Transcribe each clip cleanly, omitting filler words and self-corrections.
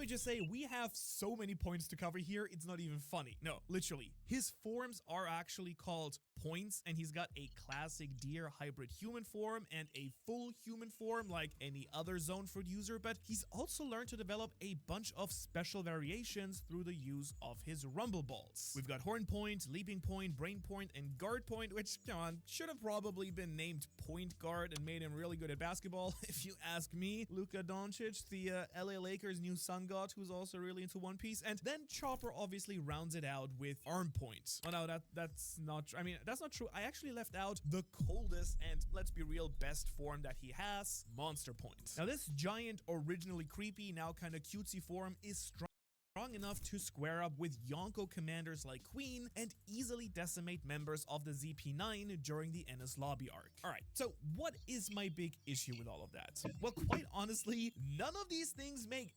just say, we have so many points to cover here, it's not even funny. No, literally. His forms are actually called points, and he's got a classic deer hybrid human form and a full human form like any other zone fruit user, but he's also learned to develop a bunch of special variations through the use of his rumble balls. We've got horn point, leaping point, brain point, and guard point, which, come on, should have probably been named point guard and made him really good at basketball, if you ask me. Luka Doncic, the LA Lakers' new sun god, who's also really into One Piece. And then Chopper obviously rounds it out with arm point. Oh no, that's not true. I mean, that's not true. I actually left out the coldest and, let's be real, best form that he has, monster point. Now this giant, originally creepy, now kind of cutesy form is strong enough to square up with Yonko commanders like Queen and easily decimate members of the ZP9 during the Ennis lobby arc. Alright, so what is my big issue with all of that? Well, quite honestly, none of these things make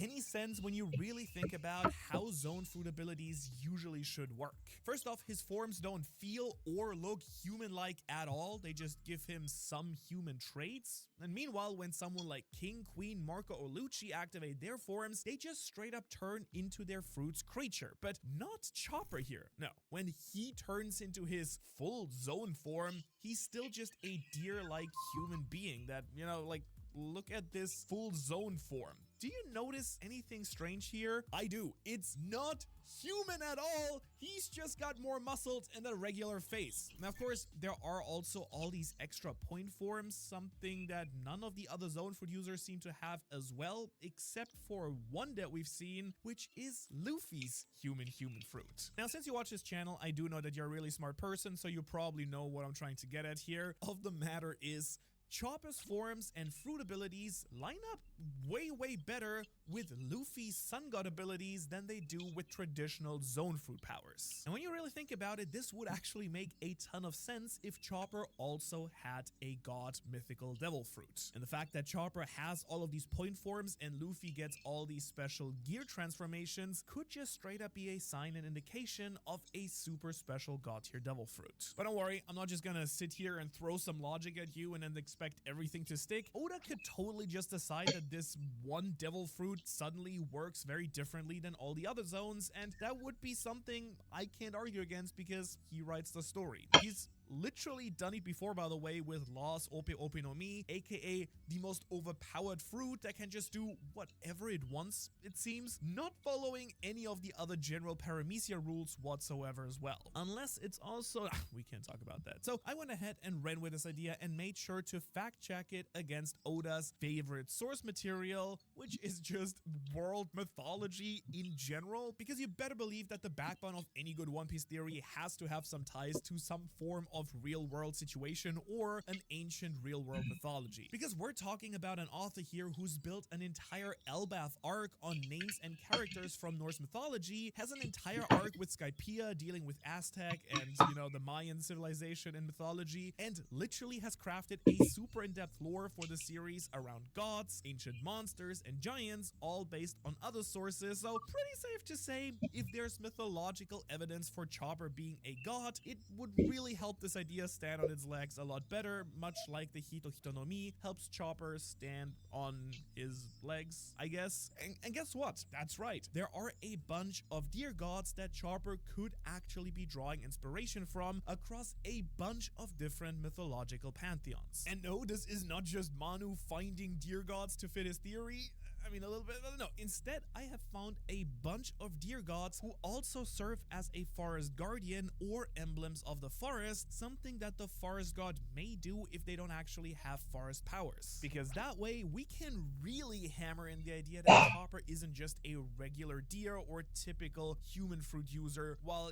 any sense when you really think about how zone fruit abilities usually should work. First off, his forms don't feel or look human-like at all, they just give him some human traits. And meanwhile, when someone like King, Queen, Marco, or Lucci activate their forms, they just straight up turn into their fruit's creature. But not Chopper here. No, when he turns into his full zone form, he's still just a deer-like human being that, you know, like, look at this full zone form. Do you notice anything strange here? I do. It's not human at all. He's just got more muscles and a regular face. Now, of course, there are also all these extra point forms, something that none of the other zone fruit users seem to have as well, except for one that we've seen, which is Luffy's human fruit. Now, since you watch this channel, I do know that you're a really smart person, so you probably know what I'm trying to get at here. Of the matter is, Chopper's forms and fruit abilities line up way better with Luffy's sun god abilities than they do with traditional zone fruit powers. And when you really think about it, this would actually make a ton of sense if Chopper also had a god mythical devil fruit. And the fact that Chopper has all of these point forms and Luffy gets all these special gear transformations could just straight up be a sign and indication of a super special god tier devil fruit. But don't worry, I'm not just gonna sit here and throw some logic at you and then expect everything to stick. Oda could totally just decide that this one devil fruit suddenly works very differently than all the other zones, and that would be something I can't argue against because he writes the story. He's literally done it before, by the way, with Lost Ope Ope no Mi, aka the most overpowered fruit that can just do whatever it wants, it seems, not following any of the other general paramecia rules whatsoever as well. Unless it's also, we can't talk about that. So I went ahead and ran with this idea and made sure to fact check it against Oda's favorite source material, which is just world mythology in general, because you better believe that the backbone of any good One Piece theory has to have some ties to some form of real-world situation or an ancient real-world mythology. Because we're talking about an author here who's built an entire Elbaf arc on names and characters from Norse mythology, has an entire arc with Skypiea dealing with Aztec and, you know, the Mayan civilization and mythology, and literally has crafted a super in-depth lore for the series around gods, ancient monsters, and giants, all based on other sources. So pretty safe to say, if there's mythological evidence for Chopper being a god, it would really help this idea stand on its legs a lot better, much like the Hito Hito no Mi helps Chopper stand on his legs, I guess. And guess what? That's right. There are a bunch of deer gods that Chopper could actually be drawing inspiration from across a bunch of different mythological pantheons. And no, this is not just Manu finding deer gods to fit his theory. I mean, a little bit, no. Instead, I have found a bunch of deer gods who also serve as a forest guardian or emblems of the forest, something that the forest god may do if they don't actually have forest powers. Because that way, we can really hammer in the idea that Chopper isn't just a regular deer or typical human fruit user, while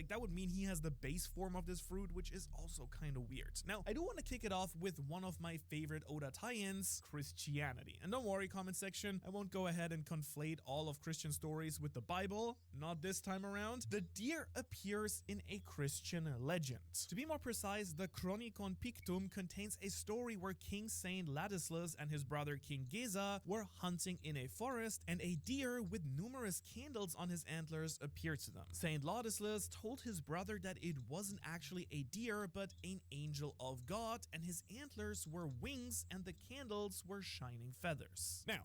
that would mean he has the base form of this fruit, which is also kind of weird. Now, I do want to kick it off with one of my favorite Oda tie-ins, Christianity. And don't worry, comment section, I won't go ahead and conflate all of Christian stories with the Bible, not this time around. The deer appears in a Christian legend. To be more precise, the Chronicon Pictum contains a story where King Saint Ladislas and his brother King Geza were hunting in a forest, and a deer with numerous candles on his antlers appeared to them. Saint Ladislas told his brother that it wasn't actually a deer, but an angel of God, and his antlers were wings and the candles were shining feathers. Now,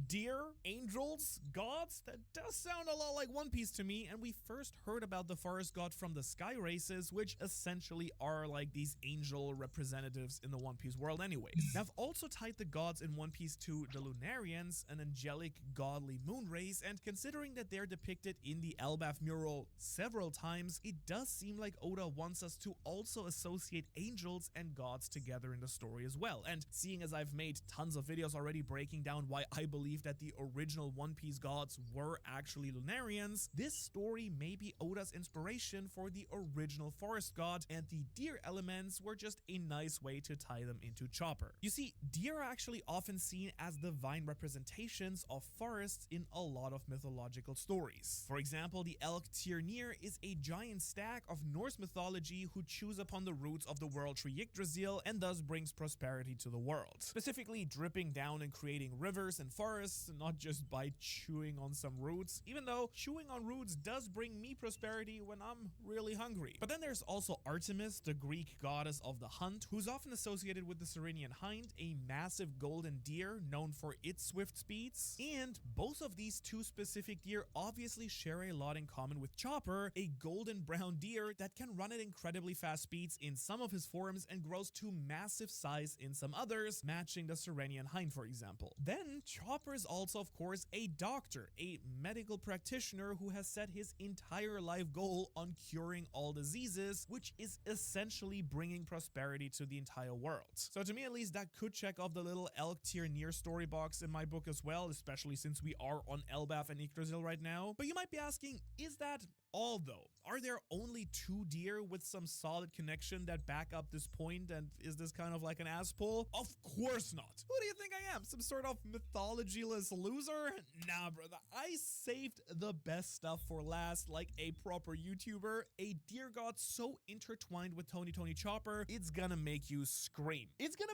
deer, angels, gods? That does sound a lot like One Piece to me, and we first heard about the forest god from the Sky Races, which essentially are like these angel representatives in the One Piece world anyways. Now, I've also tied the gods in One Piece to the Lunarians, an angelic godly moon race, and considering that they're depicted in the Elbaf mural several times, it does seem like Oda wants us to also associate angels and gods together in the story as well. And seeing as I've made tons of videos already breaking down why I believe that the original One Piece gods were actually Lunarians, this story may be Oda's inspiration for the original forest god, and the deer elements were just a nice way to tie them into Chopper. You see, deer are actually often seen as divine representations of forests in a lot of mythological stories. For example, the elk Tyrnir is a giant stag of Norse mythology who chews upon the roots of the world tree Yggdrasil and thus brings prosperity to the world, specifically dripping down and creating rivers and forests, not just by chewing on some roots, even though chewing on roots does bring me prosperity when I'm really hungry. But then there's also Artemis, the Greek goddess of the hunt, who's often associated with the Ceryneian hind, a massive golden deer known for its swift speeds. And both of these two specific deer obviously share a lot in common with Chopper, a golden brown deer that can run at incredibly fast speeds in some of his forms and grows to massive size in some others, matching the Ceryneian hind, for example. Then Chopper is also, of course, a doctor, a medical practitioner who has set his entire life goal on curing all diseases, which is essentially bringing prosperity to the entire world. So to me, at least, that could check off the little elk Tyrnir story box in my book as well, especially since we are on Elbaf and Yggdrasil right now. But you might be asking, is that all though? Are there only two deer with some solid connection that back up this point, and is this kind of like an ass pull? Of course not. Who do you think I am? Some sort of mythologyless loser? Nah, brother. I saved the best stuff for last, like a proper YouTuber. A deer god so intertwined with Tony Chopper, it's gonna make you scream. It's gonna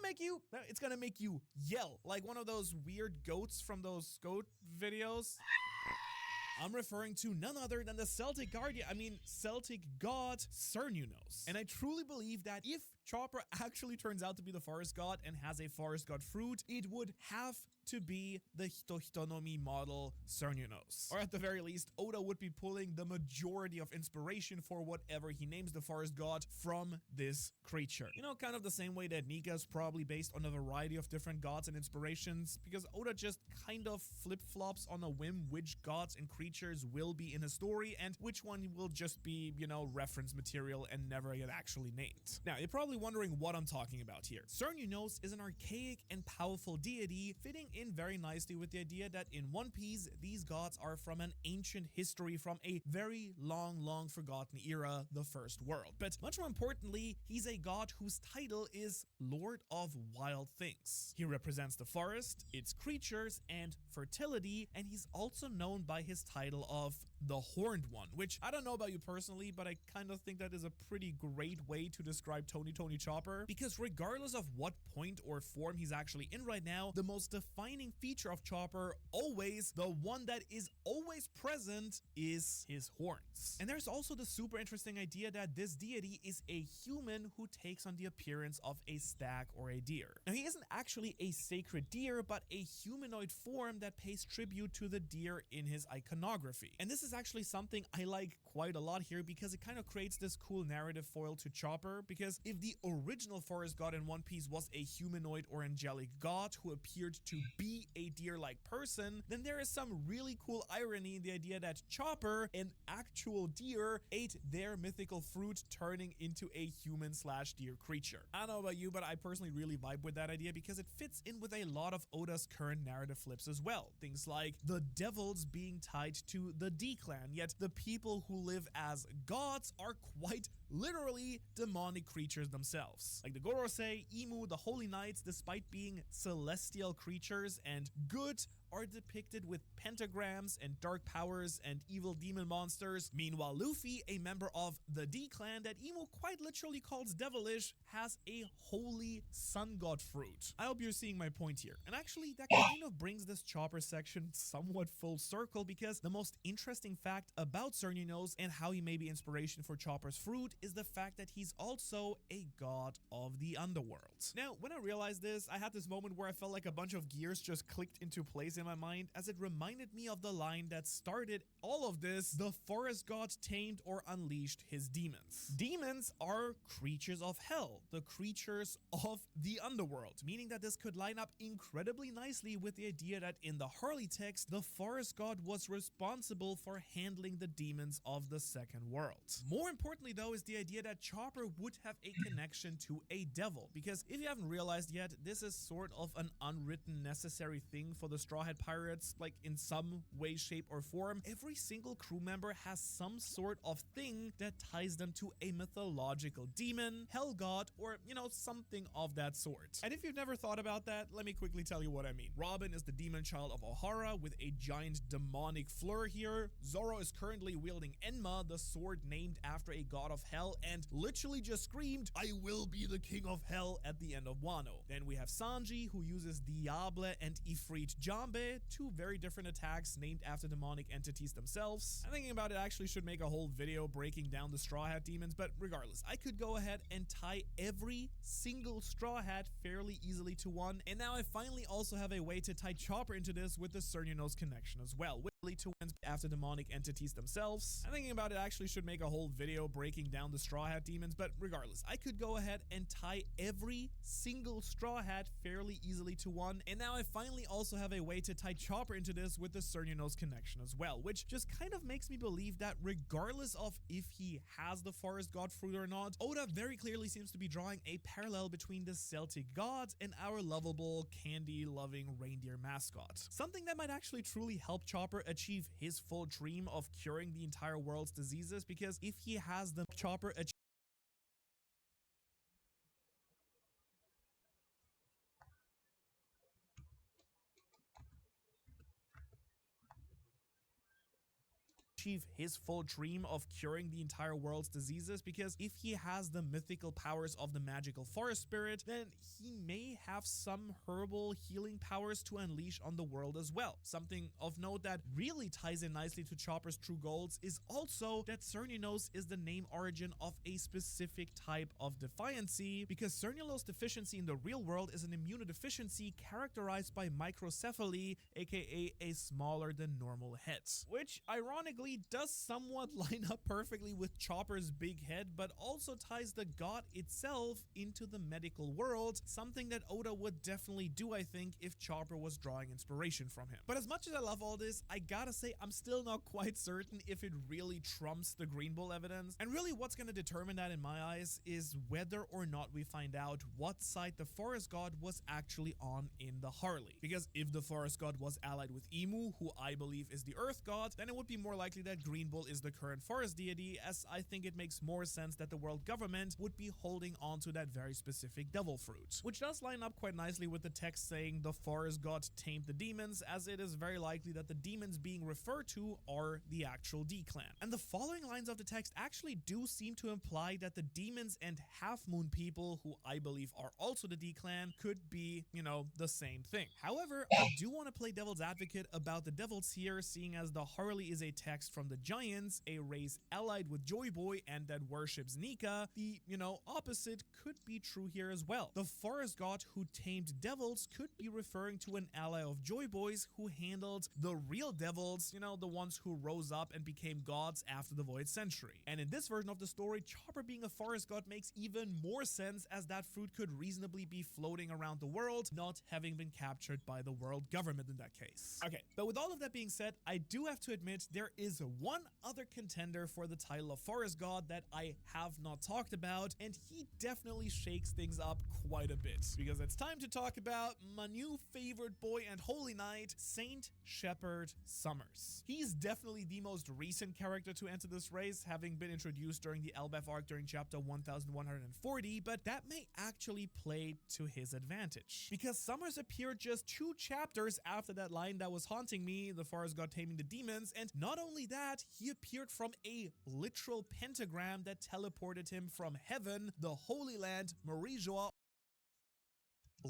make you yell like one of those weird goats from those goat videos. I'm referring to none other than the Celtic god Cernunnos. And I truly believe that if Chopper actually turns out to be the forest god and has a forest god fruit, it would have to be the Hitohitonomi model Cernunnos. Or at the very least, Oda would be pulling the majority of inspiration for whatever he names the forest god from this creature. You know, kind of the same way that Nika is probably based on a variety of different gods and inspirations, because Oda just kind of flip-flops on a whim which gods and creatures will be in a story and which one will just be, you know, reference material and never get actually named. Now, you're probably wondering what I'm talking about here. Cernunnos is an archaic and powerful deity, fitting in very nicely with the idea that in One Piece, these gods are from an ancient history from a very long forgotten era, the First World. But much more importantly, he's a god whose title is Lord of Wild Things. He represents the forest, its creatures, and fertility, and he's also known by his title of the Horned One, which I don't know about you personally, but I kind of think that is a pretty great way to describe Tony Chopper, because regardless of what point or form he's actually in right now, the most defining feature of Chopper, always the one that is always present, is his horns. And there's also the super interesting idea that this deity is a human who takes on the appearance of a stag or a deer. Now, he isn't actually a sacred deer, but a humanoid form that pays tribute to the deer in his iconography. And this is actually something I like quite a lot here because it kind of creates this cool narrative foil to Chopper, because if the original forest god in One Piece was a humanoid or angelic god who appeared to be a deer-like person, then there is some really cool irony in the idea that Chopper, an actual deer, ate their mythical fruit, turning into a human/deer creature. I don't know about you, but I personally really vibe with that idea because it fits in with a lot of Oda's current narrative flips as well. Things like the devils being tied to the D-clan, yet the people who live as gods are quite literally demonic creatures themselves. Like the Gorosei, Imu, the Holy Knights, despite being celestial creatures and good, are depicted with pentagrams and dark powers and evil demon monsters. Meanwhile, Luffy, a member of the D-clan that Imu quite literally calls devilish, has a holy sun god fruit. I hope you're seeing my point here. And actually, that kind of brings this Chopper section somewhat full circle, because the most interesting fact about Cernunnos and how he may be inspiration for Chopper's fruit is the fact that he's also a god of the underworld. Now, when I realized this, I had this moment where I felt like a bunch of gears just clicked into place in my mind, as it reminded me of the line that started all of this: the forest god tamed or unleashed his demons. Demons are creatures of hell, the creatures of the underworld, meaning that this could line up incredibly nicely with the idea that in the Harley text, the forest god was responsible for handling the demons of the second world. More importantly though is the idea that Chopper would have a connection to a devil, because if you haven't realized yet, this is sort of an unwritten necessary thing for the Straw Hat Pirates, like in some way, shape, or form. Every single crew member has some sort of thing that ties them to a mythological demon, hell god, or, you know, something of that sort. And if you've never thought about that, let me quickly tell you what I mean. Robin is the demon child of Ohara with a giant demonic fleur here. Zoro is currently wielding Enma, the sword named after a god of hell, and literally just screamed, "I will be the king of hell" at the end of Wano. Then we have Sanji, who uses Diable and Ifrit Jambe, two very different attacks named after demonic entities themselves. I'm thinking about it, actually should make a whole video breaking down the Straw Hat demons, but regardless, I could go ahead and tie every single Straw Hat fairly easily to one, and now I finally also have a way to tie Chopper into this with the Cernunnos connection as well, with two wins after demonic entities themselves. I'm thinking about it, actually should make a whole video breaking down the Straw Hat demons, but regardless, I could go ahead and tie every single Straw Hat fairly easily to one, and now I finally also have a way to tie Chopper into this with the Cernunnos connection as well, which just kind of makes me believe that regardless of if he has the forest god fruit or not, Oda very clearly seems to be drawing a parallel between the Celtic gods and our lovable, candy-loving reindeer mascot. Something that might actually truly help Chopper achieve his full dream of curing the entire world's diseases, because if he has them, Chopper achieve his full dream of curing the entire world's diseases, because if he has the mythical powers of the magical forest spirit, then he may have some herbal healing powers to unleash on the world as well. Something of note that really ties in nicely to Chopper's true goals is also that Cernunnos is the name origin of a specific type of defiancy, because Cernulose deficiency in the real world is an immunodeficiency characterized by microcephaly, aka a smaller than normal head, which ironically does somewhat line up perfectly with Chopper's big head, but also ties the god itself into the medical world, something that Oda would definitely do, I think, if Chopper was drawing inspiration from him. But as much as I love all this, I gotta say I'm still not quite certain if it really trumps the Green Bull evidence, and really what's gonna determine that in my eyes is whether or not we find out what side the forest god was actually on in the Harley. Because if the forest god was allied with Imu, who I believe is the earth god, then it would be more likely that Green Bull is the current forest deity, as I think it makes more sense that the world government would be holding on to that very specific devil fruit, which does line up quite nicely with the text saying the forest god tamed the demons, as it is very likely that the demons being referred to are the actual D-clan. And the following lines of the text actually do seem to imply that the demons and Half Moon people, who I believe are also the D-clan, could be, you know, the same thing. However, I do want to play devil's advocate about the devils here, seeing as the Harley is a text context from the Giants, a race allied with Joy Boy and that worships Nika, the, opposite could be true here as well. The forest god who tamed devils could be referring to an ally of Joy Boy's who handled the real devils, the ones who rose up and became gods after the Void Century. And in this version of the story, Chopper being a forest god makes even more sense, as that fruit could reasonably be floating around the world, not having been captured by the world government in that case. Okay, but with all of that being said, I do have to admit there is one other contender for the title of forest god that I have not talked about, and he definitely shakes things up quite a bit, because it's time to talk about my new favorite boy and holy knight, Saint Shepherd Summers. He's definitely the most recent character to enter this race, having been introduced during the Elbaf arc during chapter 1140, but that may actually play to his advantage, because Summers appeared just 2 chapters after that line that was haunting me, the forest god taming the demons, and not only that, he appeared from a literal pentagram that teleported him from heaven, the Holy Land, Merijoa, the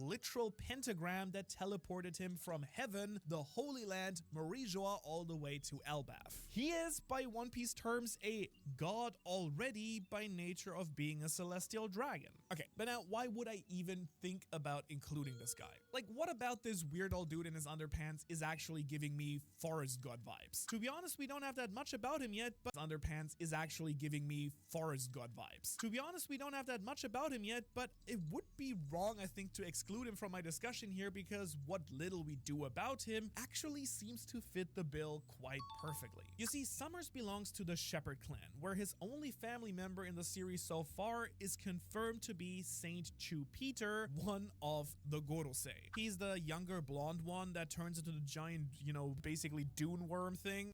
Holy Land, Merijoa, all the way to Elbaf. He is, by One Piece terms, a god already by nature of being a celestial dragon. Okay, but now why would I even think about including this guy? Like, what about this weird old dude in his underpants is actually giving me forest god vibes? To be honest, we don't have that much about him yet, but underpants is actually giving me forest god vibes. To be honest, we don't have that much about him yet, but it would be wrong, I think, to exclude him from my discussion here, because what little we do about him actually seems to fit the bill quite perfectly. You see, Summers belongs to the Shepherd clan, where his only family member in the series so far is confirmed to be Saint Chu Peter, one of the Gorosei. He's the younger blonde one that turns into the giant, basically dune worm thing.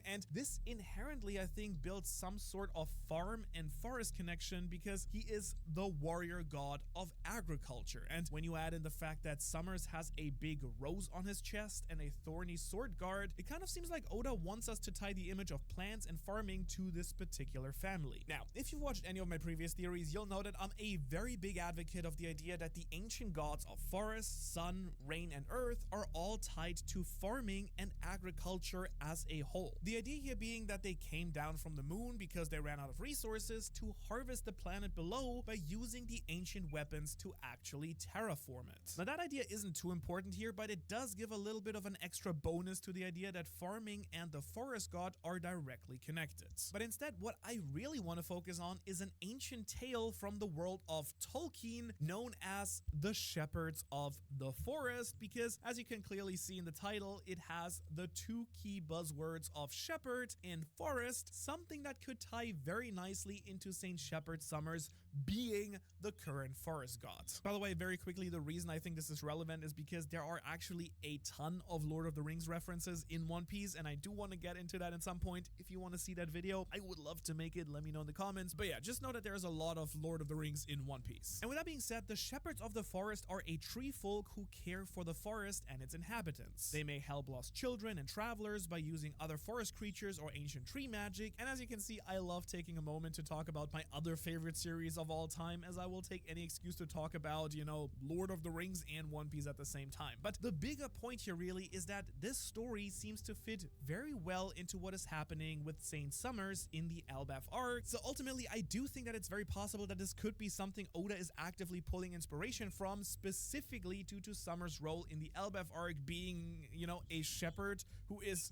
And this inherently, I think, builds some sort of farm and forest connection, because he is the warrior god of agriculture. And when you add in the fact that Summers has a big rose on his chest and a thorny sword guard, it kind of seems like Oda wants us to tie the image of plants and farming to this particular family. Now, if you've watched any of my previous theories, you'll know that I'm a very big advocate of the idea that the ancient gods of forest, sun, rain, and earth are all tied to farming and agriculture as a whole. The idea here being that they came down from the moon because they ran out of resources to harvest the planet below by using the ancient weapons to actually terraform it. Now, that idea isn't too important here, but it does give a little bit of an extra bonus to the idea that farming and the forest god are directly connected. But instead, what I really want to focus on is an ancient tale from the world of Tolkien known as the Shepherds of the Forest, because as you can clearly see in the title, it has the 2 key buzzwords of shepherd and forest, something that could tie very nicely into Saint Shepherd Summers being the current forest god. By the way, very quickly, the reason I think this is relevant is because there are actually a ton of Lord of the Rings references in One Piece, and I do want to get into that at some point. If you want to see that video, I would love to make it. Let me know in the comments. But yeah, just know that there's a lot of Lord of the Rings in One Piece. And with that being said, the Shepherds of the Forest are a tree folk who care for the forest and its inhabitants. They may help lost children and travelers by using other forest creatures or ancient tree magic. And as you can see, I love taking a moment to talk about my other favorite series of all time, as I will take any excuse to talk about, Lord of the Rings and One Piece at the same time. But the bigger point here really is that this story seems to fit very well into what is happening with Saint Summers in the Elbaf arc. So ultimately, I do think that it's very possible that this could be something Oda is actively pulling inspiration from, specifically due to Summers' role in the Elbaf arc being, a shepherd who is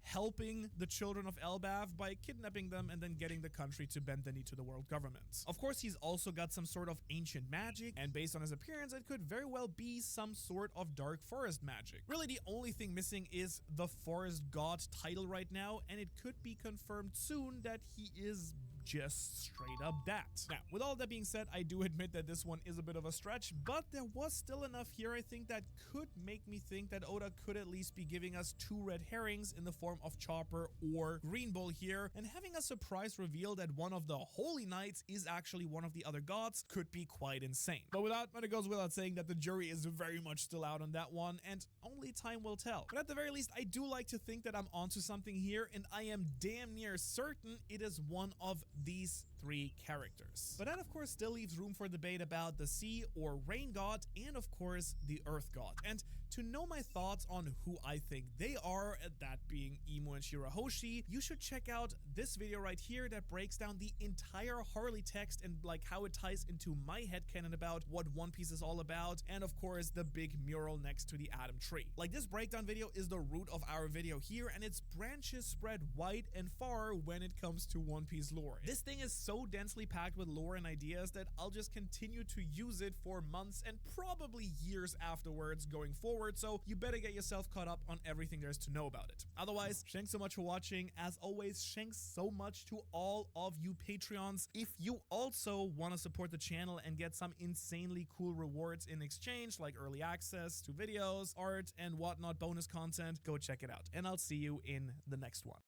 helping the children of Elbaf by kidnapping them and then getting the country to bend the knee to the world government. Of course, he's also got some sort of ancient magic, and based on his appearance, it could very well be some sort of dark forest magic. Really, the only thing missing is the forest god title right now, and it could be confirmed soon that he is just straight up that. Now, with all that being said, I do admit that this one is a bit of a stretch, but there was still enough here, I think, that could make me think that Oda could at least be giving us 2 red herrings in the form of Chopper or Green Bull here, and having a surprise reveal that one of the Holy Knights is actually one of the other gods could be quite insane. But it goes without saying that the jury is very much still out on that one, and only time will tell. But at the very least, I do like to think that I'm onto something here, and I am damn near certain it is one of these 3 characters. But that of course still leaves room for debate about the sea or rain god and of course the earth god. And to know my thoughts on who I think they are, that being Emu and Shirahoshi, you should check out this video right here that breaks down the entire Harley text and like how it ties into my headcanon about what One Piece is all about, and of course the big mural next to the Atom Tree. Like, this breakdown video is the root of our video here, and its branches spread wide and far when it comes to One Piece lore. This thing is so densely packed with lore and ideas that I'll just continue to use it for months and probably years afterwards going forward, so you better get yourself caught up on everything there's to know about it. Otherwise, thanks so much for watching. As always, thanks so much to all of you Patreons. If you also want to support the channel and get some insanely cool rewards in exchange, like early access to videos, art, and whatnot, bonus content, go check it out. And I'll see you in the next one.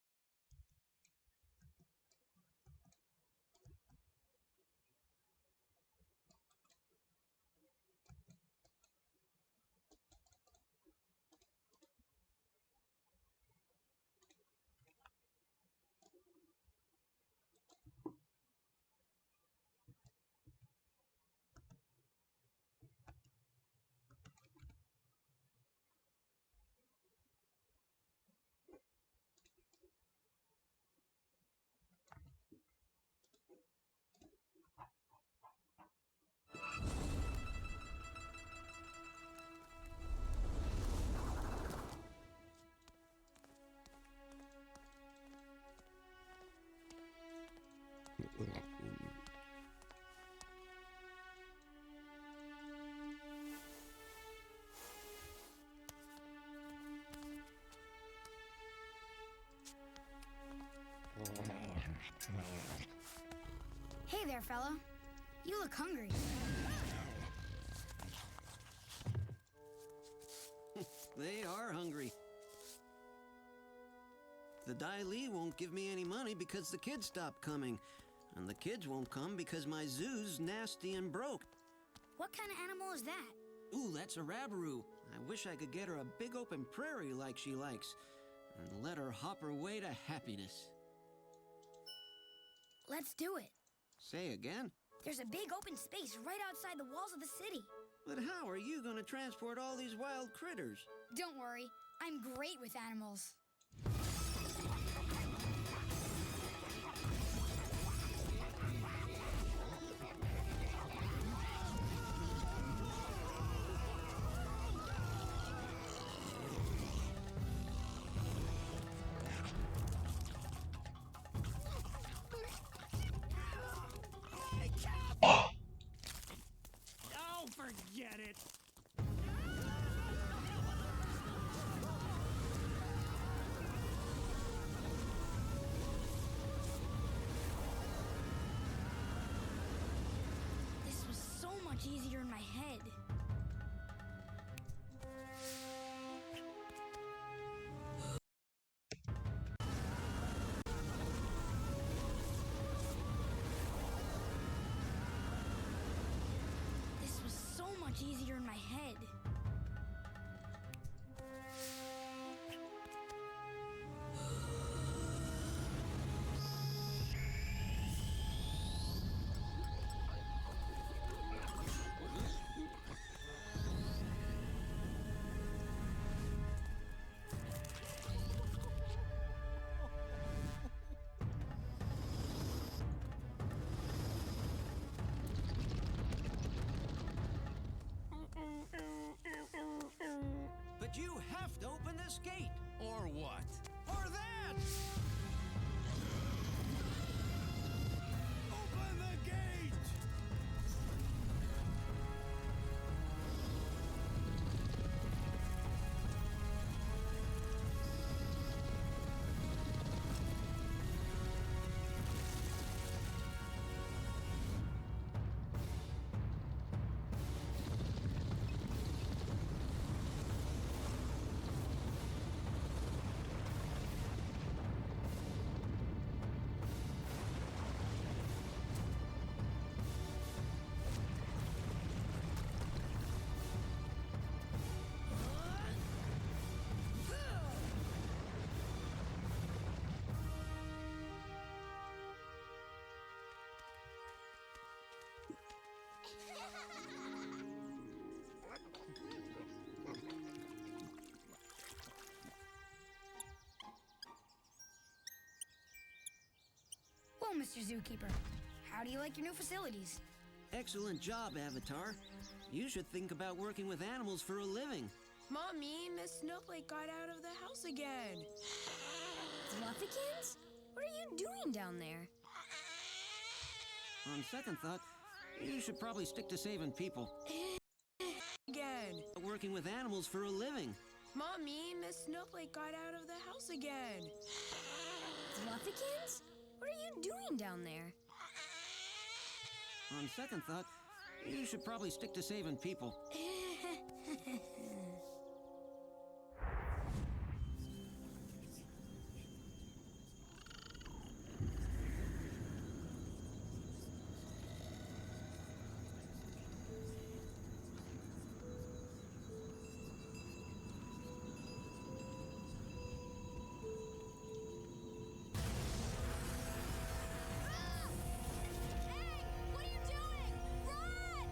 Hey there, fella. You look hungry. They are hungry. The Dai Li won't give me any money because the kids stopped coming. And the kids won't come because my zoo's nasty and broke. What kind of animal is that? Ooh, that's a rabaroo. I wish I could get her a big open prairie like she likes. And let her hop her way to happiness. Let's do it. Say again? There's a big open space right outside the walls of the city. But how are you going to transport all these wild critters? Don't worry, I'm great with animals. Oh, forget it. This was so much easier in my head. This was so much easier in my head. But you have to open this gate. Or what? Or that! Open the gate! Well, Mr. Zookeeper, how do you like your new facilities? Excellent job, Avatar. You should think about working with animals for a living. Mommy, Miss Snowflake got out of the house again. Fluffykins? What are you doing down there? On second thought, you should probably stick to saving people. Again. Working with animals for a living. Mommy, Miss Snowflake got out of the house again. Fluffykins? What are you doing down there? On second thought, you should probably stick to saving people. What are you doing? Run!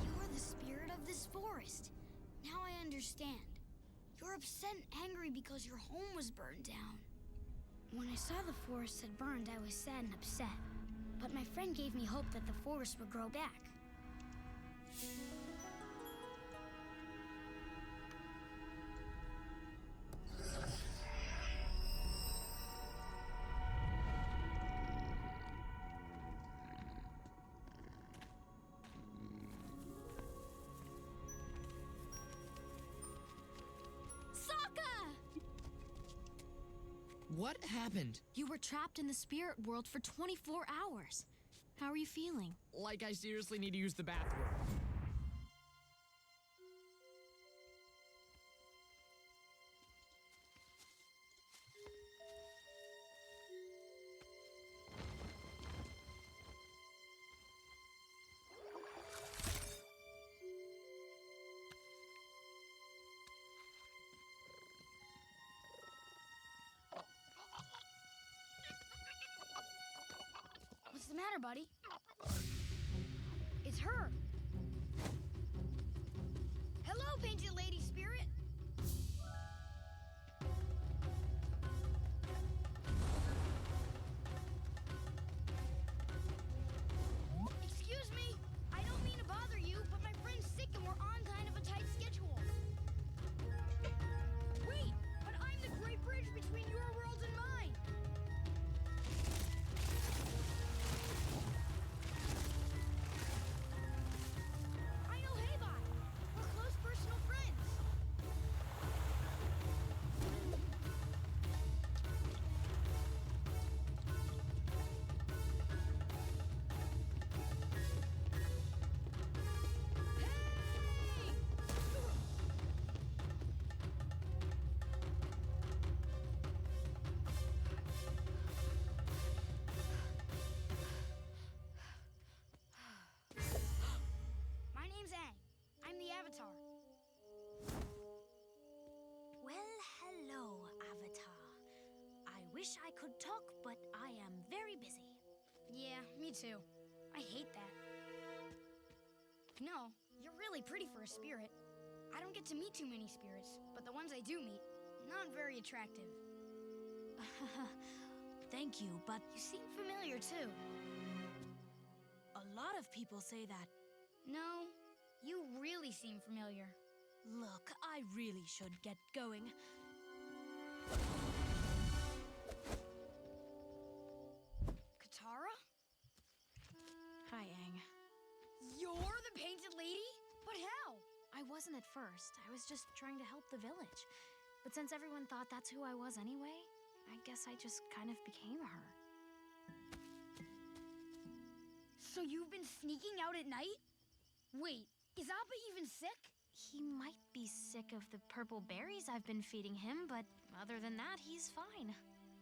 You're the spirit of this forest. Now I understand. You're upset and angry because your home was burned down. When I saw the forest had burned, I was sad and upset. But my friend gave me hope that the forest would grow back. Sokka! What happened? You were trapped in the spirit world for 24 hours. How are you feeling? Like I seriously need to use the bathroom. What's the matter, buddy? It's her. Hello, Painted Lady Spirit. Excuse me. I don't mean to bother you, but my friend's sick and we're on kind of a tight schedule. Wait, but I'm the great bridge between your worlds and mine. I know Levi. We're close personal friends. Hey! My name's Aang. I'm the Avatar. Well, hello, Avatar. I wish I could talk, but I am very busy. Yeah, me too. I hate that. No, you're really pretty for a spirit. I don't get to meet too many spirits, but the ones I do meet, not very attractive. Thank you, but You seem familiar too. a lot of people say that. No, you really seem familiar. Look, I really should get going. Katara? Hi, Aang. You're the Painted Lady? But how? I wasn't at first. I was just trying to help the village. But since everyone thought that's who I was anyway, I guess I just kind of became her. So you've been sneaking out at night? Wait, is Appa even sick? He might be sick of the purple berries I've been feeding him, but other than that, he's fine.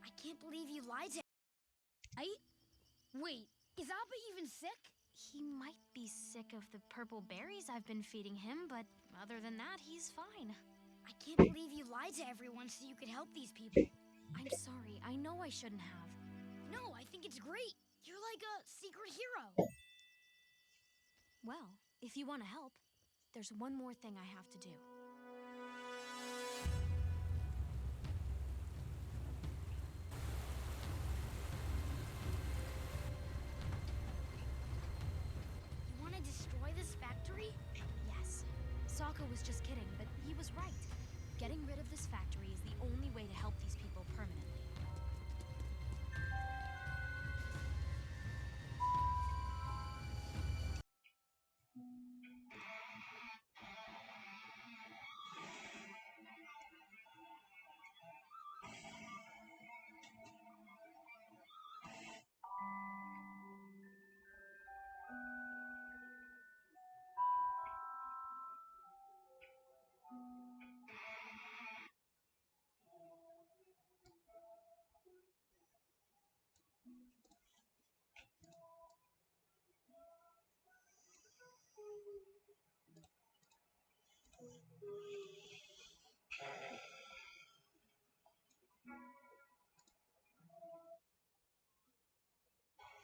I can't believe you lied to me. Wait, Is Appa even sick? He might be sick of the purple berries I've been feeding him, but other than that, he's fine. I can't believe you lied to everyone so you could help these people. I'm sorry. I know I shouldn't have. No, I think it's great. You're like a secret hero. Well, if you want to help, there's one more thing I have to do. You want to destroy this factory? Yes. Sokka was just kidding, but he was right. Getting rid of this factory is the only way to help these people permanently.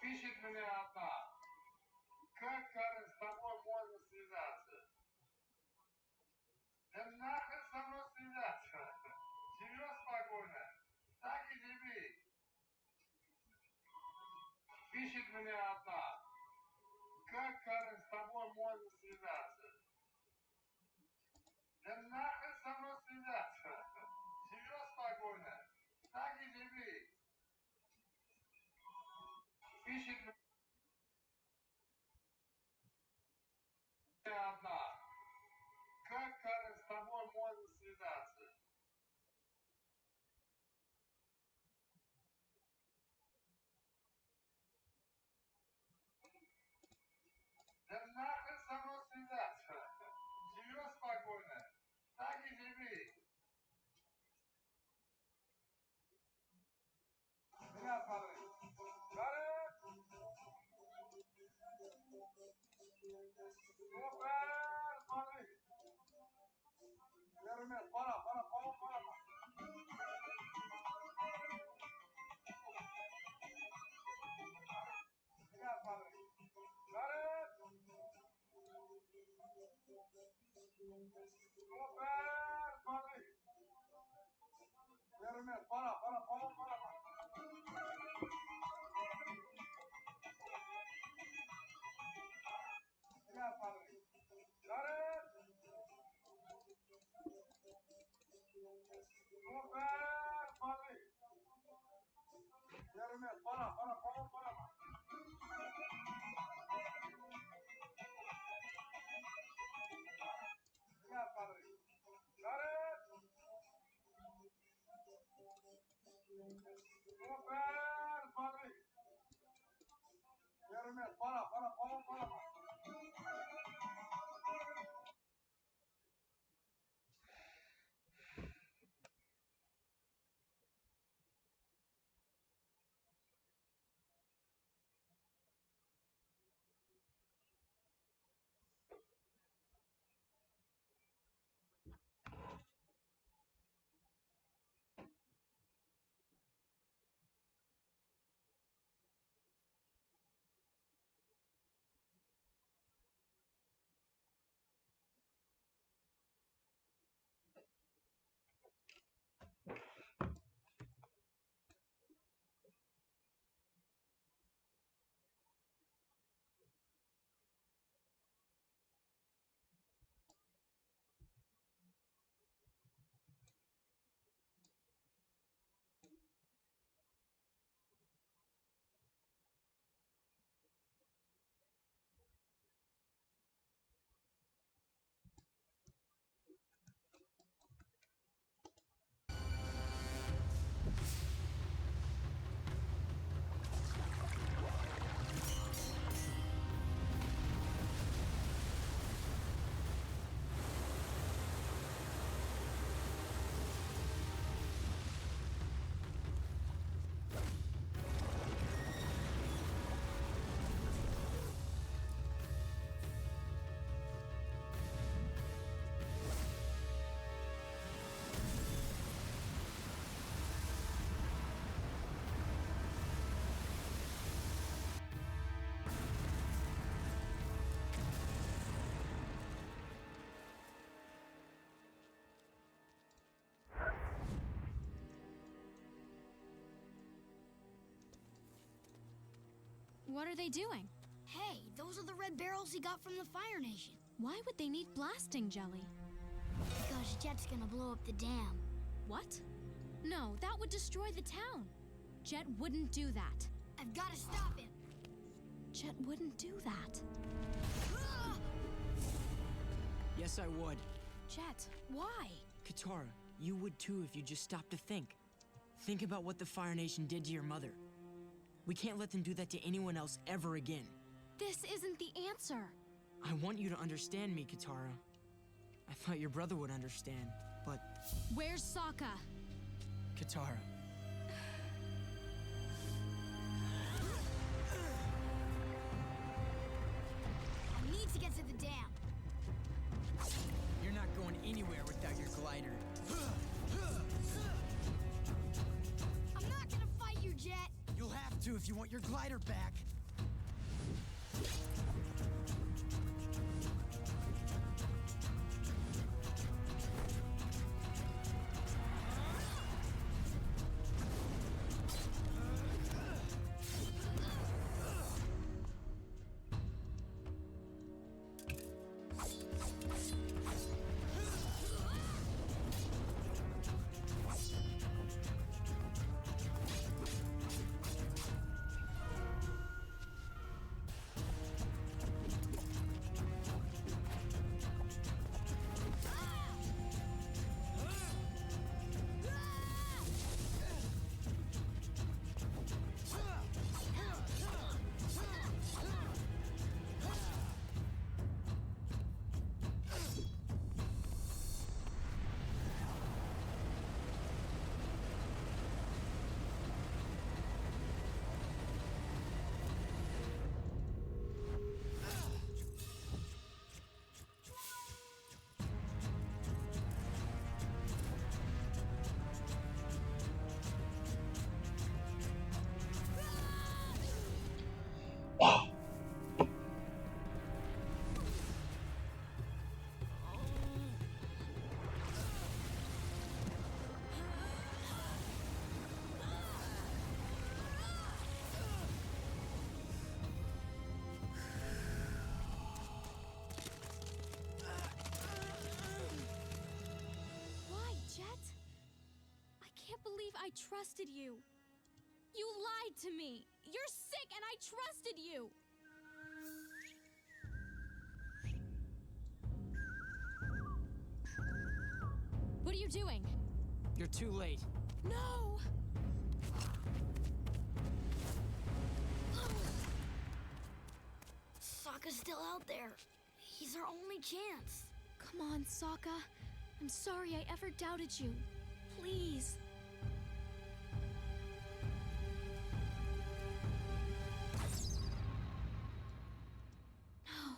Пишет мне одна. Как, Карен, с тобой можно связаться? Да нахрен со мной связаться? Живешь спокойно. Так и живи. Пишет мне одна. Как, Карен, с тобой можно связаться? Да нахрен со мной связаться? Живешь спокойно. Так и живи. Пишет мне одна. Как, Карен, с тобой можно связаться? What are they doing? Hey, those are the red barrels he got from the Fire Nation. Why would they need blasting jelly? Because Jet's gonna blow up the dam. What? No, that would destroy the town. Jet wouldn't do that. I've gotta stop him. Jet wouldn't do that. Yes, I would. Jet, why? Katara, you would too if you just stopped to think. Think about what the Fire Nation did to your mother. We can't let them do that to anyone else ever again. This isn't the answer. I want you to understand me, Katara. I thought your brother would understand, but... Where's Sokka? Katara. I need to get to the dam. You're not going anywhere without your glider. I'm not gonna fight you, Jet. You'll have to if you want your glider back. I trusted you. You lied to me. You're sick and I trusted you. What are you doing? You're too late. No! Sokka's still out there. He's our only chance. Come on, Sokka. I'm sorry I ever doubted you. Please. No.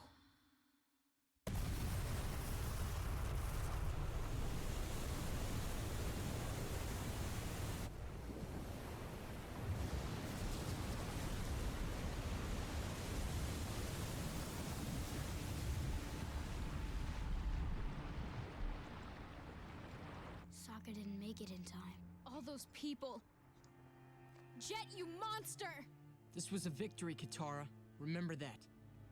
Sokka didn't make it in time. All those people. Jet, you monster! This was a victory, Katara. Remember that.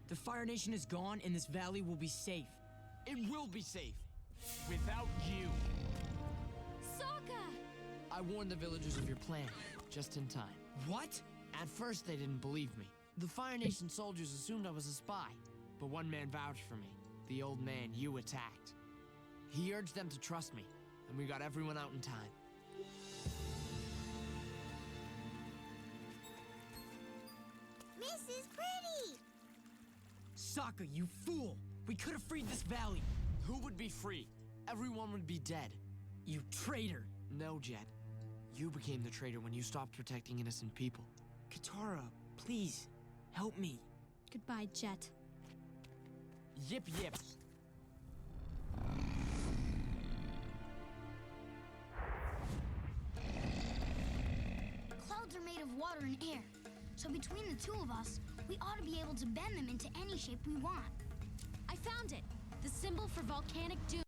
The Fire Nation is gone, and this valley will be safe. It will be safe. Without you. Sokka! I warned the villagers of your plan, just in time. What? At first, they didn't believe me. The Fire Nation soldiers assumed I was a spy. But one man vouched for me. The old man you attacked. He urged them to trust me, and we got everyone out in time. Mrs. Pretty! Sokka, you fool! We could have freed this valley! Who would be free? Everyone would be dead. You traitor! No, Jet. You became the traitor when you stopped protecting innocent people. Katara, please, help me. Goodbye, Jet. Yip yip. Clouds are made of water and air. So between the two of us, we ought to be able to bend them into any shape we want. I found it! The symbol for volcanic doom.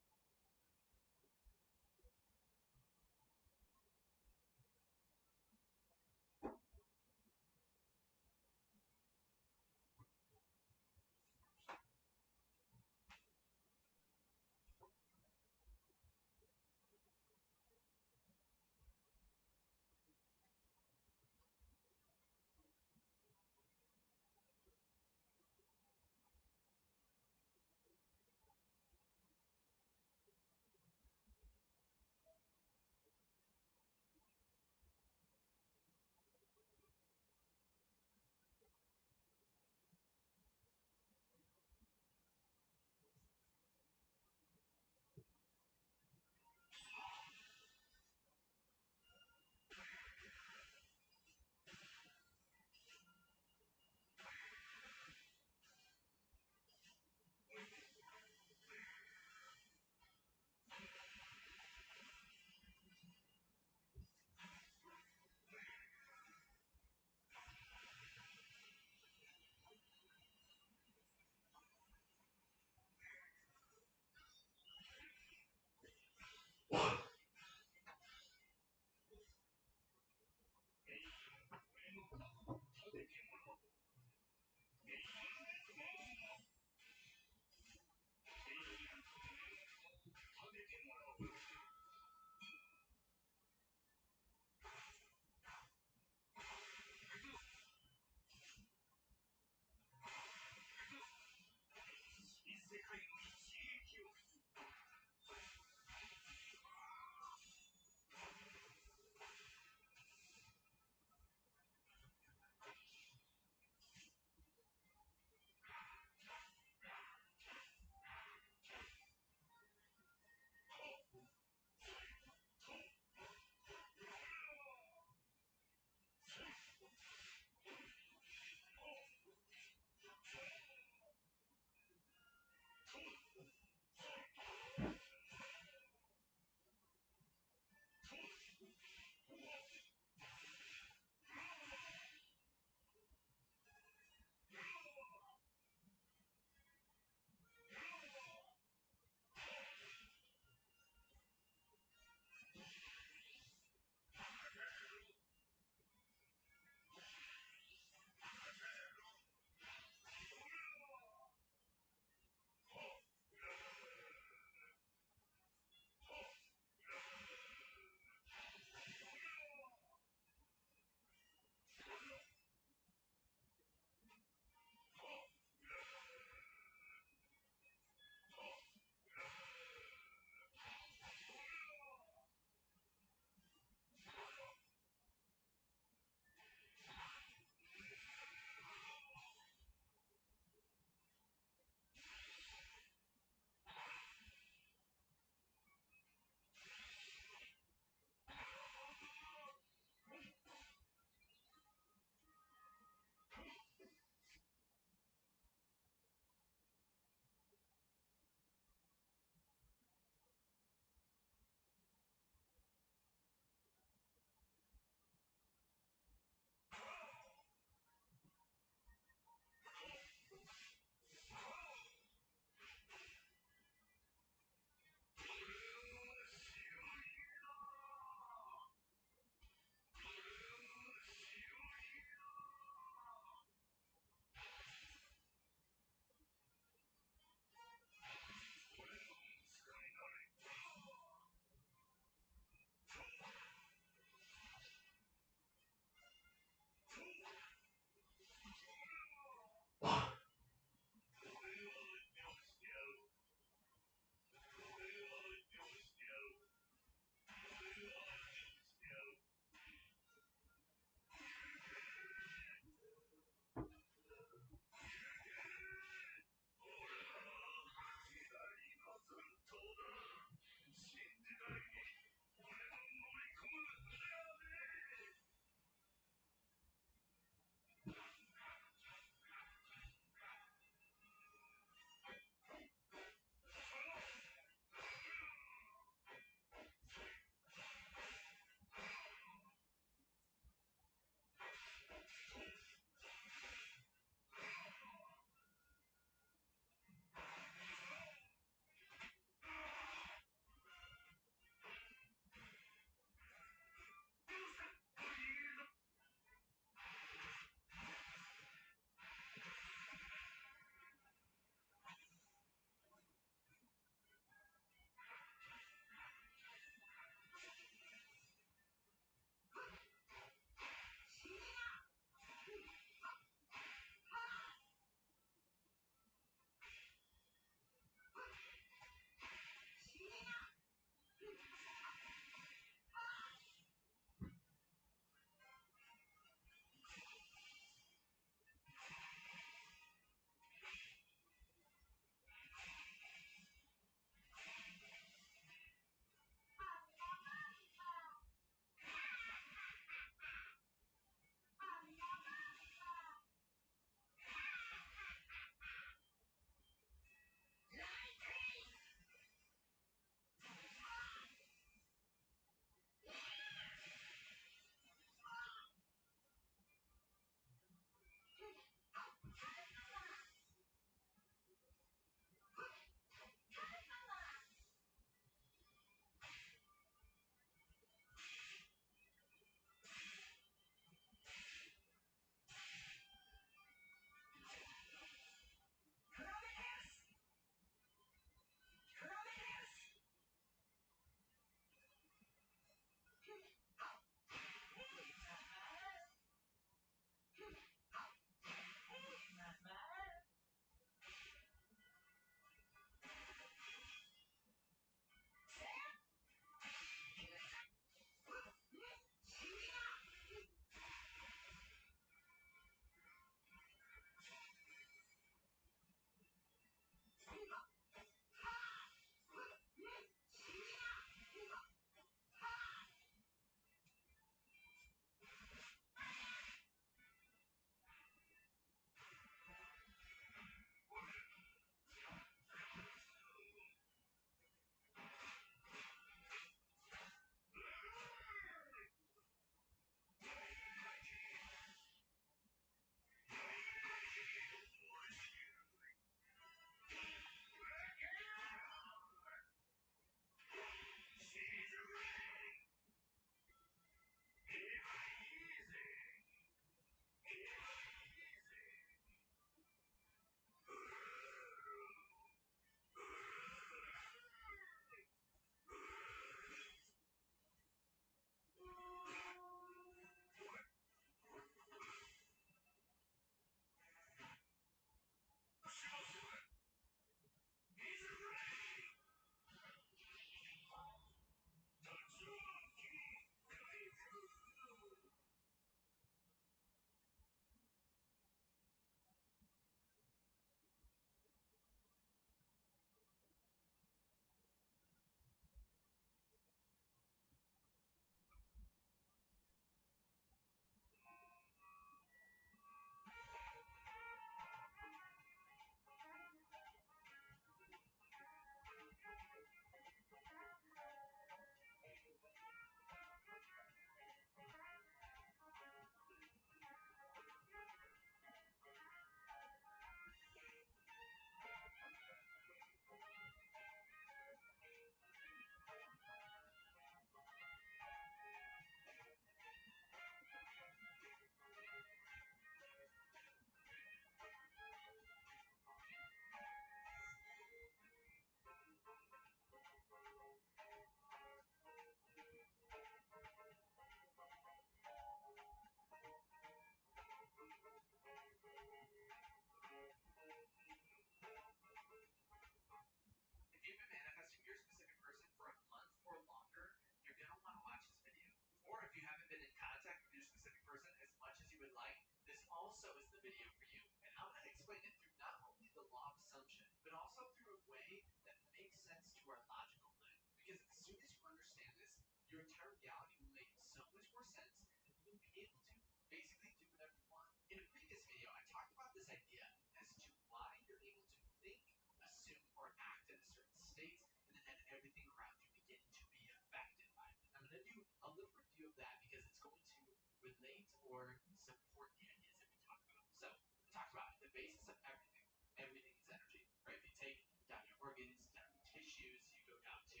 able to basically do whatever you want. In a previous video, I talked about this idea as to why you're able to think, assume, or act in a certain state, and then have everything around you begin to be affected by it. I'm going to do a little review of that because it's going to relate or support the ideas that we talk about. So, we talked about the basis of everything. Everything is energy, right? If you take down your organs, down your tissues, you go down to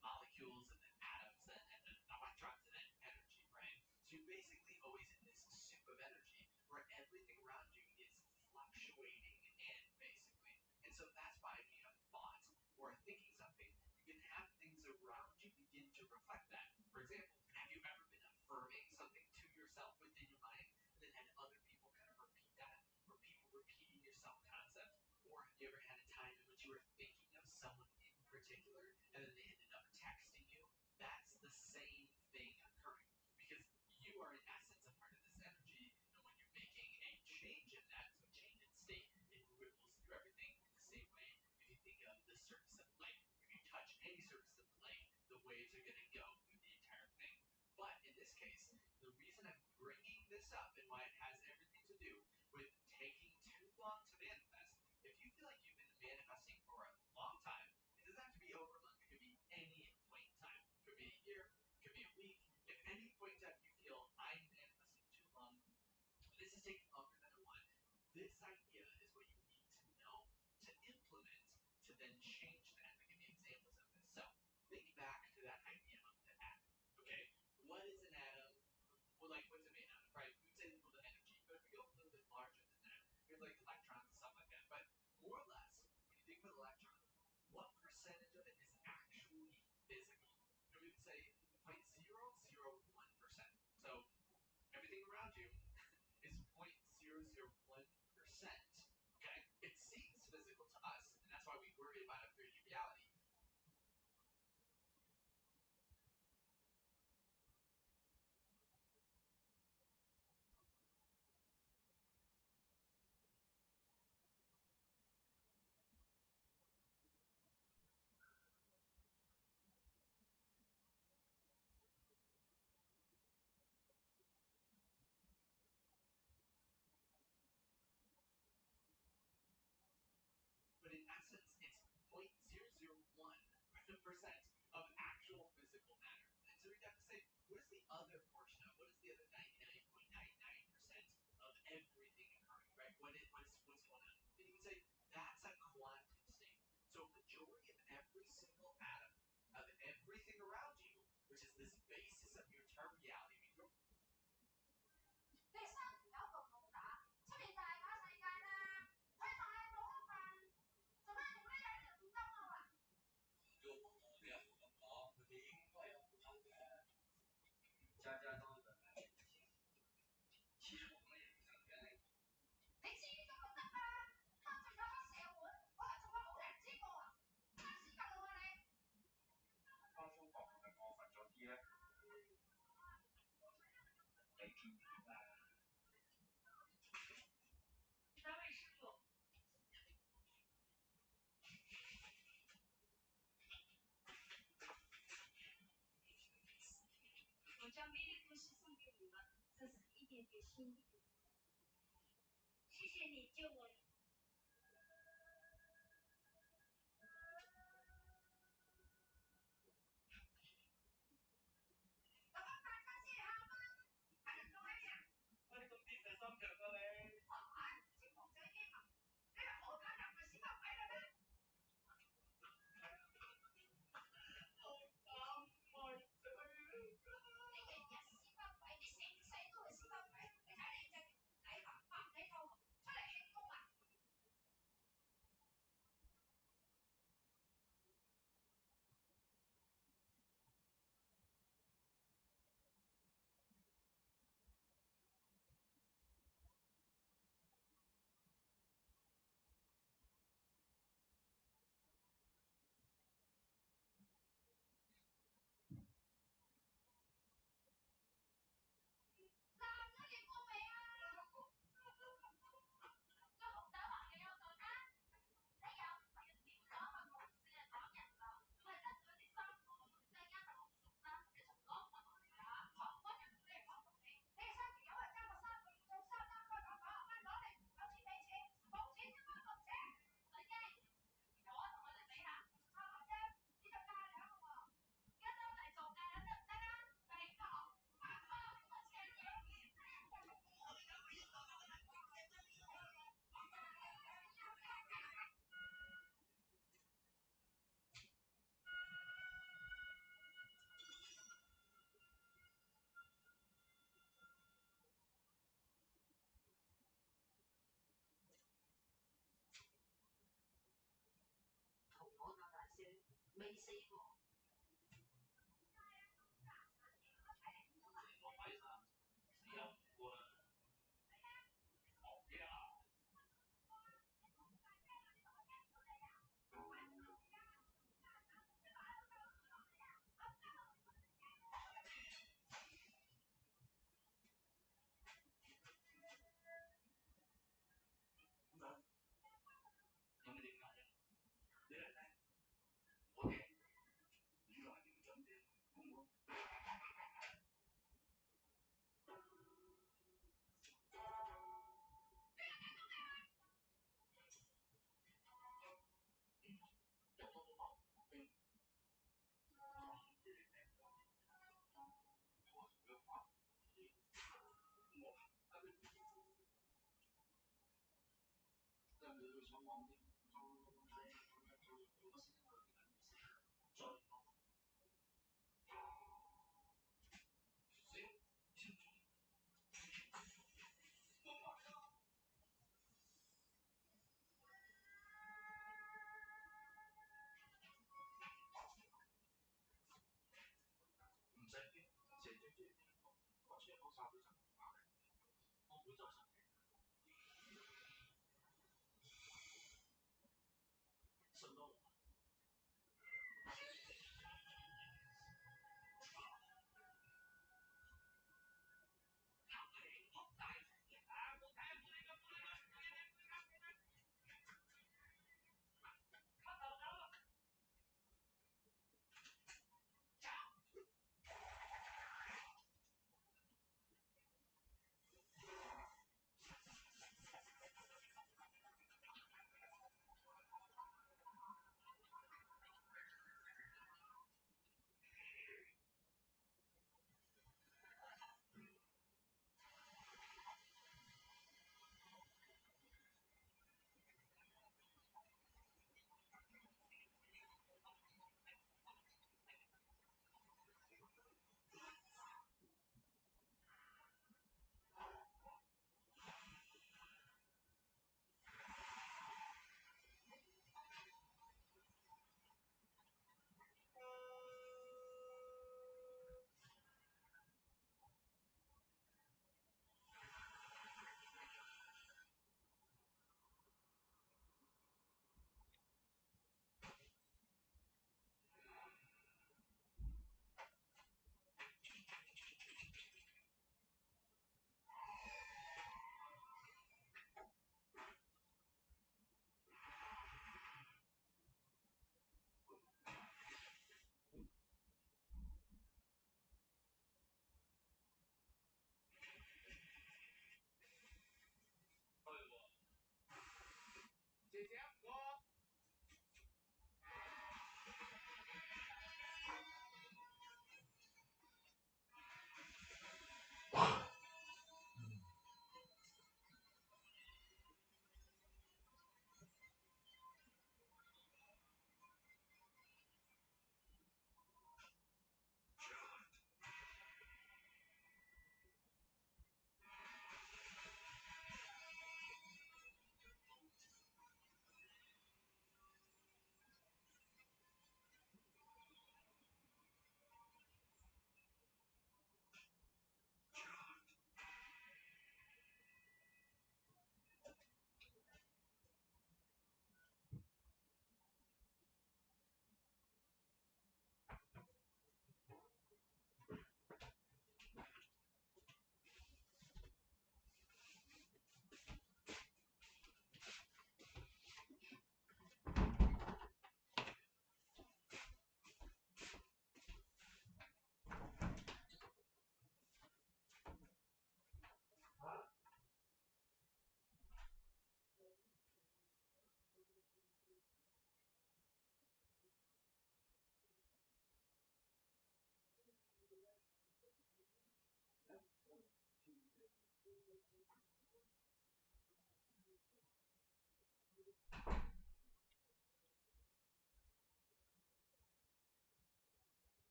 molecules and then atoms and then electrons and then energy, right? So you're basically always in this soup of energy where everything around you is fluctuating in, basically. And so that's why when you have thoughts or thinking something, you can have things around you begin to reflect that. For example, have you ever been affirming something to yourself within your mind and then had other people kind of repeat that, or people repeating your self-concept? Or have you ever had a time in which you were thinking of someone in particular and then they ended up texting you? That's the same thing occurring because you are in essence a part of this energy, and when you're making a change in that, so change in state, it ripples through everything in the same way. If you think of the surface of the lake, if you touch any surface of the lake, the waves are going to go through the entire thing. But in this case, the reason I'm bringing this up and why it has everything to do with taking too long to manifest, if you feel like you've been manifesting for a long time, it doesn't have to be over a month. It could be any point in time. It could be a year. It could be a week. If any point in time you feel I'm manifesting too long, this is taking longer than I want, this idea is what you need to know to implement to then change that. I'll give you examples of this. So think back to that idea of the atom. Okay, what is an atom? Well, like what's it made out of, right? We would say a little bit of energy, but if we go a little bit larger than that, we have like electrons and stuff like that. But more or less, when you think of an electron, what percentage of it is actually physical? And we would say 0.001%. So everything around you is 0.001%. Okay? It seems physical to us, and that's why we worry about a 3D reality. But in essence, it's 0.001% of actual physical matter. And so we have to say, what is the other portion of? What is the other 99.99% of everything occurring, right? What's going on? And you would say that's a quantum state. So a majority of every single atom of everything around you, which is this basis of your term reality, I mean, your 第三條有一個武打，出面大把世界啦，佢同你做乜飯？做咩同你喺呢度鬥啊？就不同的不同行，这些应该要不同的，家家都有本难念的经。其实我们也不想原谅你。你至於做乜得啊？黑咗有黑社會，我係做個好人之過啊！爭屎忽路啊你！當初講係咪過分咗啲咧？你偏偏啊！單位失落。我将美丽东西送给你们，这是一点点心意。谢谢你救我。咁大家先下啦，喺度做咩啊？我哋仲跌實心腸啊你！哇！節目仔英文，你係好打入去屎忽鬼啦咩？好膽咪嘴啊！你日日屎忽鬼，你成世都係屎忽鬼，你睇你隻底下白你到出嚟慶功啊！未試過。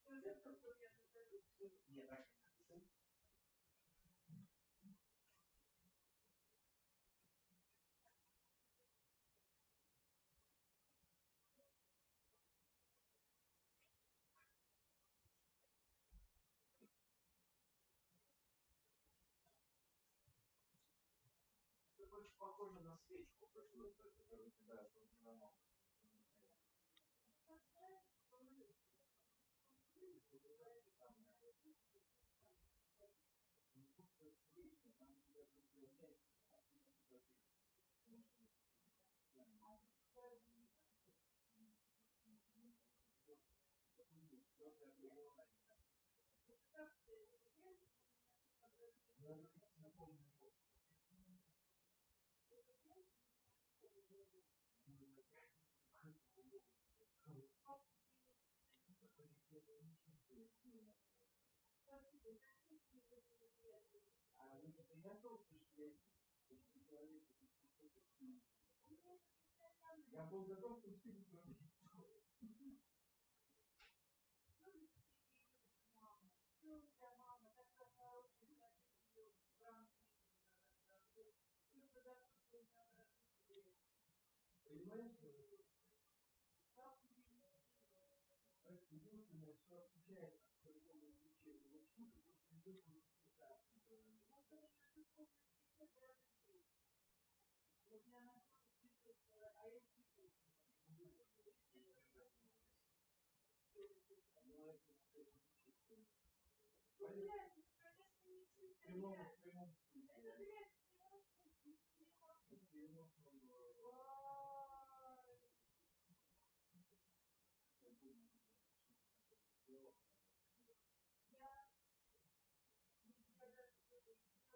Не, так не написан. Это больше похоже на свечку, которую у тебя нормально. А вы не приготовьте, что я был готов, что все не пробить. Понимаешь, единственное, что отличает от церковных учений, вот тут идет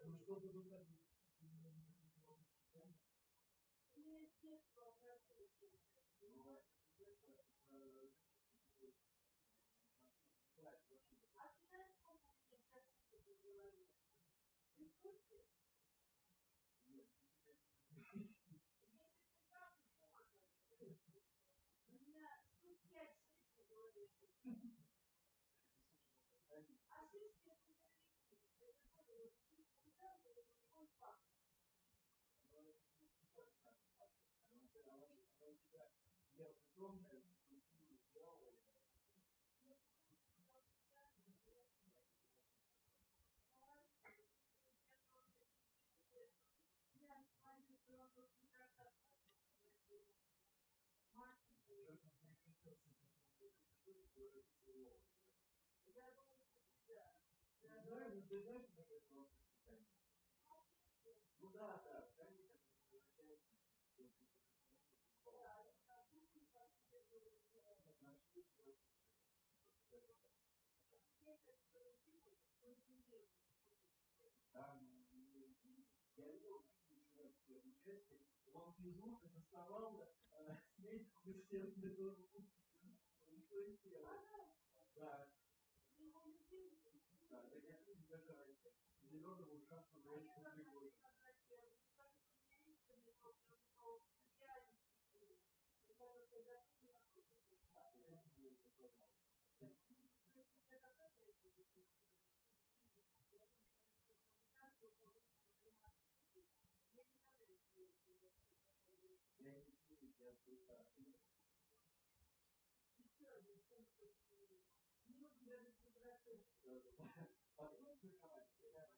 ну что бы вы так я огромное сделал. Ты знаешь, что такое философское питание? Ну да, питание, которое превращается да, я видел участие, он физрук доставал свечку из всех никто не сделал. Да. Да, так я не даже зеленого ужасного республикой. Я не знаю, я просто... Потом смеховать. Вот это...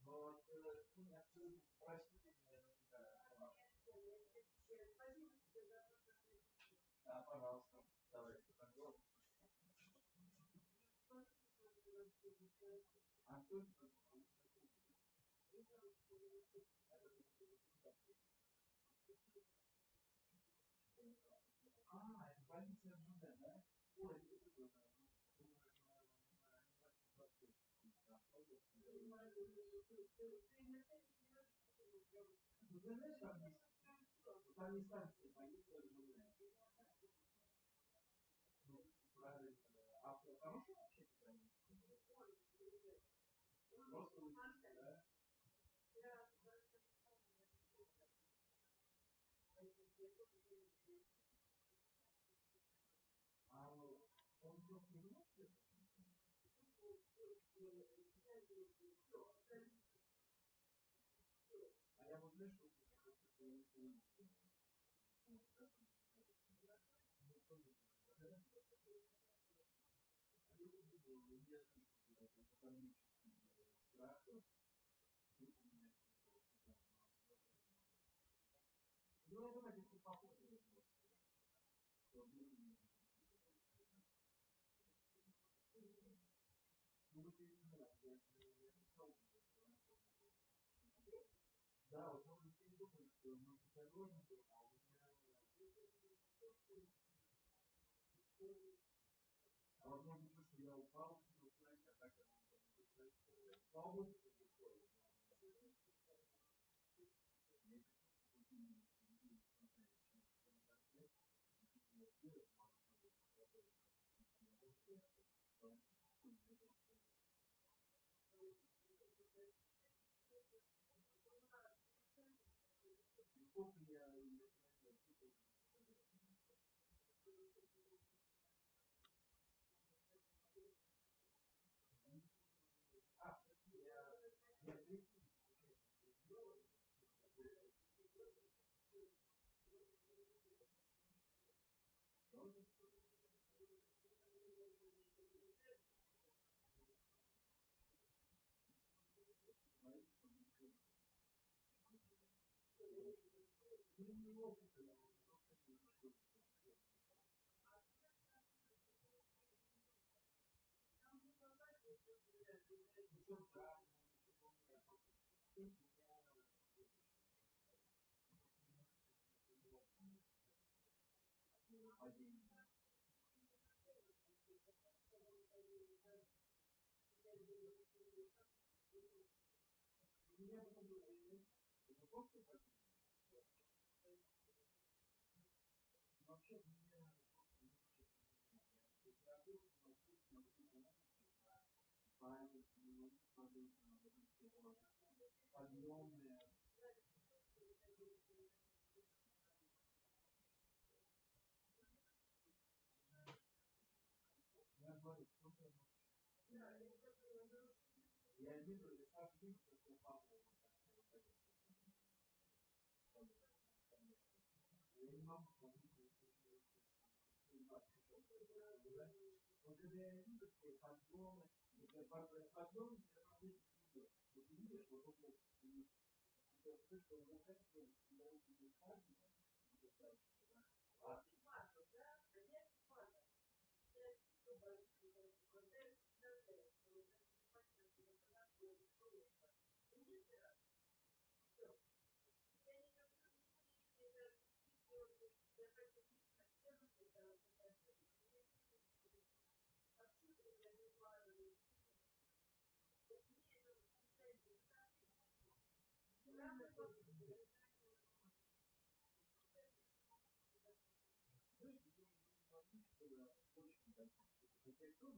Вот, ты абсолютно простительная да. Да, пожалуйста, давай, фотограф. А кто это? А, это больница МЖД, да? Ой, это такой, ну, ты знаешь, там есть станция больница МЖД. Ну, правильно. А хорошая вообще больница? Просто учиться, да? А он просто не может? А я вот знаешь, что я хочу, что он страх, ну, это так, если похоже, ну, вот я не знаю, я писал, да, вот он не думает, что он осторожен был, а у меня а возможно, то, что я упал, ну, знаешь, а так она не писать, слава богу, что не упал. Сколько я вообще меня память, не могу смотреть на вот эти вот подъемные. Я говорю, что-то я вижу, я сам вижу, как я папу я не могу смотреть на вот когда я вижу такие подъемы, подъем, я могу видеть. Вот видишь, вот он и это слышно, он заканчивается, когда очень дыхание, а очень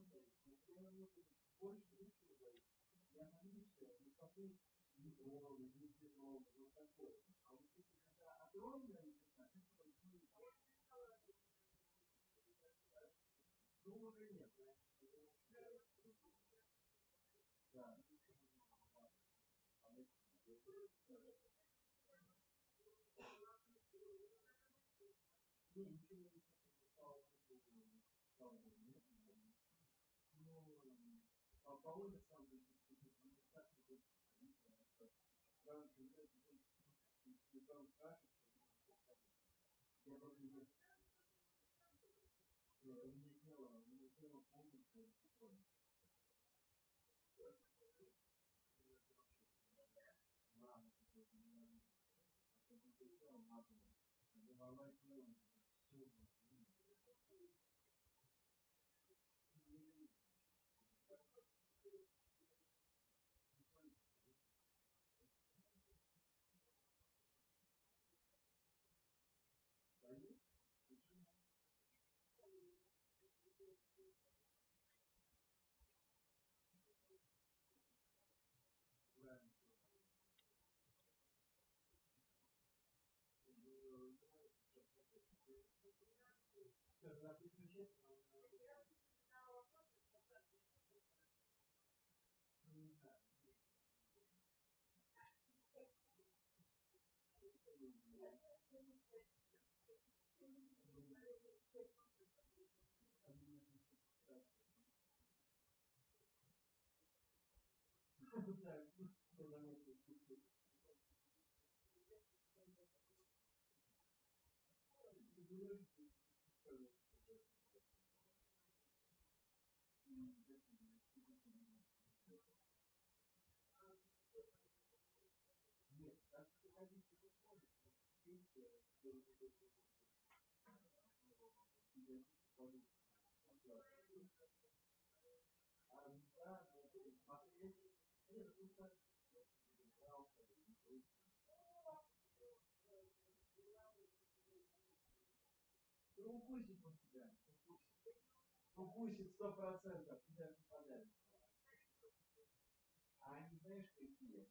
хотя я тоже боюсь, но я больше ничего боюсь. Я боюсь высоты метро, метро, вот такое. А вот если когда огромная высота, это ну, уже нет, да. Не, ничего не слышал, Ну, по улицам места что сразу когда ты сам страшно, я просто не дело полностью. Ладно, ну, укусит он тебя, укусит. Укусит 100%, тебя попадает. А они знаешь какие?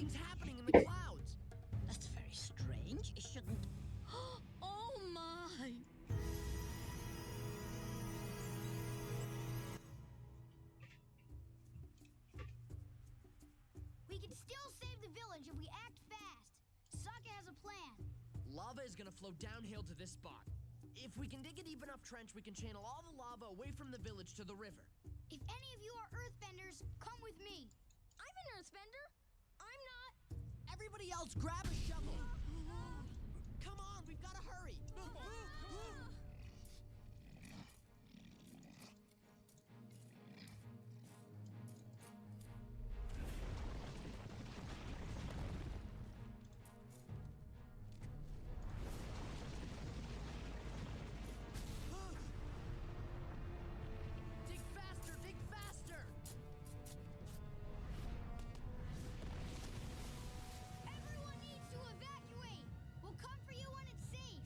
Nothing's happening in the clouds. That's very strange. It shouldn't. Oh my! We can still save the village if we act fast. Sokka has a plan. Lava is gonna flow downhill to this spot. If we can dig a deep enough trench, we can channel all the lava away from the village to the river. If any of you are earthbenders, come with me. I'm an earthbender. I'm not. Everybody else, grab a shovel. Come on, we've gotta hurry. Dig faster, dig faster. Everyone needs to evacuate. We'll come for you when it's safe.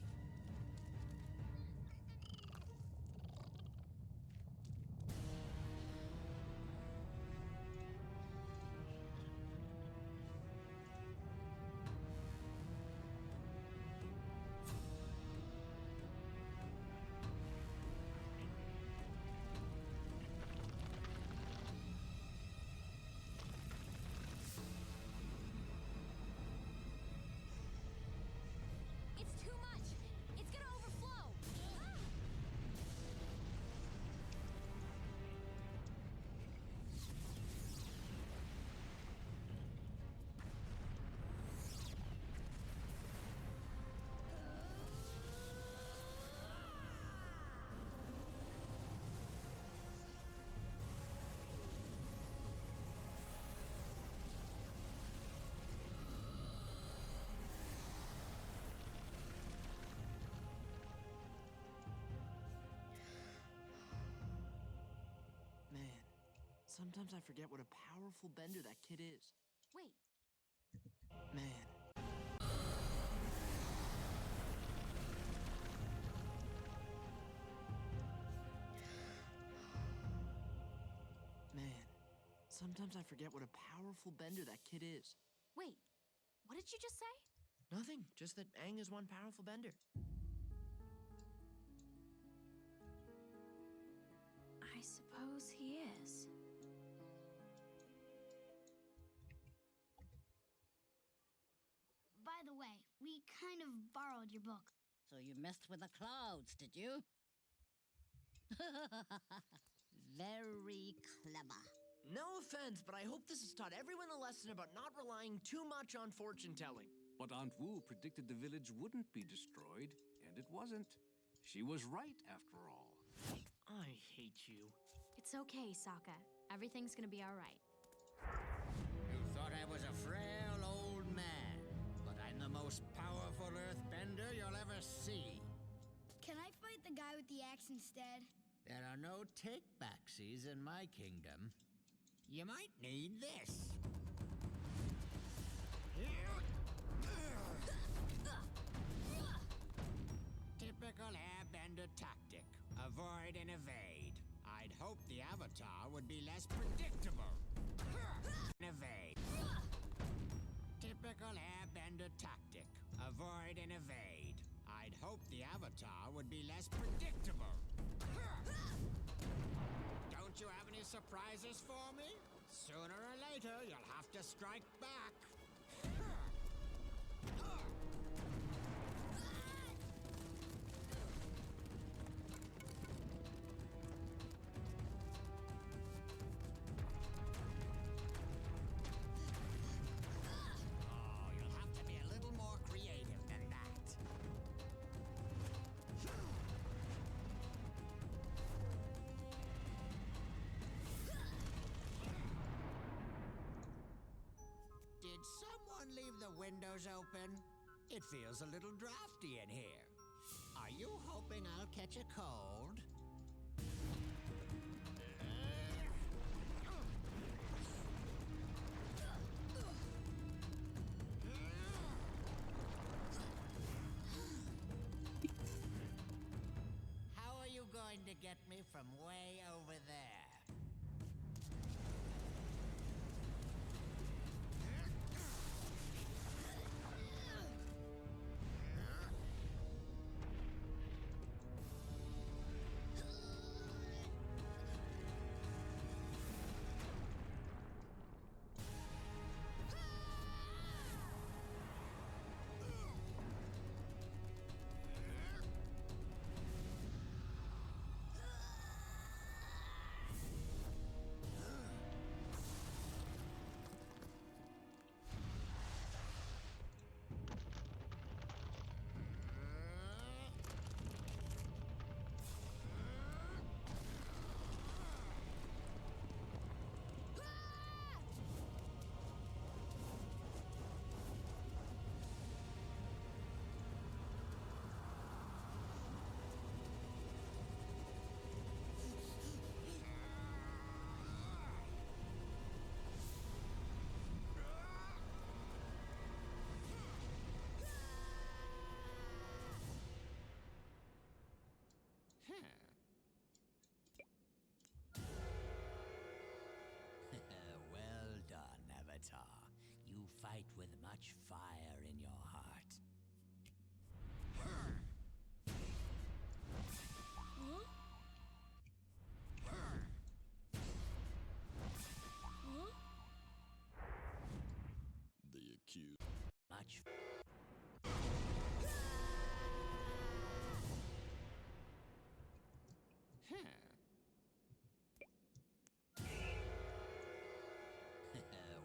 It's too much. It's gonna overflow. Man, sometimes I forget what a powerful bender that kid is. Wait. Man. Man, sometimes I forget what a powerful bender that kid is. Wait, what did you just say? Nothing, just that Aang is one powerful bender. I suppose he is. By the way, we kind of borrowed your book. So you messed with the clouds, did you? Very clever. No offense, but I hope this has taught everyone a lesson about not relying too much on fortune telling. But Aunt Wu predicted the village wouldn't be destroyed, and it wasn't. She was right, after all. I hate you. It's okay, Sokka. Everything's gonna be alright. You thought I was a frail old man, but I'm the most powerful earthbender you'll ever see. Can I fight the guy with the axe instead? There are no take-backsies in my kingdom. You might need this. Typical airbender tactic. Avoid and evade. I'd hope the Avatar would be less predictable. Evade. Typical airbender tactic. Avoid and evade. I'd hope the Avatar would be less predictable. Don't you have any surprises for me? Sooner or later, you'll have to strike back. Oh, you'll have to be a little more creative than that. Did someone leave the windows open? It feels a little drafty in here. Are you hoping I'll catch a cold? How are you going to get me from way over there? fight with much fire in your heart. The accused. Much.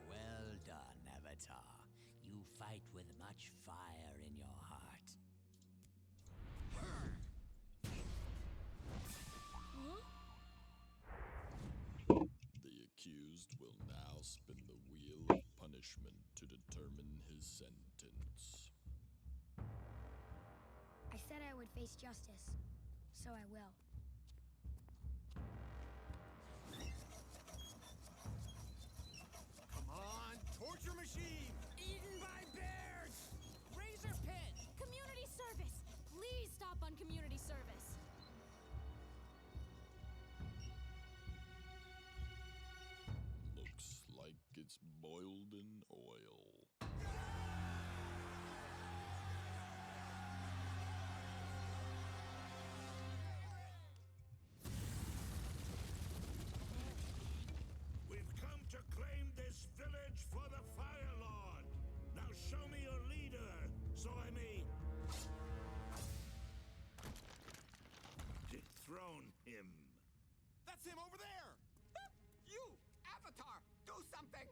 Well done, Avatar. You fight with much fire in your heart. The accused will now spin the wheel of punishment to determine his sentence. I said I would face justice, so I will. Come on, torture machine! Eaten by bears! Razor pit! Community service! Please stop on community service! Looks like it's boiled in oil. We've come to claim this village for the Fire Lord. Now show me your leader, so I may dethrone him. That's him over there! You, Avatar, do something!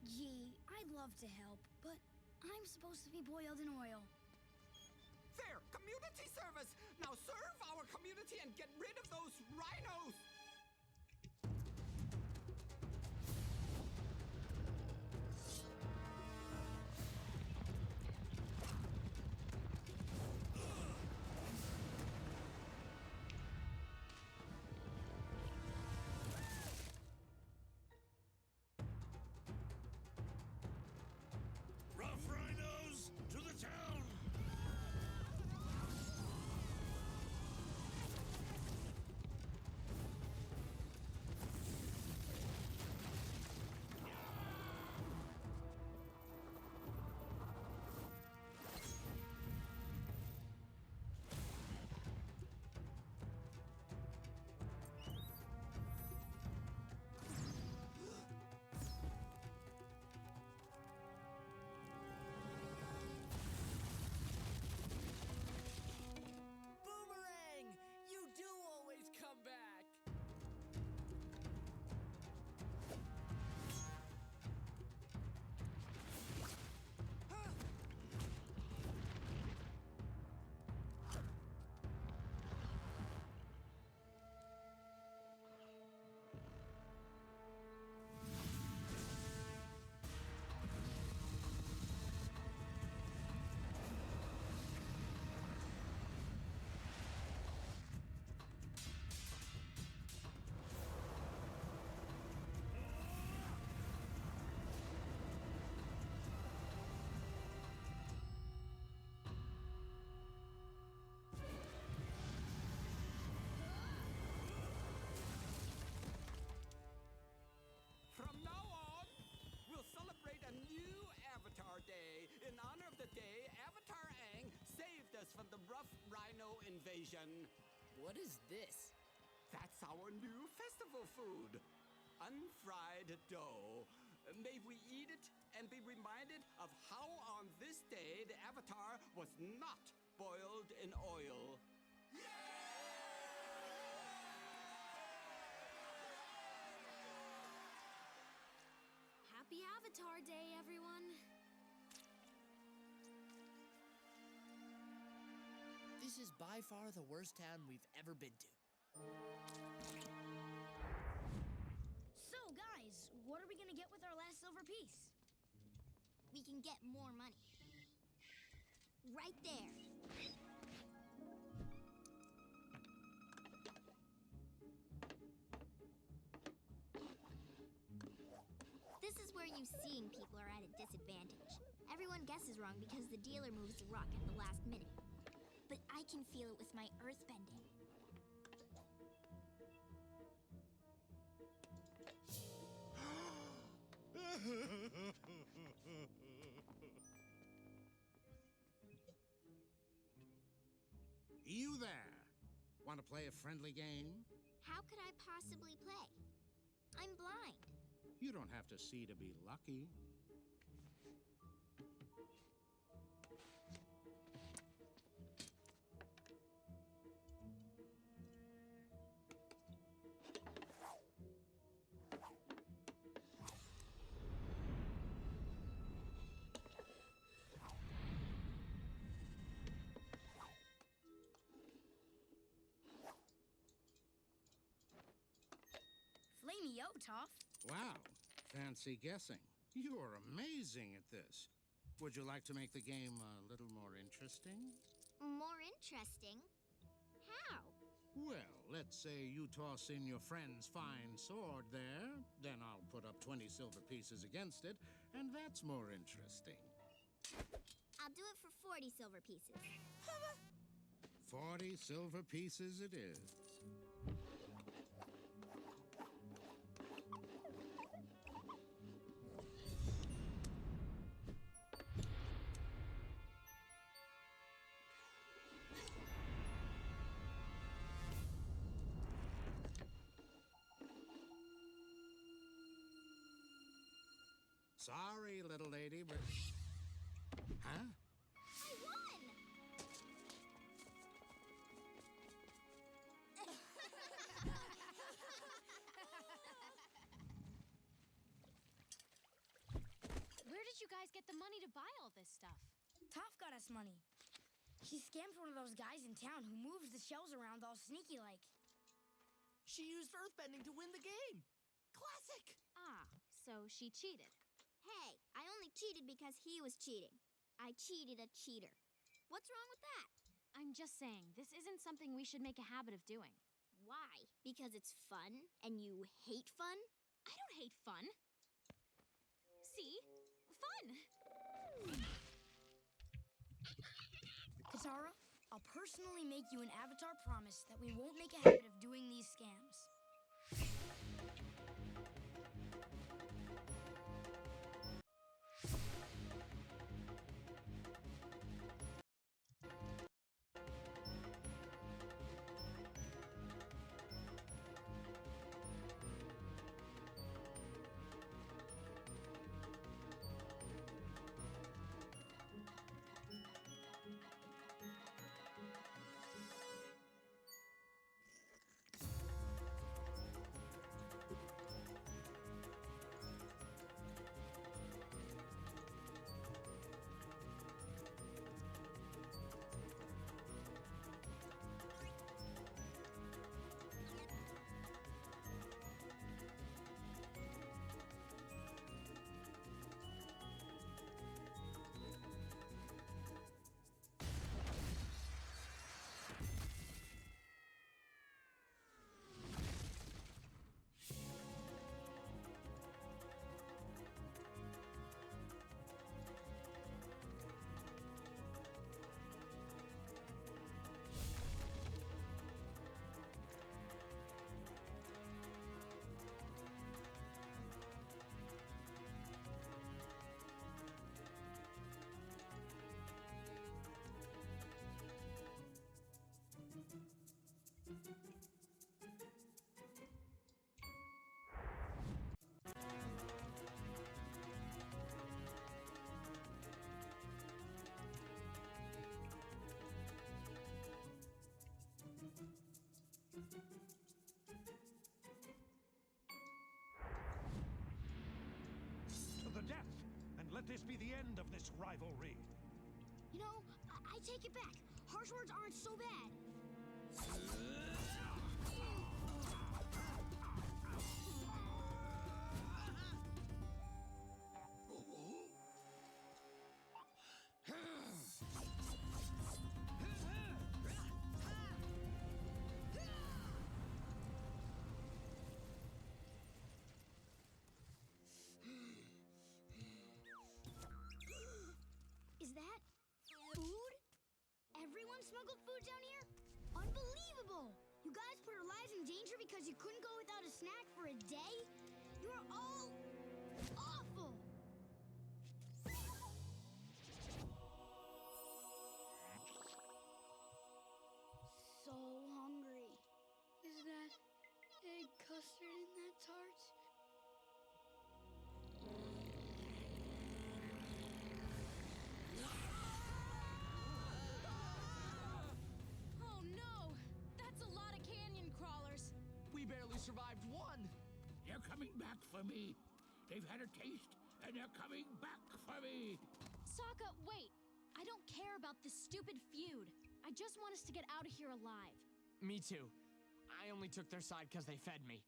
Gee, I'd love to help, but I'm supposed to be boiled in oil. There, community service! Now serve our community and get rid of those rhinos! Rough rhinos to the town! Boomerang! You do always come back! From now on, we'll celebrate a new Avatar Day in honor of the day Avatar Aang saved us from the rough rhino invasion. What is this? That's our new festival food. Unfried dough. May we eat it and be reminded of how on this day the Avatar was not boiled in oil. Happy Avatar Day, everyone! This is by far the worst town we've ever been to. So, guys, what are we gonna get with our last silver piece? We can get more money. Right there. This is where you seeing people are at a disadvantage. Everyone guesses wrong because the dealer moves the rock at the last minute. But I can feel it with my earthbending. You there. Want to play a friendly game? How could I possibly play? I'm blind. You don't have to see to be lucky. Flamey-o, Toph. Wow, fancy guessing. You're amazing at this. Would you like to make the game a little more interesting? More interesting? How? Well, let's say you toss in your friend's fine sword there, then I'll put up 20 silver pieces against it, and that's more interesting. I'll do it for 40 silver pieces. 40 silver pieces it is. Sorry, little lady, but... Huh? I won! Where did you guys get the money to buy all this stuff? Toph got us money. She scammed one of those guys in town who moves the shells around all sneaky-like. She used earthbending to win the game. Classic! Ah, so she cheated. Hey, I only cheated because he was cheating. I cheated a cheater. What's wrong with that? I'm just saying, this isn't something we should make a habit of doing. Why? Because it's fun and you hate fun? I don't hate fun. See? Fun! Katara, I'll personally make you an Avatar promise that we won't make a habit of doing these scams. To the death, and let this be the end of this rivalry. You know, I take it back. Harsh words aren't so bad. Is that food? Everyone smuggled food down here? Unbelievable! You guys put our lives in danger because you couldn't go without a snack for a day? You're all awful! custard in that tart? Oh no! That's a lot of canyon crawlers. We barely survived one. They're coming back for me. They've had a taste, and they're coming back for me. Sokka, wait! I don't care about this stupid feud. I just want us to get out of here alive. Me too. I only took their side because they fed me.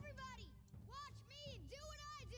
Everybody, watch me do what I do!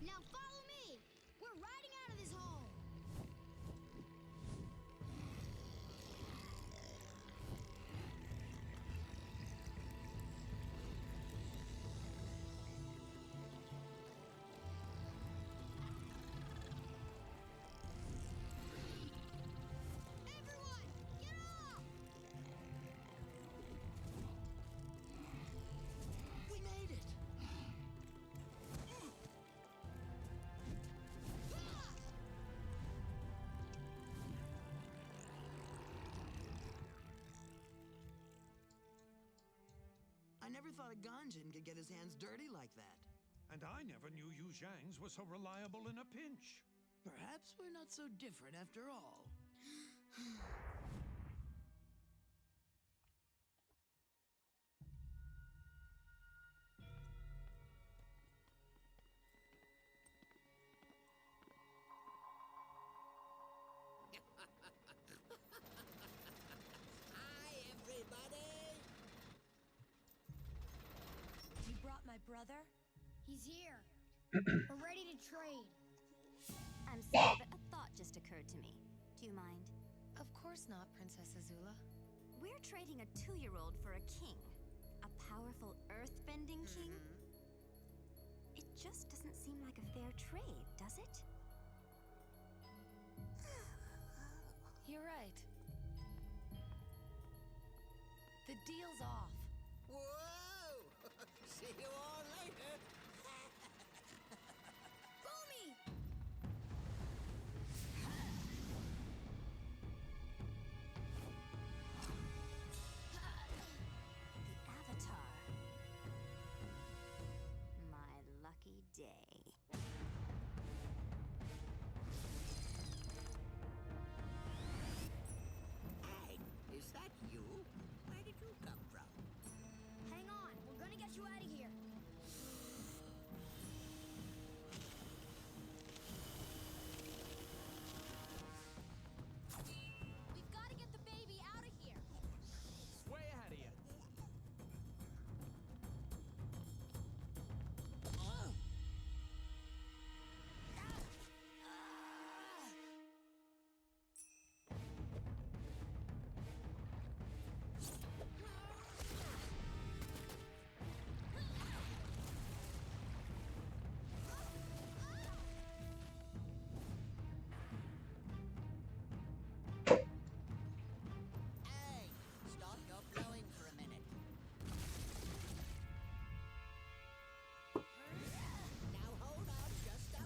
Now follow me! We're riding out of this hole! Everyone, get off! We made it! I never thought a Ganjin could get his hands dirty like that. And I never knew you Zhangs were so reliable in a pinch. Perhaps we're not so different after all. Hi, everybody! You brought my brother? He's here. We're ready to trade. I'm sorry, but a thought just occurred to me. Do you mind? Of course not, Princess Azula. We're trading a 2-year-old for a king. A powerful earth-bending king? It just doesn't seem like a fair trade, does it? You're right. The deal's off. Whoa! See you all later. Boomy! The Avatar. My lucky day. Hey, is that you? Where did you come from? Hang on, we're gonna get you out of here. We've got to get the baby out of here. Way ahead of you. Hey, stop your blowing for a minute. Now hold on, just a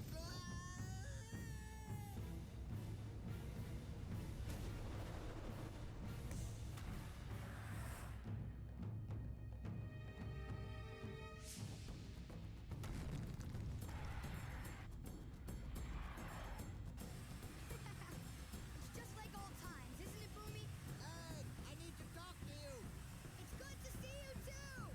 Just like old times, isn't it, Boomy? Hey, I need to talk to you. It's good to see you, too!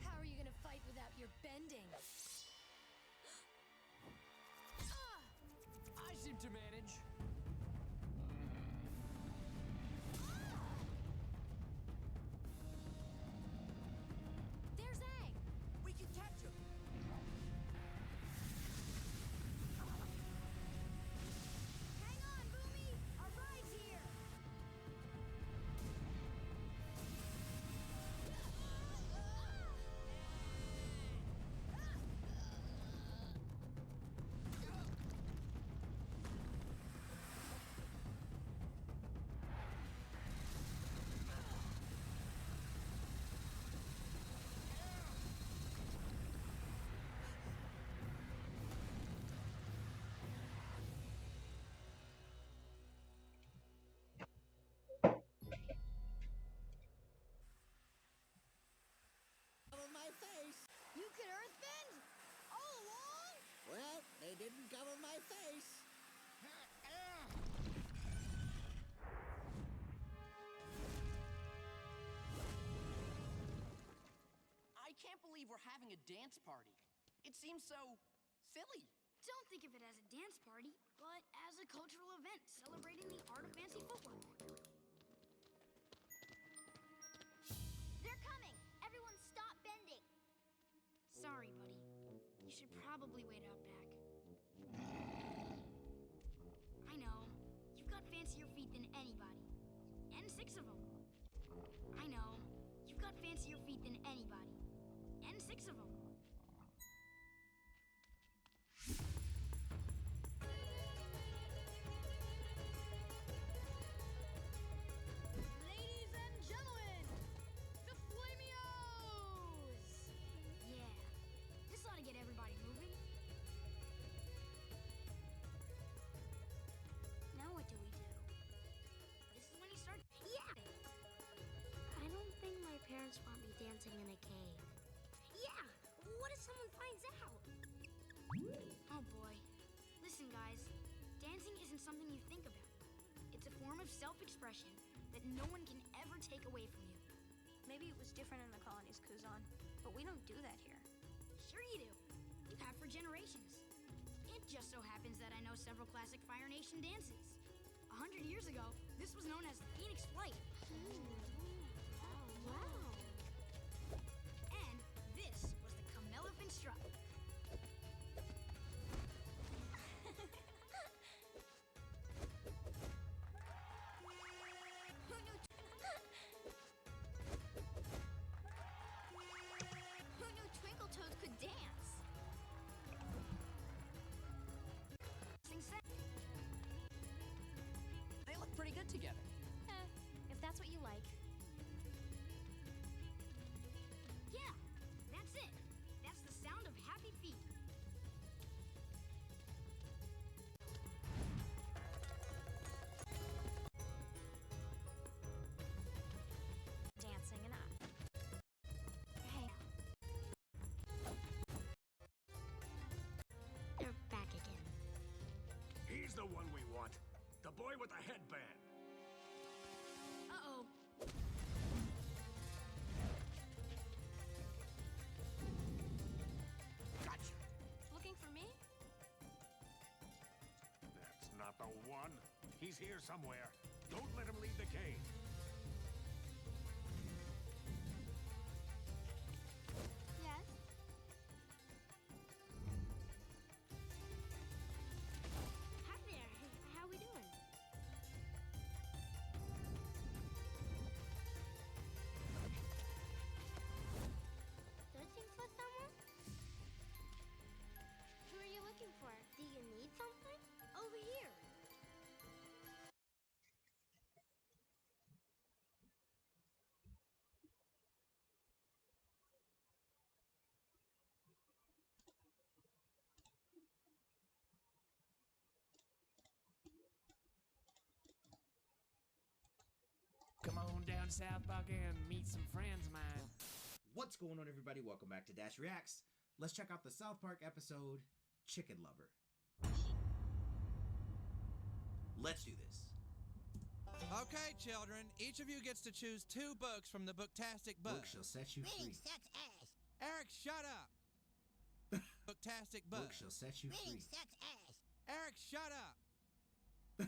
How are you gonna fight without your bending? I seem to manage. There's Aang! We can catch him. Hang on, Boomy! Our ride's here! Cover my face. You could earthbend? All along? Well, they didn't cover my face. I can't believe we're having a dance party. It seems so silly. Don't think of it as a dance party, but as a cultural event celebrating the art of fancy footwork. They're coming! Everyone stop bending! Sorry, buddy. You should probably wait out back. I know. You've got fancier feet than anybody. and 6 of them. I know, you've got fancier feet than anybody. And 6 of them. Ladies and gentlemen, the Flamios! Yeah, this ought to get everybody moving. Now what do we do? This is when you start. Yeah! I don't think my parents want me dancing in a cave. Yeah! What if someone finds out? Oh boy. Listen, guys. Dancing isn't something you think about. It's a form of self-expression that no one can ever take away from you. Maybe it was different in the colonies, Kuzan, but we don't do that here. Sure you do. You have for generations. It just so happens that I know several classic Fire Nation dances. 100 years ago, this was known as the Phoenix Flight. Wow. And this was the Camelophan Strut. Who knew Twinkle Toes could dance? Sing set. They look pretty good together. If that's what you like. Yeah, that's it. That's the sound of happy feet. Dancing and up. Hey. They're back again. He's the one we want. The boy with the headband. Uh-oh. Gotcha. Looking for me? That's not the one. He's here somewhere. Don't let him leave the cave. Yes? Hi there. How we doing? Searching for someone? Who are you looking for? Do you need something? Over here. Come on down South Park and meet some friends of mine. What's going on, everybody? Welcome back to Dash Reacts. Let's check out the South Park episode, Chicken Lover. Let's do this. Okay, children, each of you gets to choose 2 books from the Booktastic Book. Book shall set you free. sucks ass. Eric, shut up! Booktastic Book. Book shall set you free. sucks ass. Eric, shut up!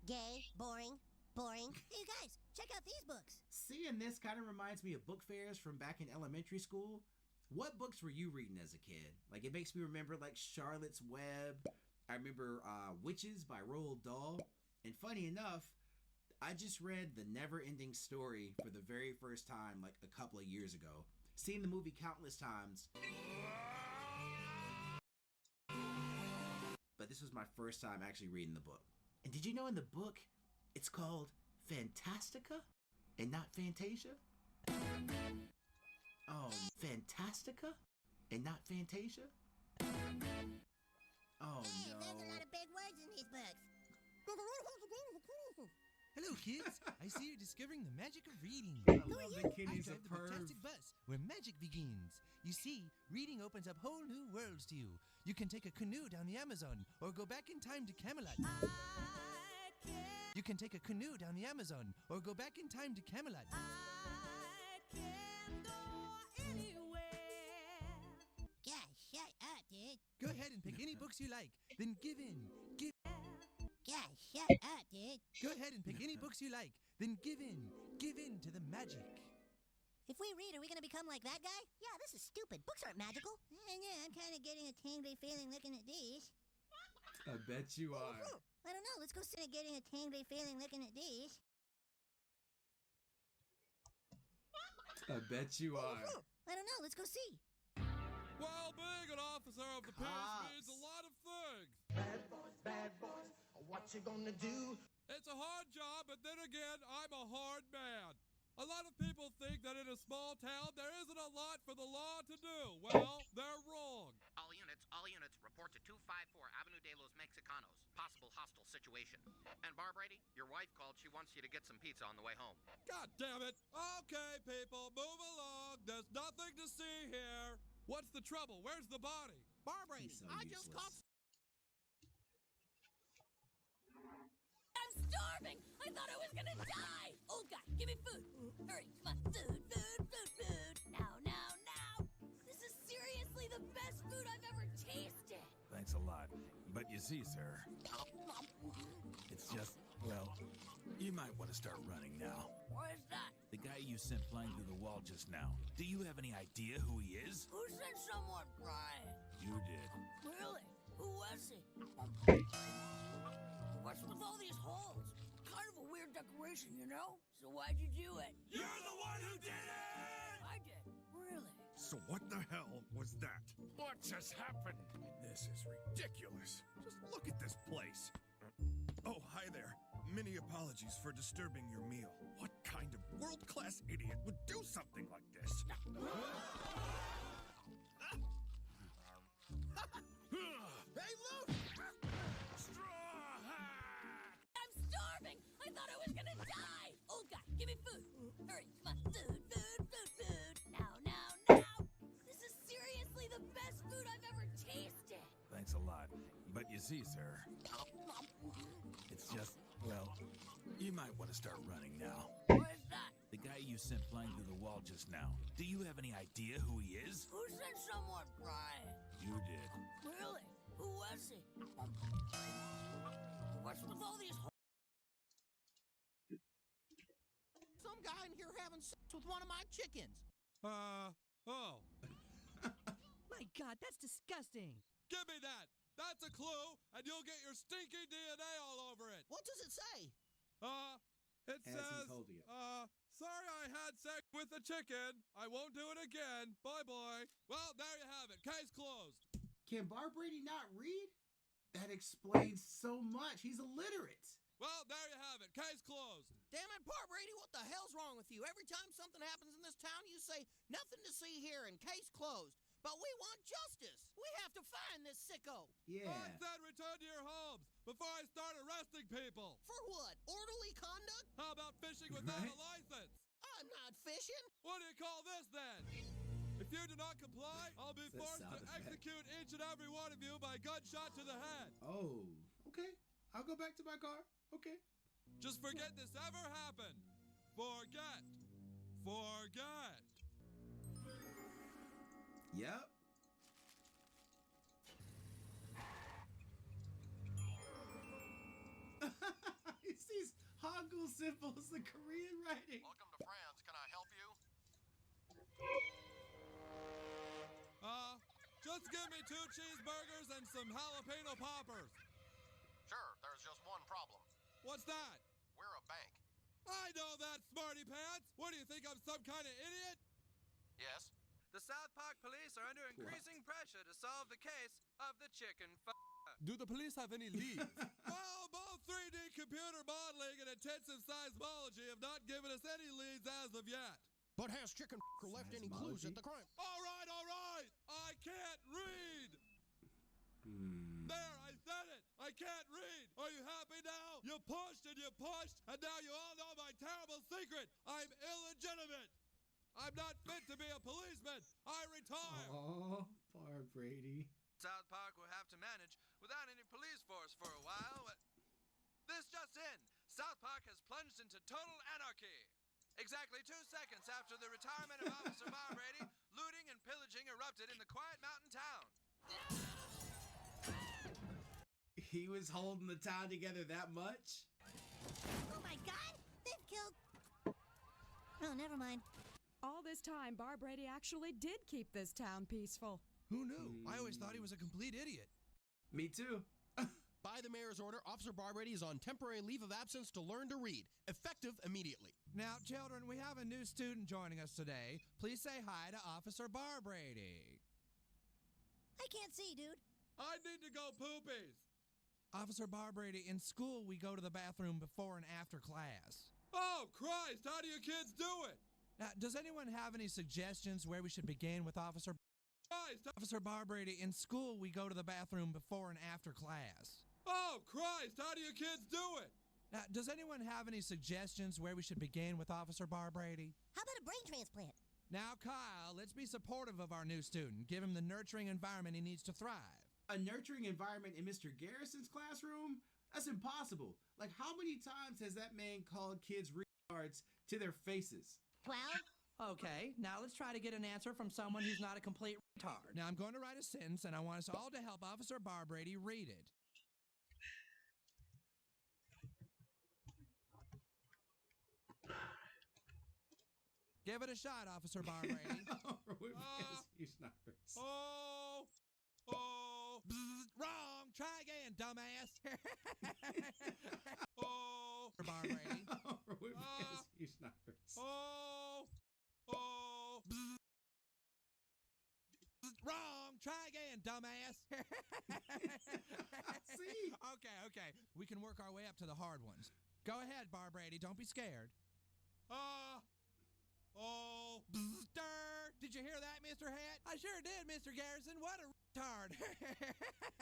Gay, boring. Hey, you guys, check out these books. Seeing this kind of reminds me of book fairs from back in elementary school. What books were you reading as a kid? Like, it makes me remember, like, Charlotte's Web. I remember Witches by Roald Dahl. And funny enough, I just read The Never-Ending Story for the very first time, like, a couple of years ago. Seen the movie countless times. But this was my first time actually reading the book. And did you know in the book, it's called Fantastica and not Fantasia? Oh, Fantastica and not Fantasia? Oh, Hey, no. there's a lot of big words in these books. Hello, kids. I see you're discovering the magic of reading. I love the kid, I he's a drive the perv. Booktastic bus, where magic begins. You see, reading opens up whole new worlds to you. You can take a canoe down the Amazon, or go back in time to Camelot. You can take a canoe down the Amazon, or go back in time to Camelot. Yeah, shut up, dude. Go ahead and pick any books you like, then give in. Yeah, shut up, dude. Go ahead and pick any books you like, then give in. Give in to the magic. If we read, are we gonna become like that guy? Yeah, this is stupid. Books aren't magical. Yeah, I'm kind of getting a tingly feeling looking at these. I bet you are. I don't know. Let's go sit at getting a tingly feeling looking at these. I bet you are. I don't know. Let's go see. Well, being an officer of the peace means a lot of things. Bad boys, what you gonna do? It's a hard job, but then again, I'm a hard man. A lot of people think that in a small town, there isn't a lot for the law to do. Well, they're wrong. All units, report to 254 Avenue de los Mexicanos. Possible hostile situation. And Barbrady, your wife called. She wants you to get some pizza on the way home. God damn it. Okay, people, move along. There's nothing to see here. What's the trouble? Where's the body? Barbrady, So I just caught... I'm starving! I thought I was gonna die! Old guy, give me food! Hurry, come on, food! Now! This is seriously the best food I've ever tasted! Thanks a lot. But you see, sir, it's just, well, you might want to start running now. What is that? The guy you sent flying through the wall just now, do you have any idea who he is? Who sent someone flying? You did. Really? Who was he? What's with all these holes? Kind of a weird decoration, you know? So why'd you do it? You're the one who did it! I did. Really? So what the hell was that? What just happened? This is ridiculous. Just look at this place. Oh, hi there. Many apologies for disturbing your meal. What kind of world-class idiot would do something like this? Hey, look! Straw hat! I'm starving! I thought I was gonna die! Old guy, give me food! Hurry, come on, food! Now! This is seriously the best food I've ever tasted! Thanks a lot. But you see, sir, it's just, well, you might want to start running now. What is that? The guy you sent flying through the wall just now, do you have any idea who he is? Who sent someone flying? You did. Really? Who was he? What's with all these Some guy in here having sex with one of my chickens. Oh. My God, that's disgusting. Give me that. That's a clue, and you'll get your stinky DNA all over it. What does it say? It says, holding it. sorry I had sex with a chicken. I won't do it again. Bye-bye. Well, there you have it. Case closed. Can Barbrady not read? That explains so much. He's illiterate. Well, there you have it. Case closed. Damn it, Barbrady, what the hell's wrong with you? Every time something happens in this town, you say, nothing to see here and case closed. But we want justice. We have to find this sicko. Yeah. I said return to your homes before I start arresting people. For what? Orderly conduct? How about fishing without a license? I'm not fishing. What do you call this then? If you do not comply, I'll be forced to execute each and every one of you by gunshot to the head. Oh, okay. I'll go back to my car. Okay. Just forget this ever happened. Forget. Yep. He sees Hangul symbols, the Korean writing. Welcome to France. Can I help you? Just give me 2 cheeseburgers and some jalapeno poppers. Sure, there's just one problem. What's that? We're a bank. I know that, smarty pants. What do you think, I'm some kind of idiot? Yes? The South Park police are under increasing pressure to solve the case of the chicken Do the police have any leads? Well, both 3D computer modeling and intensive seismology have not given us any leads as of yet. But has chicken left any clues at the crime? All right. I can't read. There, I said it. I can't read. Are you happy now? You pushed, and now you all know my terrible secret. I'm illegitimate. I'm not fit to be a policeman. I retire. Oh, Barbrady. South Park will have to manage without any police force for a while. This just in. South Park has plunged into total anarchy. Exactly 2 seconds after the retirement of Officer Barbrady, looting and pillaging erupted in the quiet mountain town. He was holding the town together that much? Oh my God! They've killed... Oh, never mind. All this time, Barbrady actually did keep this town peaceful. Who knew? I always thought he was a complete idiot. Me too. By the mayor's order, Officer Barbrady is on temporary leave of absence to learn to read, effective immediately. Now, children, we have a new student joining us today. Please say hi to Officer Barbrady. I can't see, dude. I need to go poopies. Officer Barbrady, in school, we go to the bathroom before and after class. Oh, Christ, how do you kids do it? Now, does anyone have any suggestions where we should begin with Officer Barbrady? In school, we go to the bathroom before and after class. Oh, Christ, how do you kids do it? Now, does anyone have any suggestions where we should begin with Officer Barbrady? How about a brain transplant? Now, Kyle, let's be supportive of our new student. Give him the nurturing environment he needs to thrive. A nurturing environment in Mr. Garrison's classroom? That's impossible. Like, how many times has that man called kids retards to their faces? 12? Okay, now let's try to get an answer from someone who's not a complete retard. Now, I'm going to write a sentence, and I want us all to help Officer Barbrady read it. Give it a shot, Officer Barbrady. He's nervous. Oh, Bzz, wrong. Try again, dumbass. oh, Barbrady. He's nervous. Oh, Bzz, wrong. Try again, dumbass. See? Okay. We can work our way up to the hard ones. Go ahead, Barbrady. Don't be scared. Did you hear that, Mr. Hat? I sure did, Mr. Garrison. What a retard.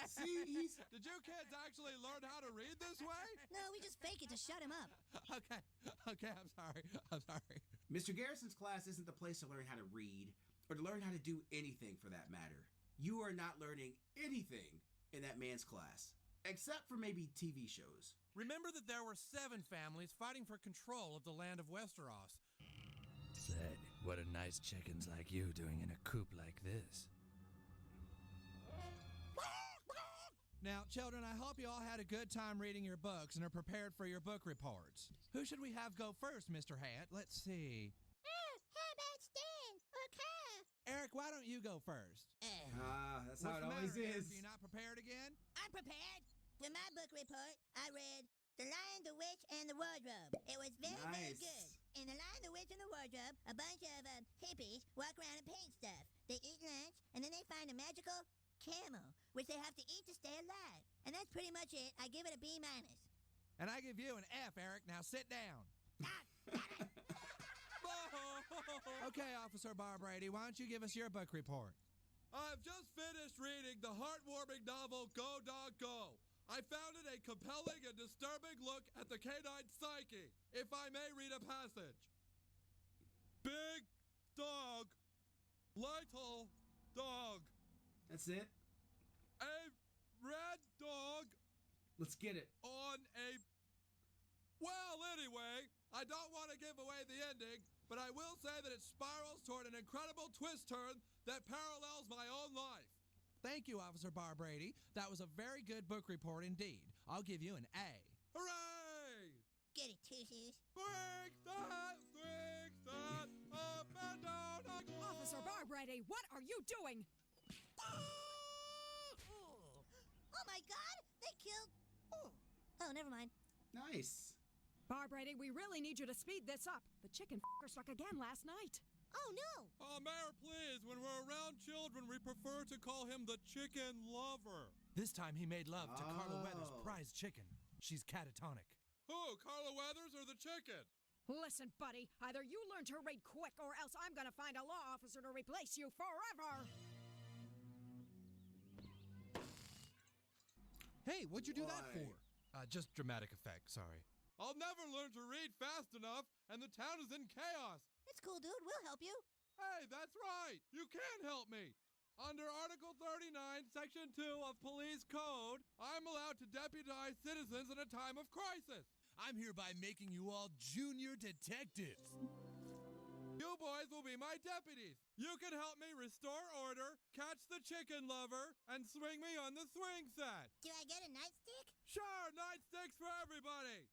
See, Did you kids actually learn how to read this way? No, we just fake it to shut him up. Okay, I'm sorry. Mr. Garrison's class isn't the place to learn how to read or to learn how to do anything for that matter. You are not learning anything in that man's class, except for maybe TV shows. Remember that there were 7 families fighting for control of the land of Westeros. Say, what are nice chickens like you doing in a coop like this? Now, children, I hope you all had a good time reading your books and are prepared for your book reports. Who should we have go first, Mr. Hat? Let's see. How about Stan or Kyle? Eric, why don't you go first? That's how it always is. Are you not prepared again? I'm prepared. For my book report, I read The Lion, the Witch, and the Wardrobe. It was very good. In The Lion, the Witch, and the Wardrobe, a bunch of hippies walk around and paint stuff. They eat lunch, and then they find a magical camel, which they have to eat to stay alive. And that's pretty much it. I give it a B-. And I give you an F, Eric. Now sit down. Okay, Officer Barbrady, why don't you give us your book report? I've just finished reading the heartwarming novel Go Dog Go. I found it a compelling and disturbing look at the canine psyche. If I may read a passage. Big dog, little dog. That's it? A red dog. Let's get it. On a... Well, anyway, I don't want to give away the ending, but I will say that it spirals toward an incredible twist turn that parallels my own life. Thank you, Officer Barbrady. That was a very good book report indeed. I'll give you an A. Hooray! Get it, Toothies. Swing that, up and down. Officer Barbrady, what are you doing? Oh my God! They killed... Oh, never mind. Nice. Barbrady, we really need you to speed this up. The chicken f***er struck again last night. Oh, no! Oh, Mayor, please, when we're around children, we prefer to call him the chicken lover. This time he made love to Carla Weathers' prize chicken. She's catatonic. Who, Carla Weathers or the chicken? Listen, buddy, either you learn to read quick or else I'm gonna find a law officer to replace you forever! Hey, what'd you do that for? Just dramatic effect, sorry. I'll never learn to read fast enough, and the town is in chaos. It's cool, dude. We'll help you. Hey, that's right. You can help me. Under Article 39, Section 2 of Police Code, I'm allowed to deputize citizens in a time of crisis. I'm hereby making you all junior detectives. You boys will be my deputies. You can help me restore order, catch the chicken lover, and swing me on the swing set. Do I get a nightstick? Sure, nightsticks for everybody.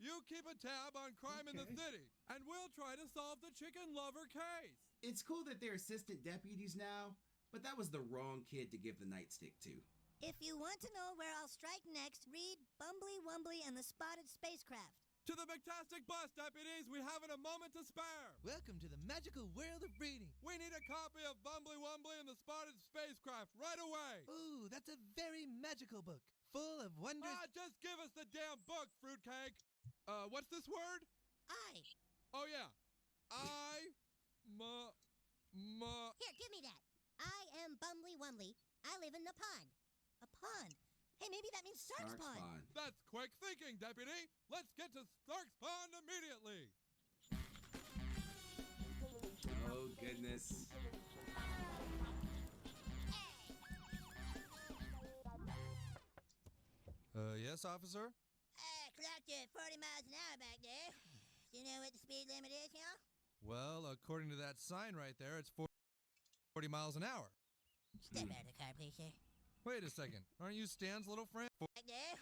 You keep a tab on crime in the city, and we'll try to solve the chicken lover case. It's cool that they're assistant deputies now, but that was the wrong kid to give the nightstick to. If you want to know where I'll strike next, read Bumbly Wumbly and the Spotted Spacecraft. To the McTastic bus, deputies! We haven't a moment to spare! Welcome to the magical world of reading. We need a copy of Bumbly Wumbly and the Spotted Spacecraft right away! Ooh, that's a very magical book, full of wondrous... Just give us the damn book, fruitcake! What's this word? I. Oh, yeah. Here, give me that. I am Bumbly Wumbly. I live in the pond. A pond? Hey, maybe that means Stark's Pond. That's quick thinking, deputy! Let's get to Stark's Pond immediately! Oh, goodness. Yes, officer? Clocked you at 40 miles an hour back there. Do you know what the speed limit is, y'all? Well, according to that sign right there, it's 40 miles an hour. Step out of the car, please, sir. Wait a second. Aren't you Stan's little friend? Back there.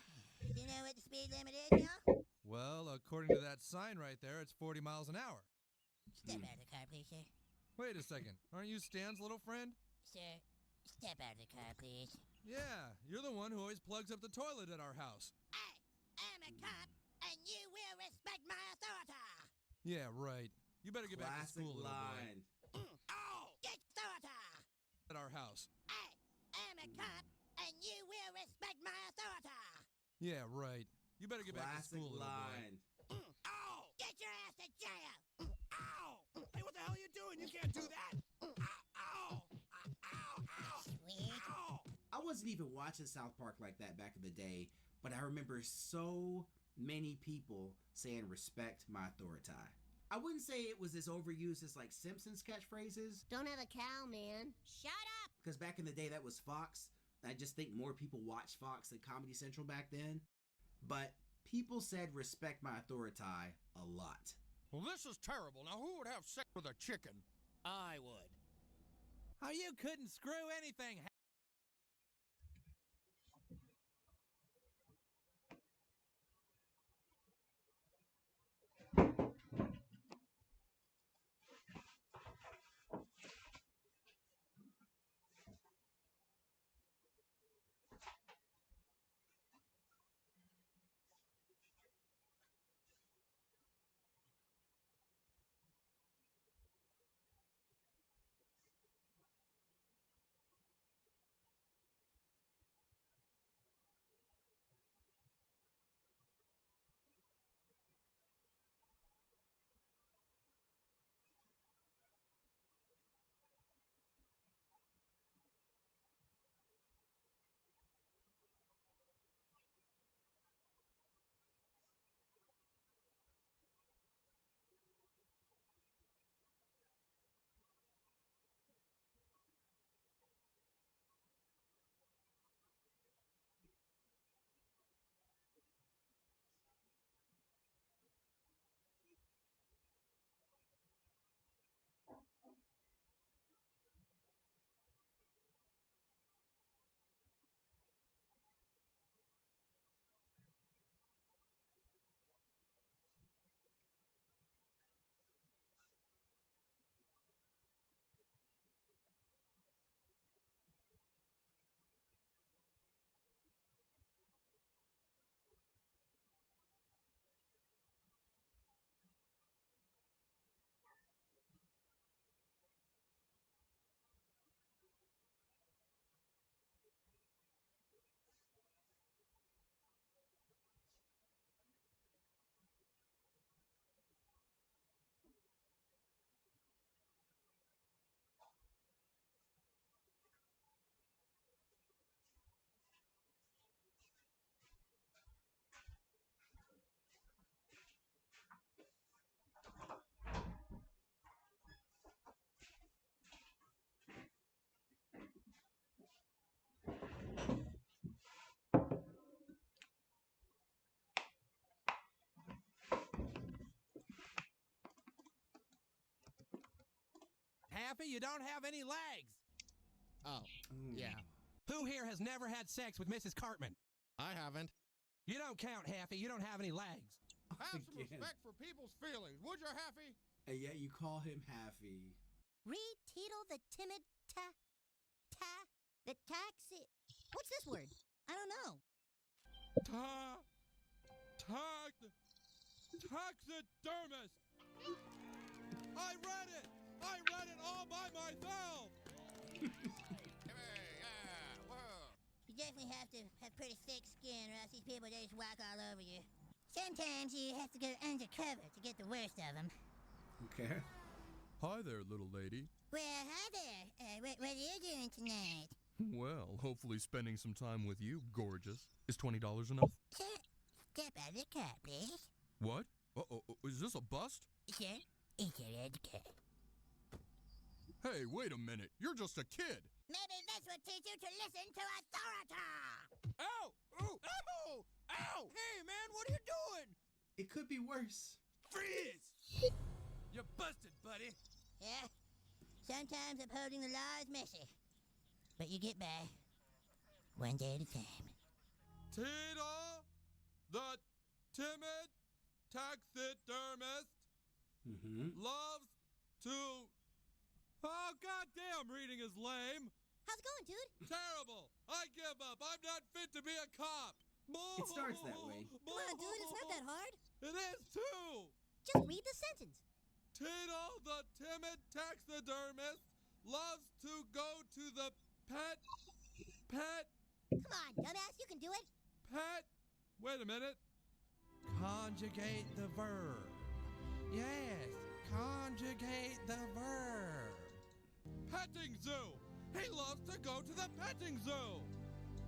Do you know what the speed limit is, y'all? Well, according to that sign right there, it's 40 miles an hour. Step out of the car, please, sir. Wait a second. Aren't you Stan's little friend? Sir, step out of the car, please. Yeah, you're the one who always plugs up the toilet at our house. I am a cop, and you will respect my authority. Yeah, right. You better get back to Classic school, little line. boy. Get authority. At our house. I am a cop, and you will respect my authority. Yeah, right. You better get back to Classic school, little line. boy. Get your ass to jail. Hey, what the hell are you doing? You can't do that! Sweet. I wasn't even watching South Park like that back in the day, but I remember so many people saying respect my authority. I wouldn't say it was as overused as like Simpsons catchphrases, Don't have a cow, man. Shut up. because back in the day that was Fox. I just think more people watched Fox than Comedy Central back then. But people said respect my authority a lot. Well, this is terrible. Now, who would have sex with a chicken? I would. Oh, you couldn't screw anything. Happy you don't have any legs. Oh, yeah. Who here has never had sex with Mrs. Cartman? I haven't. You don't count, Happy. You don't have any legs. Have some Again. respect for people's feelings, would you, Happy? And yet you call him Happy. Read Teetle the timid the taxi. What's this word? I don't know. taxidermist. I read it. I read it all by myself. You definitely have to have pretty thick skin, or else these people they just walk all over you. Sometimes you have to go undercover to get the worst of them. Okay. Hi there, little lady. Well, hi there. What are you doing tonight? Well, hopefully spending some time with you, gorgeous. Is $20 enough? Sir, step out of the car, please. What? Uh-oh, is this a bust? Sir, enter the car. Hey, wait a minute. You're just a kid. Maybe this will teach you to listen to authority. Ow! Ooh! Ow! Ow! Hey, man, what are you doing? It could be worse. Freeze! You're busted, buddy. Yeah. Sometimes upholding the law is messy. But you get by. One day at a time. Tito, the timid taxidermist, loves to... Oh, goddamn, reading is lame. How's it going, dude? Terrible. I give up. I'm not fit to be a cop. It starts that way. Come on, dude. It's not that hard. It is, too. Just read the sentence. Tito, the timid taxidermist, loves to go to the pet... Come on, dumbass. You can do it. Wait a minute. Conjugate the verb. Yes, conjugate the verb. Petting zoo. He loves to go to the petting zoo.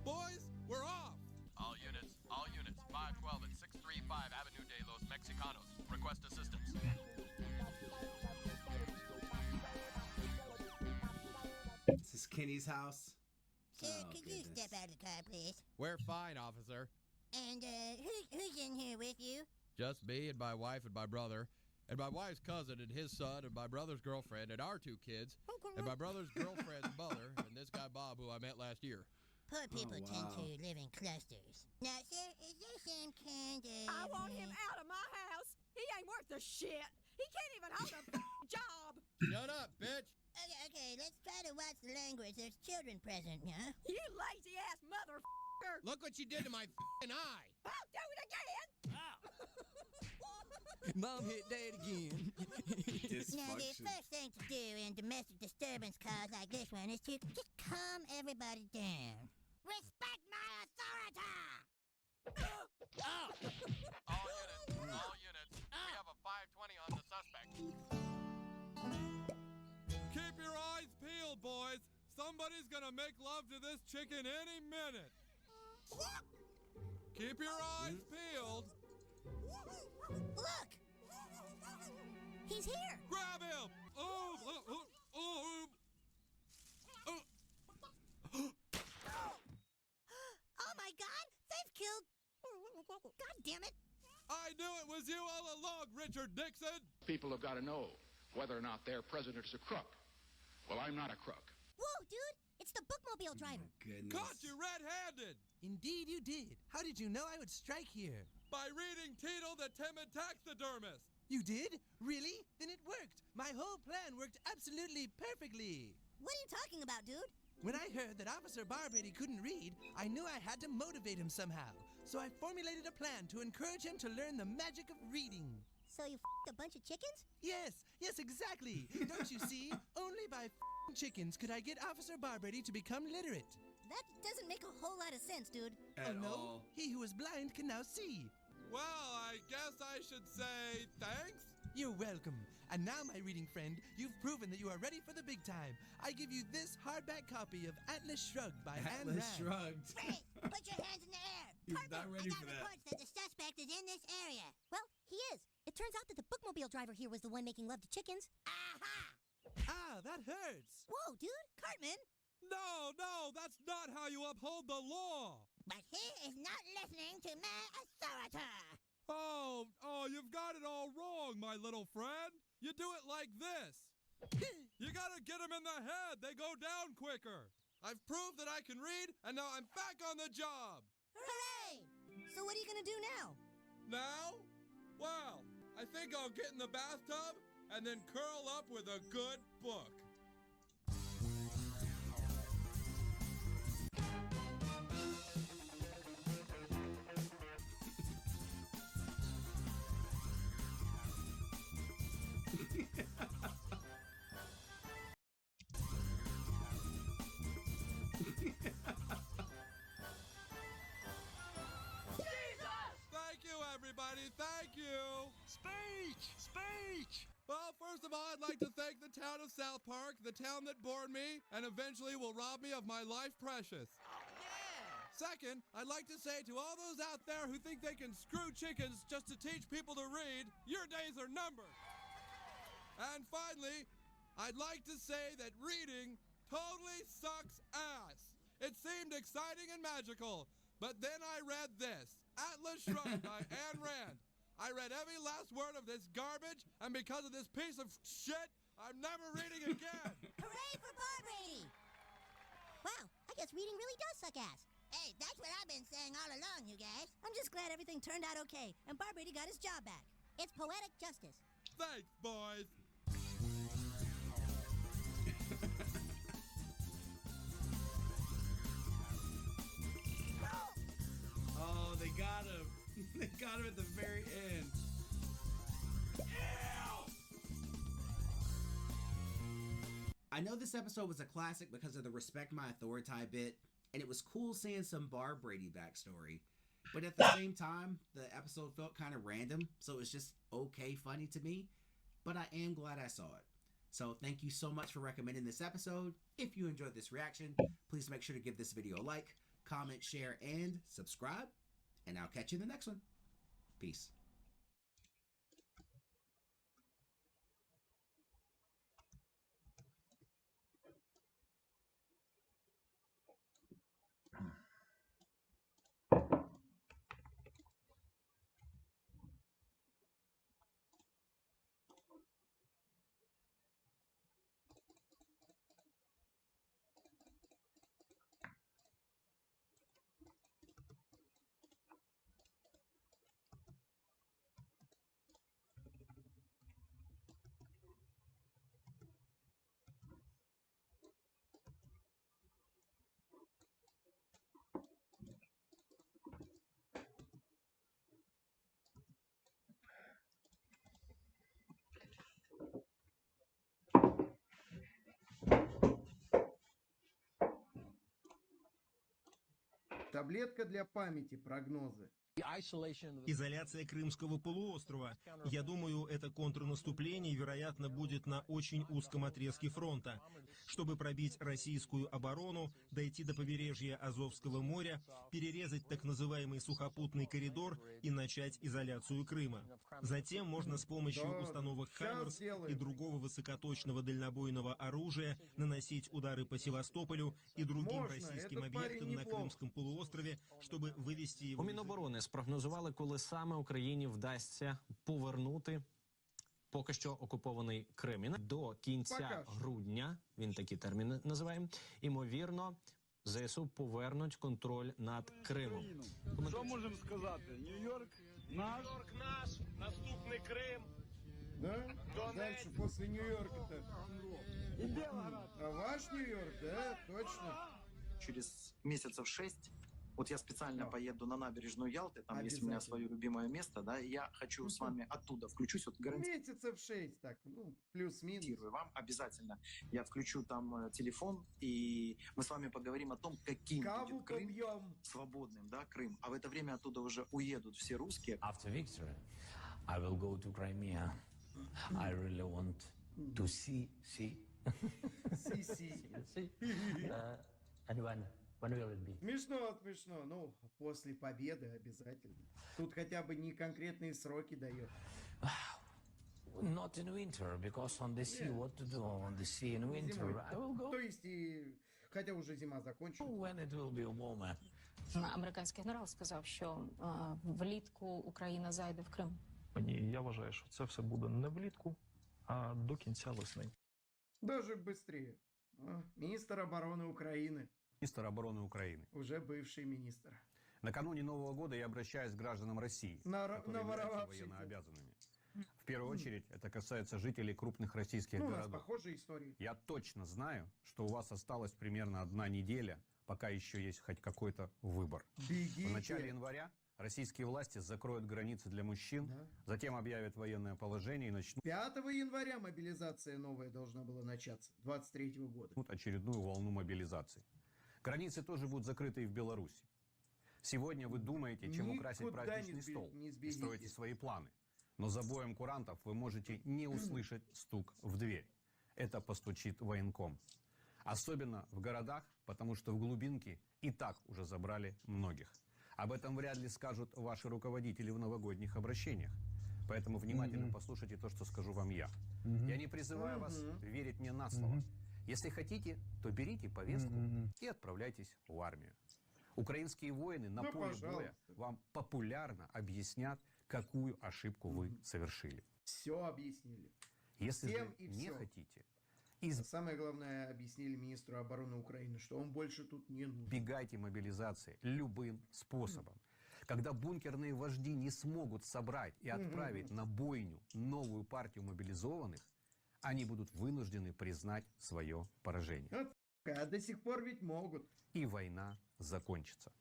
Boys, we're off. All units, 512 and 635 Avenue de los Mexicanos. Request assistance. This is Kenny's house. Sir, could you step out of the car, please? We're fine, officer. And, who's in here with you? Just me and my wife and my brother, and my wife's cousin and his son, and my brother's girlfriend, and our 2 kids, and my brother's girlfriend's mother, and this guy Bob, who I met last year. Poor people tend to live in clusters. Now, sir, is there some kind of... I want him out of my house. He ain't worth the shit. He can't even hold a job. Shut up, bitch. Okay, let's try to watch the language. There's children present, huh? You lazy-ass motherfucker. Look what you did to my eye. I'll do it again. Mom hit dad again. Now, the first thing to do in domestic disturbance calls like this one is to just calm everybody down. Respect my authority! All units. We have a 520 on the suspect. Keep your eyes peeled, boys. Somebody's gonna make love to this chicken any minute. Keep your eyes peeled. Look! He's here! Grab him! Oh my God! They've killed... God damn it! I knew it was you all along, Richard Nixon! People have got to know whether or not their president's a crook. Well, I'm not a crook. Whoa, dude! It's the bookmobile driver. Caught you red-handed! Indeed you did. How did you know I would strike here? By reading Tito the Timid Taxidermist. You did? Really? Then it worked. My whole plan worked absolutely perfectly. What are you talking about, dude? When I heard that Officer Barbrady couldn't read, I knew I had to motivate him somehow. So I formulated a plan to encourage him to learn the magic of reading. So you f***ed a bunch of chickens? Yes, exactly. Don't you see? Only by f***ing chickens could I get Officer Barbrady to become literate. That doesn't make a whole lot of sense, dude. Oh no? He who was blind can now see. Well, I guess I should say thanks. You're welcome. And now, my reading friend, you've proven that you are ready for the big time. I give you this hardback copy of Atlas Shrugged by Anne Rand. Atlas Shrugged. Ray, put your hands in the air. He's Cartman, not ready I got for that. reports that the suspect is in this area. Well, he is. It turns out that the bookmobile driver here was the one making love to chickens. Aha! Ah, that hurts. Whoa, dude. Cartman. No, that's not how you uphold the law. But he is not listening to my authority. Oh, you've got it all wrong, my little friend. You do it like this. You gotta get them in the head. They go down quicker. I've proved that I can read, and now I'm back on the job. Hooray! So what are you gonna do now? Now? Well, I think I'll get in the bathtub and then curl up with a good book. First of all, I'd like to thank the town of South Park, the town that bore me and eventually will rob me of my life precious. Second, I'd like to say to all those out there who think they can screw chickens just to teach people to read, your days are numbered. And finally, I'd like to say that reading totally sucks ass. It seemed exciting and magical, but then I read this, Atlas Shrugged by Ayn Rand. I read every last word of this garbage, and because of this piece of shit, I'm never reading again. Hooray for Bar Brady! Wow, I guess reading really does suck ass. Hey, that's what I've been saying all along, you guys. I'm just glad everything turned out okay, and Bar Brady got his job back. It's poetic justice. Thanks, boys. Oh, they got him. They got him at the very end. I know this episode was a classic because of the respect my authority bit, and it was cool seeing some Bar Brady backstory. But at the same time, the episode felt kind of random, so it was just okay funny to me. But I am glad I saw it. So thank you so much for recommending this episode. If you enjoyed this reaction, please make sure to give this video a like, comment, share, and subscribe. And I'll catch you in the next one. Peace. Таблетка для памяти, прогнозы. Изоляция Крымского полуострова. Я думаю, это контрнаступление, вероятно, будет на очень узком отрезке фронта. Чтобы пробить российскую оборону, дойти до побережья Азовского моря, перерезать так называемый сухопутный коридор и начать изоляцию Крыма. Затем можно с помощью установок «Хаймерс» и другого высокоточного дальнобойного оружия наносить удары по Севастополю и другим российским объектам на Крымском полуострове, чтобы вывести его... У Міноборони спрогнозували, коли саме Україні вдасться повернути поки що окупований Крим. До кінця грудня, він такі терміни називає, ймовірно, ЗСУ повернуть контроль над Кримом. Що можемо сказати? Нью-Йорк наш. Нью-Йорк наш, наступний Крим. Да? Дальше, после Нью-Йорка-то. И Белгород. А ваш Нью-Йорк, да, точно. Через месяцев 6 вот я специально поеду на набережную Ялты, там есть у меня свое любимое место, да, и я хочу с вами оттуда включусь, вот гарантирую. Месяцев 6, так, ну, плюс-минус. Вам обязательно. Я включу там телефон, и мы с вами поговорим о том, каким будет Крым, свободным, да, Крым. А в это время оттуда уже уедут все русские. After victory, I will go to Crimea. I really want to see. See. And when will it be? Смешно, смешно. Ну, после победы обязательно. Тут хотя бы не конкретные сроки дает. Not in winter, because on the sea, what to do on the sea in winter? I will go. То есть и хотя уже зима закончилась. When it will be warmer. Американський генерал сказав, що влітку Україна зайде в Крим. Ні, я вважаю, що це все буде не влітку, а до кінця весни. Даже быстрее. Министр обороны Украины. Министр обороны Украины. Уже бывший министр. Накануне Нового года я обращаюсь к гражданам России, которые являются военнообязанными. В первую очередь, это касается жителей крупных российских городов. У нас похожие истории. Я точно знаю, что у вас осталась примерно 1 неделя, пока еще есть хоть какой-то выбор. Бегите. В начале января российские власти закроют границы для мужчин, затем объявят военное положение и начнут... 5 января мобилизация новая должна была начаться, 23-го года. Очередную волну мобилизации. Границы тоже будут закрыты и в Беларуси. Сегодня вы думаете, чем украсить праздничный стол, и строите свои планы. Но за боем курантов вы можете не услышать стук в дверь. Это постучит военком. Особенно в городах, потому что в глубинке и так уже забрали многих. Об этом вряд ли скажут ваши руководители в новогодних обращениях. Поэтому внимательно послушайте то, что скажу вам я. Я не призываю вас верить мне на слово. Если хотите, то берите повестку и отправляйтесь в армию. Украинские воины на поле боя вам популярно объяснят, какую ошибку вы совершили. Все объяснили. Если Всем же и не всё. хотите, Самое главное, объяснили министру обороны Украины, что он больше тут не нужен. избегайте мобилизации любым способом. Когда бункерные вожди не смогут собрать и отправить на бойню новую партию мобилизованных, они будут вынуждены признать свое поражение. А до сих пор ведь могут. И война закончится.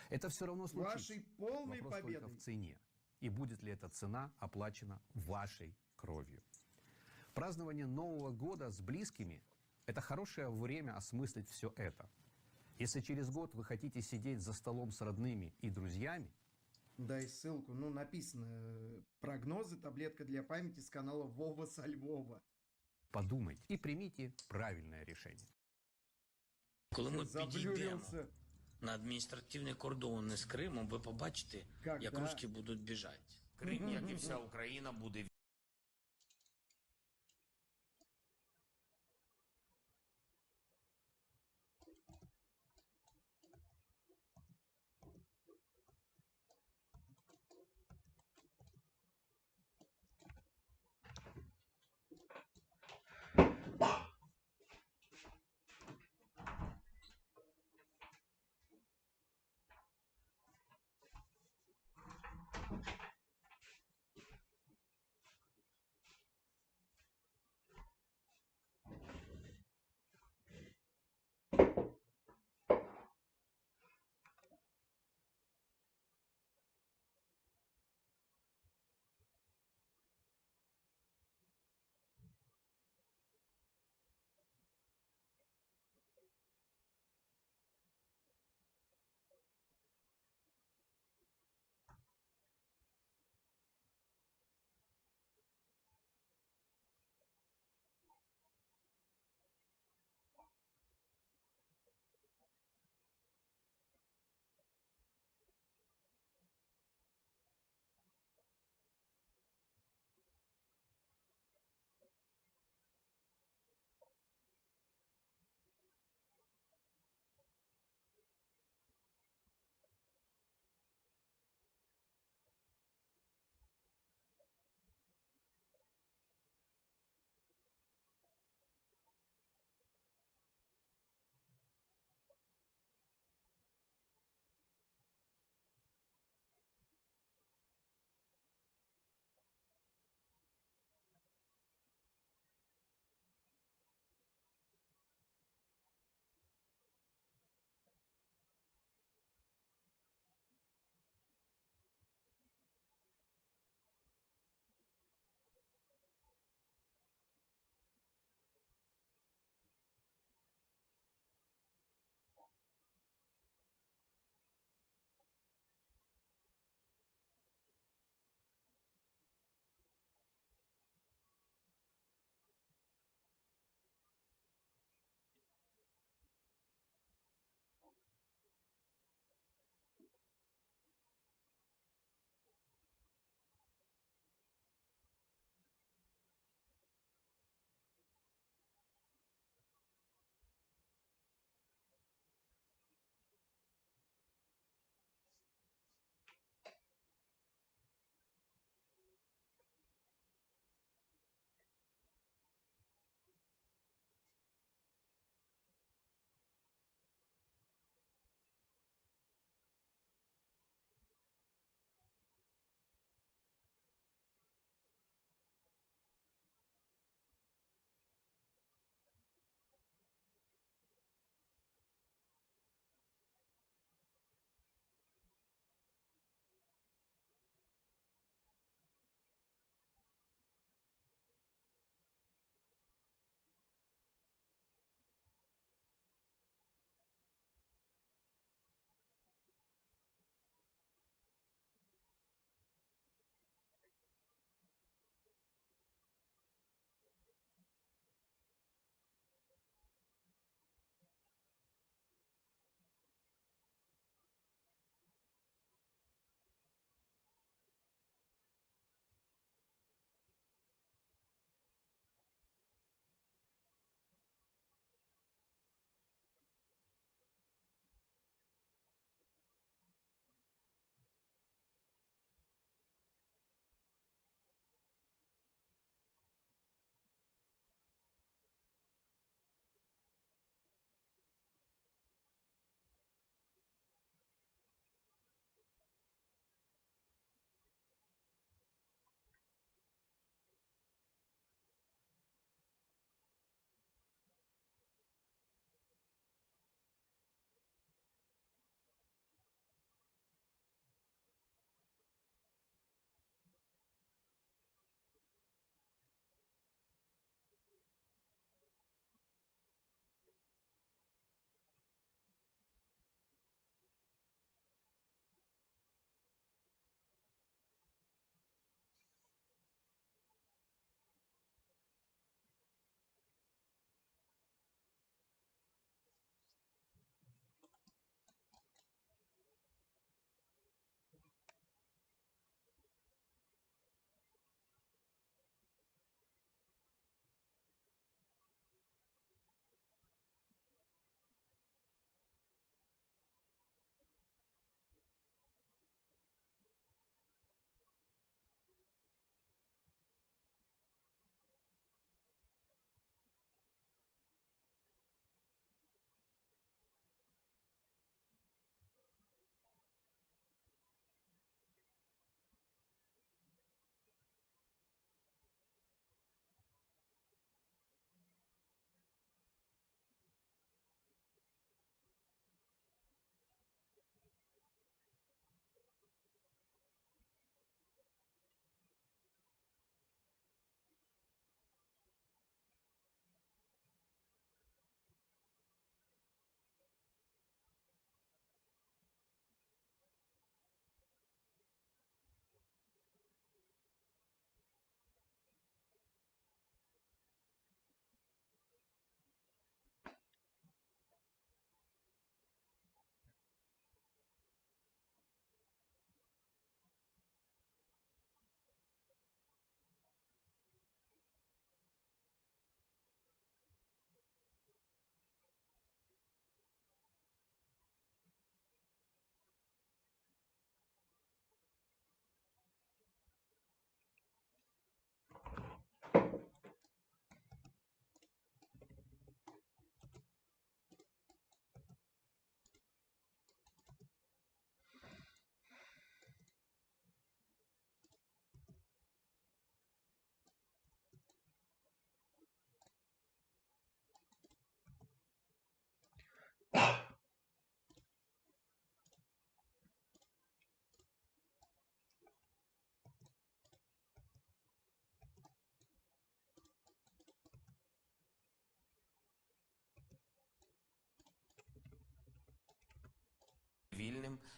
Это все равно случится. Вашей полной Вопрос только победой. в цене. И будет ли эта цена оплачена вашей кровью. Празднование Нового года с близкими – это хорошее время осмыслить все это. Если через год вы хотите сидеть за столом с родными и друзьями, дай ссылку. Ну, написано прогнозы, таблетка для памяти с канала Вова со Львова. подумайте и примите правильное решение. Коли ми підійдемо Заблюрился. на адміністративний кордон з Кримом, ви побачите, як Когда? русські будуть біжати. Крим, як і вся Україна, буде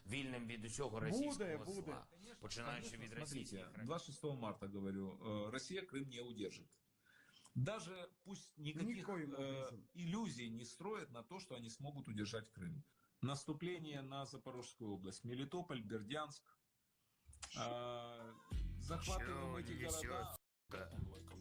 вільним від усього російського зла, починаючи від російських. 26 марта говорю, Россия Крым не удержит. Даже пусть никаких иллюзий не строят на то, что они смогут удержать Крым. Наступление на Запорожскую область, Мелитополь, Бердянск. Захватываем эти города.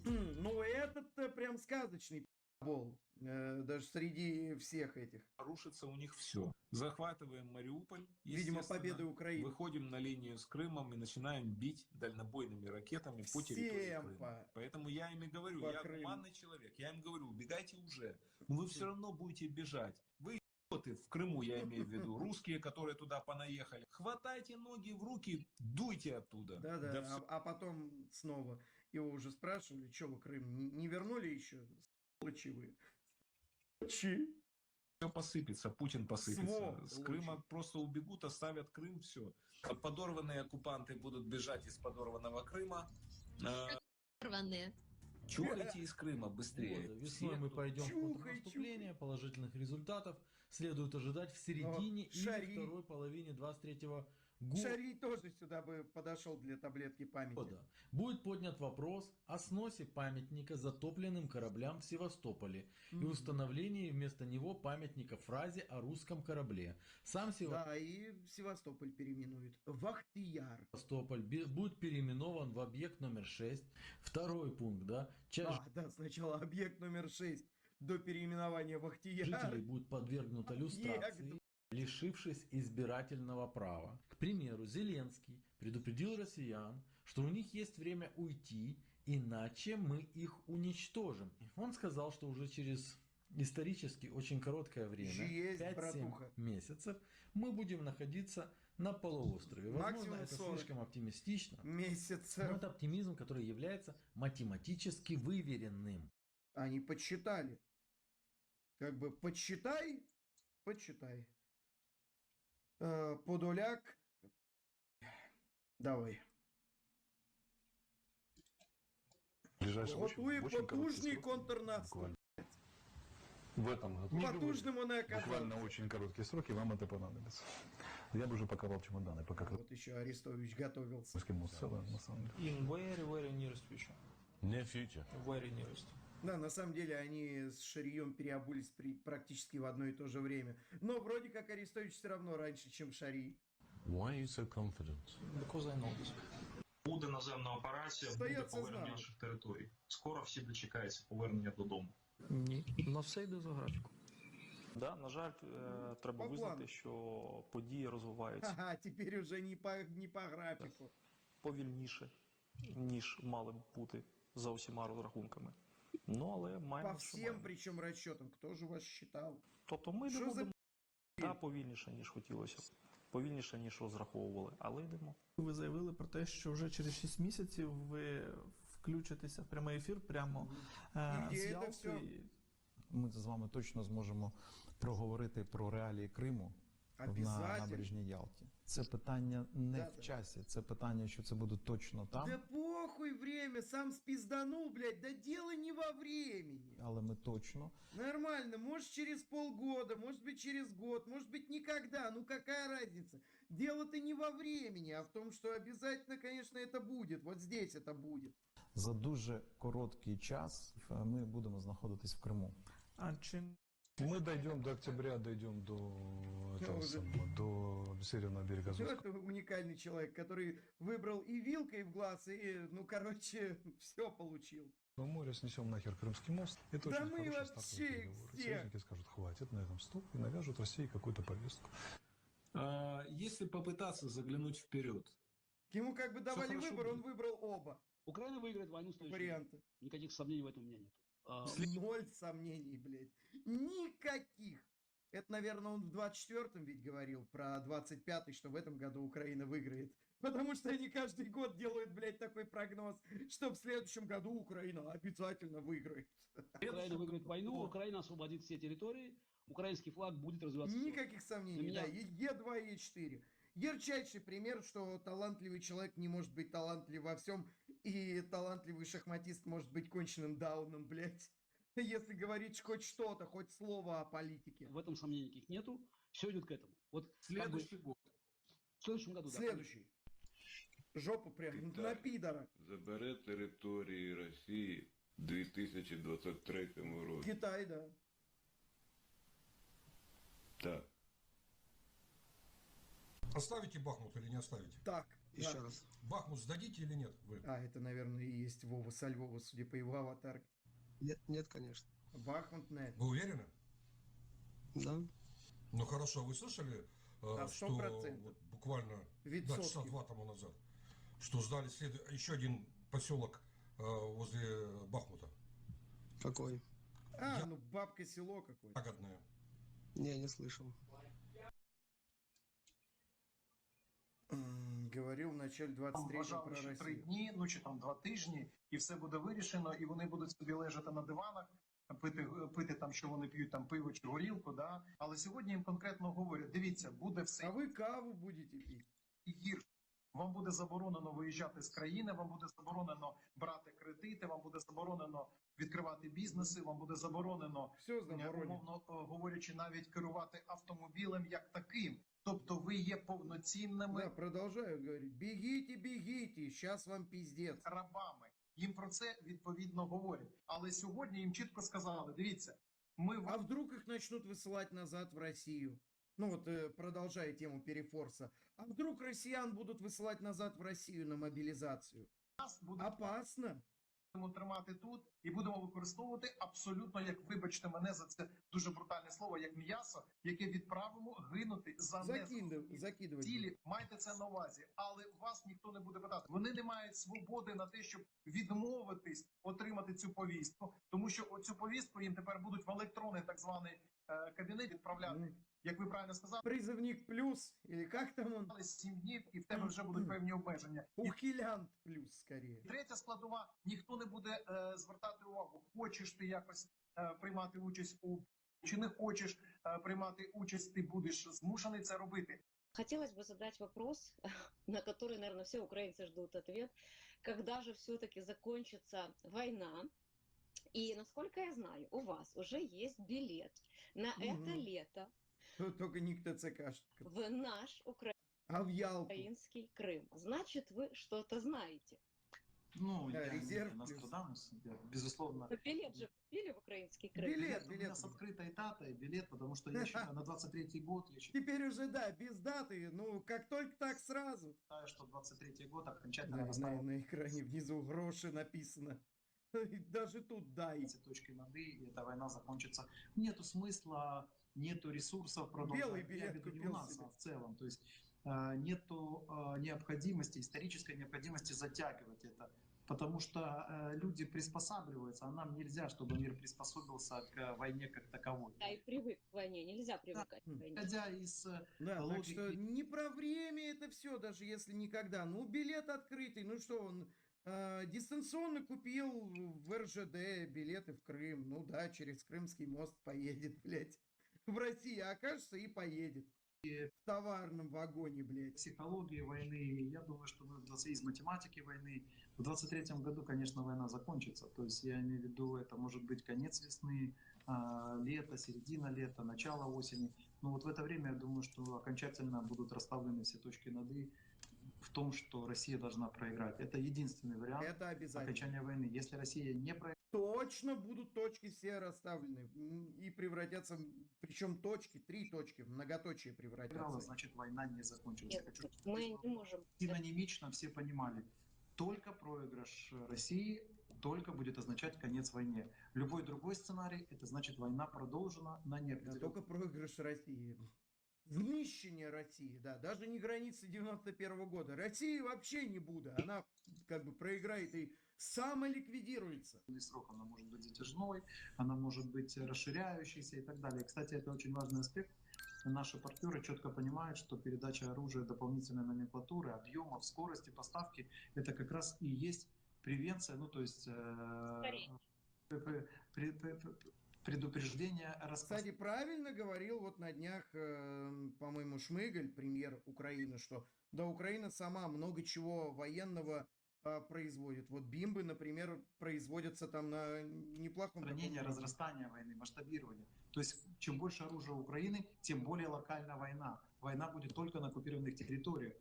Ну, этот прям сказочный был. Даже среди всех этих. Рушится у них все. Захватываем Мариуполь. Видимо, победы Украины. Выходим на линию с Крымом и начинаем бить дальнобойными ракетами по территории Крыма. Поэтому я им и говорю, я гуманный человек. Я им говорю, убегайте уже. Но вы все равно будете бежать. Вы идиоты в Крыму, я имею в виду. Русские, которые туда понаехали. Хватайте ноги в руки, дуйте оттуда. Да-да, а потом снова его уже спрашивали, что вы Крым не вернули еще? Сволочи вы. Все посыпется, Путин посыпется. С Крыма просто убегут, оставят Крым, все. Подорванные оккупанты будут бежать из подорванного Крыма. Чего идти из Крыма быстрее? Вот, весной мы пойдем в контрнаступление, положительных результатов следует ожидать в середине или второй половине 23-го года. Шарий тоже сюда бы подошел для таблетки памяти. Будет поднят вопрос о сносе памятника затопленным кораблям в Севастополе и установлении вместо него памятника фразе о русском корабле. Сам Да, и Севастополь переименуют. Вахтияр. Севастополь будет переименован в объект номер 6. Второй пункт, да? Да, сначала объект номер 6 до переименования Вахтияр. Жителей будет подвергнута люстрации, лишившись избирательного права. К примеру, Зеленский предупредил россиян, что у них есть время уйти, иначе мы их уничтожим. Он сказал, что уже через исторически очень короткое время, 5-7 месяцев, мы будем находиться на полуострове. Возможно, это слишком оптимистично, но это оптимизм, который является математически выверенным. Они подсчитали. Как бы подсчитай. Подоляк. Давай. Готуй потужный контрнаступ. В этом году. Потужным он и оказался. Буквально очень короткие сроки, вам это понадобится. Я бы уже паковал чемоданы, пока... Вот еще Арестович готовился. С кем в целом, на самом деле. In very nearest future. Не future. Very nearest. Да, на самом деле они с Шарием переобулись практически в одно и то же время. Но вроде как Арестович все равно раньше, чем Шарий. Why are you so confident? Because I know this. Буде наземна операція, буде повернення наших територій. Скоро всі дочекаються повернення додому. Ні, на все йде за графіком. Да, на жаль, треба визнати, що події розвиваються. Ага, тепер уже не по графіку. Повільніше, ніж мали б бути за усіма розрахунками. Ну, але маємо, по всім, причому розчетам. Хто ж у вас считав? Тобто ми йдемо повільніше, ніж хотілося. Повільніше, ніж розраховували, але йдемо. Ви заявили про те, що вже через 6 місяців ви включитеся в прямий ефір прямо з Ялти. Ми з вами точно зможемо проговорити про реалії Криму на набережній Ялті. Це питання не в часі, це питання, що це буде точно там. Да похуй время, сам спизданул, блядь, да дело не во времени. Але ми точно. Нормально, может через полгода, может быть через год, может быть никогда, ну какая разница. Дело-то не во времени, а в том, что обязательно, конечно, это будет, вот здесь это будет. За дуже короткий час ми будемо знаходитись в Криму. А чи... Мы дойдем до октября, дойдем до северного берега Азовского. Это уникальный человек, который выбрал и вилкой в глаз, и, ну, короче, все получил. В море снесем нахер Крымский мост. Это да очень мы хороший вообще стартовый переговор. Союзники скажут, хватит, на этом стоп, и навяжут России какую-то повестку. Если попытаться заглянуть вперед. Ему как бы давали выбор, он выбрал оба. Украина выиграет войну с варианты. Никаких сомнений в этом у меня нет. 0 сомнений, блядь. Никаких. Это, наверное, он в 24-м ведь говорил про 25-й, что в этом году Украина выиграет. Потому что они каждый год делают, блядь, такой прогноз, что в следующем году Украина обязательно выиграет. Украина выиграет войну, Украина освободит все территории, украинский флаг будет развиваться. Никаких сомнений, да. Е2 и Е4. Ярчайший пример, что талантливый человек не может быть талантлив во всем, и талантливый шахматист может быть конченным дауном, блядь. Если говорить хоть что-то, хоть слово о политике. В этом сомнений никаких нету. Все идет к этому. Вот следующий год. следующем году, Следующий. Жопу прям на пидора. Забере території Росії в 2023 році. Китай, да. Так. Оставите Бахмут или не оставите? Так. Еще да. раз. Бахмут сдадите или нет вы? А, это, наверное, и есть Вова со Львова, судя по его аватарке. Нет, конечно. Бахмут нет. Вы уверены? Да. Ну хорошо, вы слышали, что 100%. вот буквально Высоцкий. часа 2 тому назад, что сдали еще один поселок возле Бахмута? Какой? А, ну бабка село какое-то. Ягодное. Не слышал. Говорив в началі 23-го про ще 3 Росію. дні, ну чи там 2 тижні, і все буде вирішено, і вони будуть собі лежати на диванах, пити там, що вони п'ють, там пиво чи горілку, да. Але сьогодні їм конкретно говорять: дивіться, буде все. А ви каву будете пити? І гірше. Вам буде заборонено виїжджати з країни, вам буде заборонено брати кредити, вам буде заборонено відкривати бізнеси, вам буде заборонено, умовно говорячи, навіть керувати автомобілем як таким. Тобто ви є повноцінними... Да, продовжую говорити. Бігіть, щас вам піздець. Рабами. Їм про це відповідно говорять. Але сьогодні їм чітко сказали: дивіться, ми... А вдруг их начнут высылать назад в Россию? Ну вот, продолжая тему перефорса. А вдруг россиян будут высылать назад в Россию на мобилизацию? Опасно. Будемо тримати тут і будемо використовувати абсолютно, як, вибачте мене за це дуже брутальне слово, як м'ясо, яке відправимо гинути за закидувати цілі. Майте це на увазі. Але вас ніхто не буде питати. Вони не мають свободи на те, щоб відмовитись отримати цю повістку, тому що оцю повістку їм тепер будуть в електронний так званий кабінет відправляти. Як ви правильно сказали, призывник плюс, или как там он? 7 днів, і в тебе вже будуть певні обмеження. Ухилянт плюс, скоріше. Третя складова: ніхто не буде звертати увагу, хочеш ти якось приймати участь чи не хочеш приймати участь, ти будеш змушений це робити. Хотелось бы задать вопрос, на который, наверное, все украинцы ждут ответ. Когда же все-таки закончится война? И, насколько я знаю, у вас уже есть билет на это лето. Только не к ТЦКшникам. В наш украинский Крым. Значит, вы что-то знаете. Ну, я резерв не Нострадамус, безусловно. Билет же купили в украинский Крым. Билет. У меня с открытой датой билет, потому что я считаю, на 23-й год... Теперь уже, да, без даты, ну, как только так сразу. Считаю, что 23-й год окончательно... На экране внизу гроши написано. Даже тут дай. Эти точки над «и», эта война закончится. Нету смысла, нету ресурсов продолжать. Белый билет купил у нас, себе. в целом. То есть нету необходимости, исторической необходимости затягивать это. Потому что люди приспосабливаются, а нам нельзя, чтобы мир приспособился к войне как таковой. Да, и привык к войне, нельзя привыкать к войне. Исходя из логики... Так что не про время это все, даже если никогда. Ну, билет открытый, ну что он... дистанционно купил в РЖД билеты в Крым. Ну да, через Крымский мост поедет, блядь. В России окажется и поедет. В товарном вагоне, блядь. Психологии войны, я думаю, что из математики войны в 23-м году, конечно, война закончится. То есть я имею в виду, это может быть конец весны, лето, середина лета, начало осени. Но вот в это время я думаю, что окончательно будут расставлены все точки над «и» в том, что Россия должна проиграть. Это единственный вариант окончания войны. Если Россия не проиграет... Точно будут точки все расставлены и превратятся, причем точки, 3 точки, в многоточие превратятся. Значит, война не закончилась. Нет, мы не можем. Синонимично все понимали, только проигрыш России только будет означать конец войне. Любой другой сценарий, это значит война продолжена на неопределенное. Только проигрыш России. Знищение России, да, даже не границы 91-го года. России вообще не будет, она как бы проиграет и самоликвидируется. Срок она может быть затяжной, она может быть расширяющейся и так далее. Кстати, это очень важный аспект. Наши партнеры четко понимают, что передача оружия дополнительной номенклатуры, объемов, скорости поставки, это как раз и есть превенция, ну то есть предупреждение. Кстати, правильно говорил вот на днях, по-моему, Шмыгаль, премьер Украины, что да, Украина сама много чего военного производит. Вот бимбы, например, производятся там на неплохом Хранение, таком... разрастание войны, масштабирование. То есть, чем больше оружия у Украины, тем более локальна война. Война будет только на оккупированных территориях.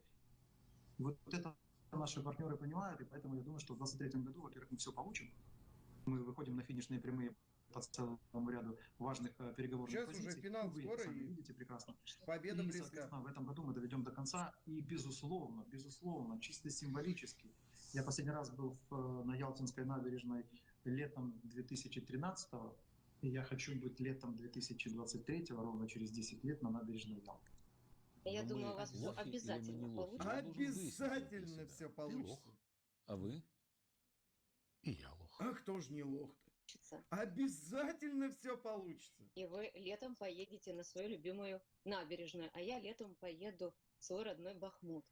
Вот это наши партнеры понимают, и поэтому я думаю, что в 2023 году, во-первых, мы все получим. Мы выходим на финишные прямые по целому ряду важных переговорных Сейчас позиций. уже финал Вы скоро, сами и видите прекрасно. победа И, близка. соответственно, в этом году мы доведем до конца. И, безусловно, чисто символически. Я последний раз был на Ялтинской набережной летом 2013-го, и я хочу быть летом 2023-го, ровно через 10 лет, на набережной Ялты. Я думаю, у вас все обязательно получится. Обязательно все получится. А вы? И я лох. А кто ж не лох-то? Обязательно все получится. И вы летом поедете на свою любимую набережную, а я летом поеду в свой родной Бахмут.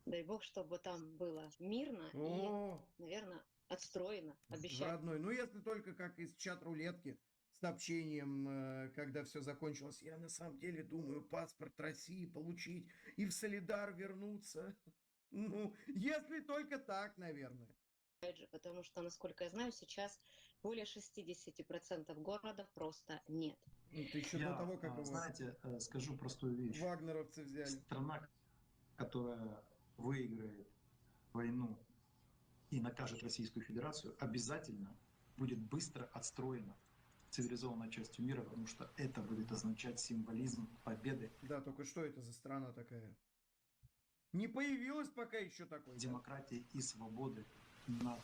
Дай бог, чтобы там было мирно и, наверное, отстроено. Обещаю. Родной. Ну, если только как из чат-рулетки с сообщением, когда все закончилось. Я на самом деле думаю паспорт России получить и в Солидар вернуться. Ну, если только так, наверное. Потому что, насколько я знаю, сейчас более 60% городов просто нет. Это еще до того, как его... Знаете, скажу простую вещь. Вагнеровцы взяли. Страна, которая выиграет войну и накажет Российскую Федерацию, обязательно будет быстро отстроена цивилизованной частью мира, потому что это будет означать символизм победы. Да, только что это за страна такая? Не появилась пока еще такой. Демократии и свободы над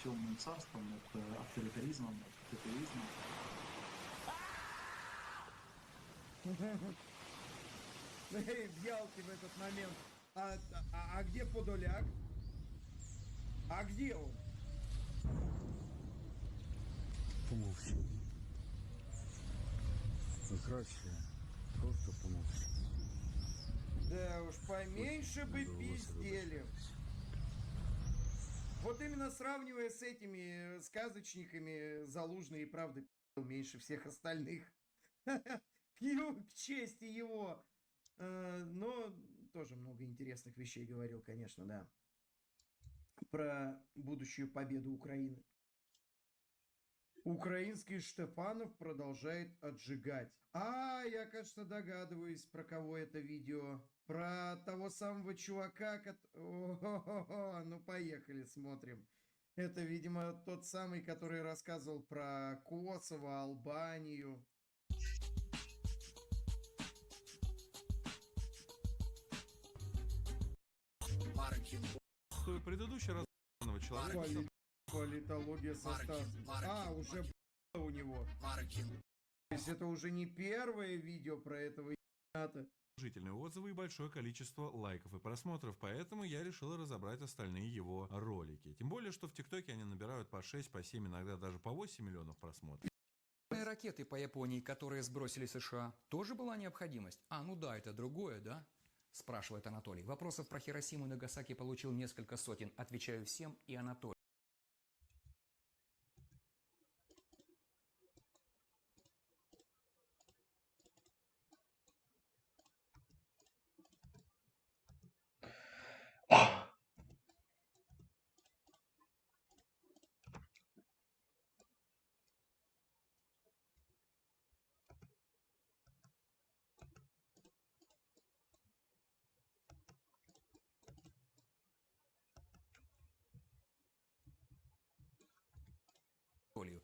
темным царством, над авторитаризмом, над тоталитаризмом. В Ялте в этот момент. А где Подоляк? А где он? Помолчи. Краще просто помолчи. Да уж, поменьше бы пиздели. Вот именно сравнивая с этими сказочниками, Залужный и правда пи***л меньше всех остальных. К чести его. Но тоже много интересных вещей говорил, конечно, да. Про будущую победу Украины. Украинский Штефанов продолжает отжигать. Я, кажется, догадываюсь, про кого это видео. Про того самого чувака, ну поехали, смотрим. Это, видимо, тот самый, который рассказывал про Косово, Албанию. Предыдущий раз человека. Политология состава. Уже у него. То есть это уже не первое видео про этого ебаната. Положительные отзывы и большое количество лайков и просмотров, поэтому я решил разобрать остальные его ролики. Тем более, что в ТикТоке они набирают по 6, по 7, иногда даже по 8 миллионов просмотров. Ракеты по Японии, которые сбросили США, тоже была необходимость? Ну да, это другое, да? Спрашивает Анатолий. Вопросов про Хиросиму и Нагасаки получил несколько сотен. Отвечаю всем и Анатолий.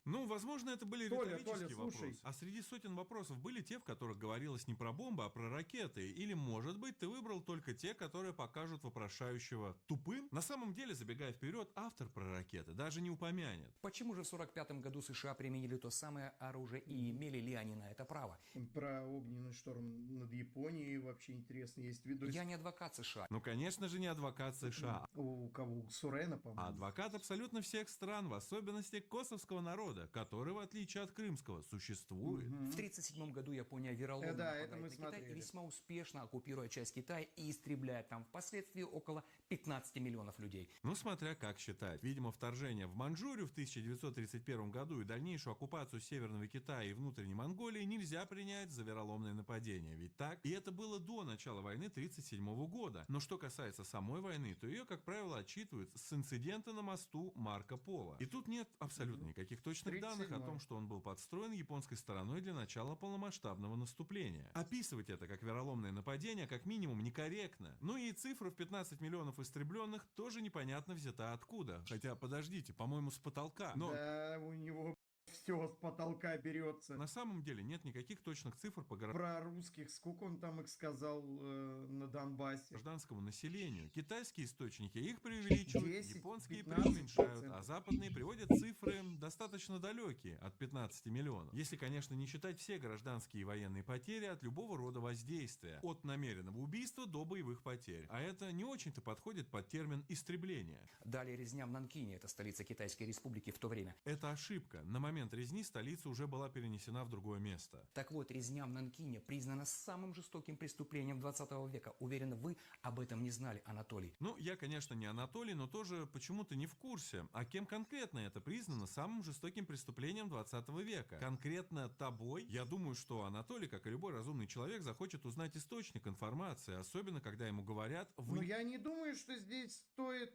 Ну, возможно, это были Толя, риторические вопросы. слушай. А среди сотен вопросов были те, в которых говорилось не про бомбы, а про ракеты. Или, может быть, ты выбрал только те, которые покажут вопрошающего тупым? На самом деле, забегая вперед, автор про ракеты даже не упомянет. Почему же в 1945 году США применили то самое оружие и имели ли они на это право? Про огненный шторм над Японией вообще интересно есть видос. Я не адвокат США. Ну, конечно же, не адвокат США. У кого? У Сурена, по-моему. А адвокат абсолютно всех стран, в особенности косовского народа. Запада, который, в отличие от крымского, существует. В 1937 году Япония вероломно нападает это мы на Китай, смотрели. весьма успешно оккупируя часть Китая и истребляя там впоследствии около 15 миллионов людей. Ну, смотря как считать. Видимо, вторжение в Манчжурию в 1931 году и дальнейшую оккупацию Северного Китая и внутренней Монголии нельзя принять за вероломное нападение. Ведь так? И это было до начала войны 1937 года. Но что касается самой войны, то ее, как правило, отчитывают с инцидента на мосту Марко Поло. И тут нет абсолютно никаких точных данных о том, что он был подстроен японской стороной для начала полномасштабного наступления. Описывать это как вероломное нападение как минимум некорректно. Ну и цифра в 15 миллионов истребленных тоже непонятно взята откуда. Хотя, подождите, по-моему, с потолка. Но... Да, у него все с потолка берется. На самом деле нет никаких точных цифр по Про русских, сколько он там их сказал на Донбассе? Гражданскому населению. Китайские источники их преувеличивают, 10, японские 15%. преуменьшают, а западные приводят цифры достаточно далекие, от 15 миллионов. Если, конечно, не считать все гражданские и военные потери от любого рода воздействия, от намеренного убийства до боевых потерь. А это не очень-то подходит под термин «истребление». Далее резня в Нанкине, это столица Китайской республики в то время. Это ошибка. На момент резни столица уже была перенесена в другое место. Так вот, резня в Нанкине признана самым жестоким преступлением 20 века. Уверен, вы об этом не знали, Анатолий. Ну, я, конечно, не Анатолий, но тоже почему-то не в курсе. А кем конкретно это признано самым жестоким преступлением 20 века? Конкретно тобой? Я думаю, что Анатолий, как и любой разумный человек, захочет узнать источник информации, особенно когда ему говорят... Ну, я не думаю, что здесь стоит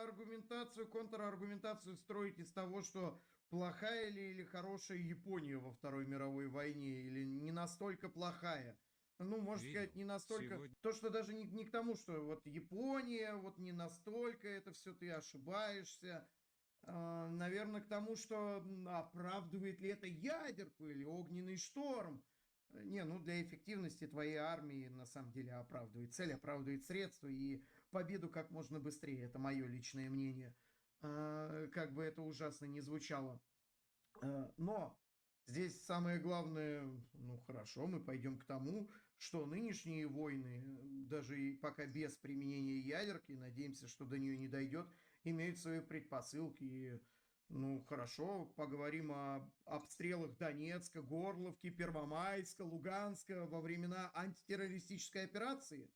аргументацию, контраргументацию строить из того, что плохая или хорошая Япония во Второй мировой войне, или не настолько плохая. Ну, можно сказать, не настолько... Сегодня... То, что даже не к тому, что вот Япония, вот не настолько, это все ты ошибаешься. Наверное, к тому, что оправдывает ли это ядерку или огненный шторм. Не, ну для эффективности твоей армии на самом деле оправдывает цель, оправдывает средства и победу как можно быстрее. Это мое личное мнение. Как бы это ужасно не звучало. Но здесь самое главное, ну хорошо, мы пойдем к тому, что нынешние войны, даже и пока без применения ядерки, надеемся, что до нее не дойдет, имеют свои предпосылки. И, ну хорошо, поговорим о обстрелах Донецка, Горловки, Первомайска, Луганска во времена антитеррористической операции.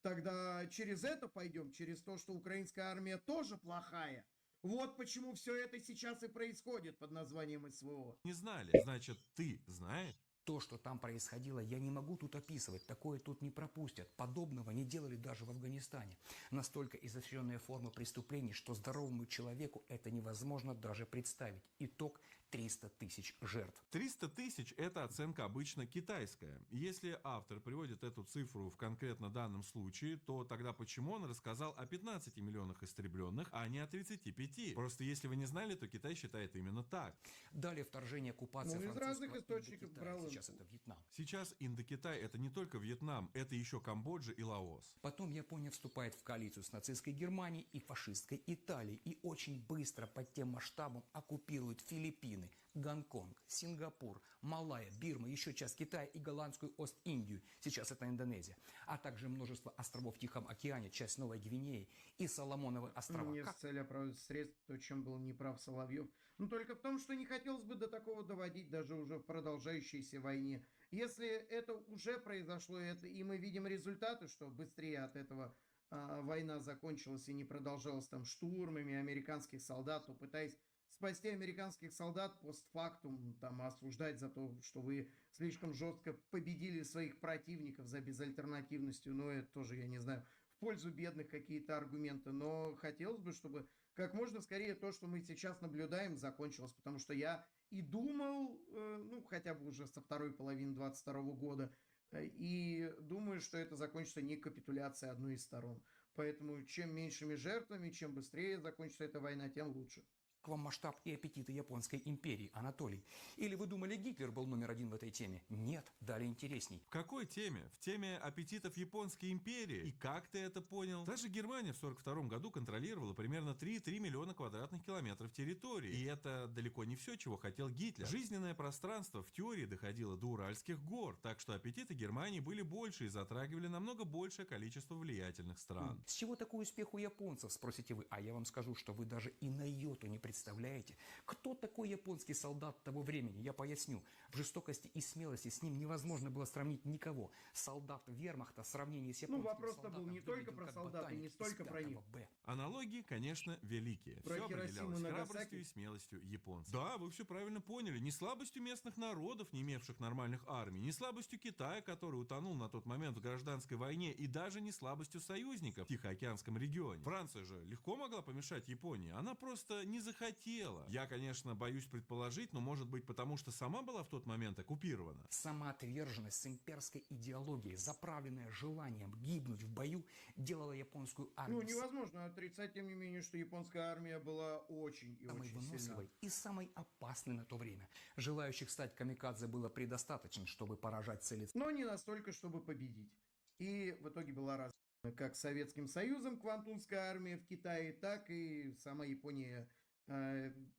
Тогда через это пойдем, через то, что украинская армия тоже плохая. Вот почему все это сейчас и происходит под названием СВО. Не знали, значит, ты знаешь? То, что там происходило, я не могу тут описывать. Такое тут не пропустят. Подобного не делали даже в Афганистане. Настолько изощренные формы преступлений, что здоровому человеку это невозможно даже представить. Итог – 300 тысяч жертв. 300 тысяч – это оценка обычно китайская. Если автор приводит эту цифру в конкретно данном случае, то тогда почему он рассказал о 15 миллионах истребленных, а не о 35? Просто если вы не знали, то Китай считает именно так. Далее вторжение, оккупация из разных источников брал. Сейчас это Вьетнам. Сейчас Индокитай – это не только Вьетнам, это еще Камбоджа и Лаос. Потом Япония вступает в коалицию с нацистской Германией и фашистской Италией и очень быстро под тем масштабом оккупирует Филиппины, Гонконг, Сингапур, Малайя, Бирма, еще часть Китая и голландскую Ост-Индию, сейчас это Индонезия, а также множество островов в Тихом океане, часть Новой Гвинеи и Соломоновы острова. Не с целью оправдать средств, то, чем был неправ Соловьев. Но только в том, что не хотелось бы до такого доводить даже уже в продолжающейся войне. Если это уже произошло, и мы видим результаты, что быстрее от этого война закончилась и не продолжалась там штурмами американских солдат, то пытаясь спасти американских солдат постфактум, там, осуждать за то, что вы слишком жестко победили своих противников за безальтернативностью, но это тоже, я не знаю, в пользу бедных какие-то аргументы, но хотелось бы, чтобы как можно скорее то, что мы сейчас наблюдаем, закончилось, потому что я и думал, ну, хотя бы уже со второй половины 22 года, и думаю, что это закончится не капитуляцией одной из сторон. Поэтому чем меньшими жертвами, чем быстрее закончится эта война, тем лучше. К вам масштаб и аппетиты Японской империи, Анатолий. Или вы думали, Гитлер был номер один в этой теме? Нет, далее интересней. В какой теме? В теме аппетитов Японской империи? И как ты это понял? Даже Германия в 1942 году контролировала примерно 3,3 миллиона квадратных километров территории. И это далеко не все, чего хотел Гитлер. Жизненное пространство в теории доходило до Уральских гор, так что аппетиты Германии были больше и затрагивали намного большее количество влиятельных стран. С чего такой успех у японцев, спросите вы? А я вам скажу, что вы даже и на йоту не представляете, Представляете, кто такой японский солдат того времени? Я поясню. В жестокости и смелости с ним невозможно было сравнить никого. Солдат вермахта в сравнении с японским вопрос-то был не только про солдат и не столько про них. Аналогии, конечно, великие. Про Все Хиросиму определялось и Нагасаки? храбростью и смелостью японцев. Да, вы все правильно поняли. Не слабостью местных народов, не имевших нормальных армий, не слабостью Китая, который утонул на тот момент в гражданской войне, и даже не слабостью союзников в Тихоокеанском регионе. Франция же легко могла помешать Японии. Она просто не захотела. Я, конечно, боюсь предположить, но может быть потому, что сама была в тот момент оккупирована. Самоотверженность с имперской идеологией, заправленная желанием гибнуть в бою, делала японскую армию Невозможно отрицать, тем не менее, что японская армия была очень и самой очень выносливой сильна. и самой опасной на то время. Желающих стать камикадзе было предостаточно, чтобы поражать цели. Но не настолько, чтобы победить. И в итоге была развалена как Советским Союзом квантунская армия в Китае, так и сама Япония,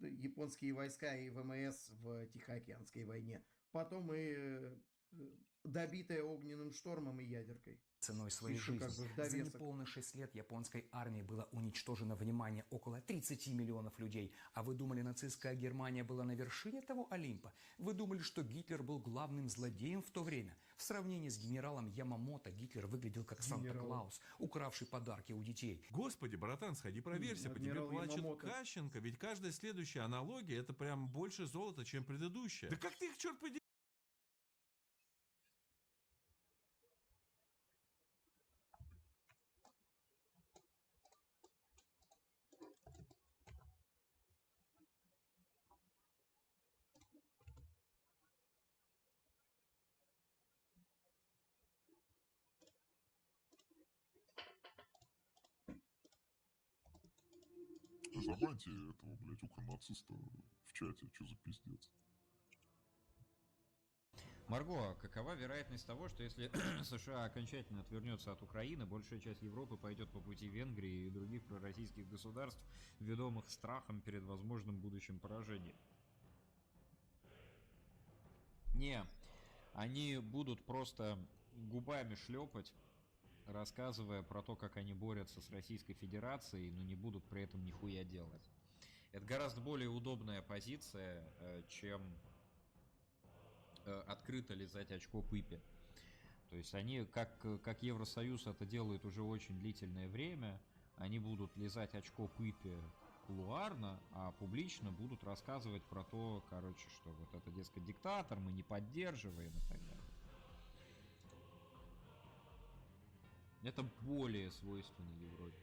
японские войска и ВМС в Тихоокеанской войне. Потом и добитая огненным штормом и ядеркой. Ценой своей Еще жизни. как бы в За довесок. неполных 6 лет японской армии было уничтожено, внимание, около 30 миллионов людей. А вы думали, нацистская Германия была на вершине того Олимпа? Вы думали, что Гитлер был главным злодеем в то время? В сравнении с генералом Ямамото Гитлер выглядел как Санта-Клаус, укравший подарки у детей. Господи, братан, сходи проверься, по тебе Адмирал плачет Ямамото. Кащенко, ведь каждая следующая аналогия это прям больше золота, чем предыдущая. Да как ты их, черт подери? Забаньте этого, блядь, укронациста в чате, что за пиздец. Марго, какова вероятность того, что если США окончательно отвернется от Украины, большая часть Европы пойдет по пути Венгрии и других пророссийских государств, ведомых страхом перед возможным будущим поражением? Не, они будут просто губами шлепать, рассказывая про то, как они борются с Российской Федерацией, но не будут при этом нихуя делать. Это гораздо более удобная позиция, чем открыто лизать очко Пыпе. То есть они, как Евросоюз это делает уже очень длительное время, они будут лизать очко Пыпе кулуарно, а публично будут рассказывать про то, короче, что вот это, дескать, диктатор, мы не поддерживаем и так далее. Это более свойственно Европе.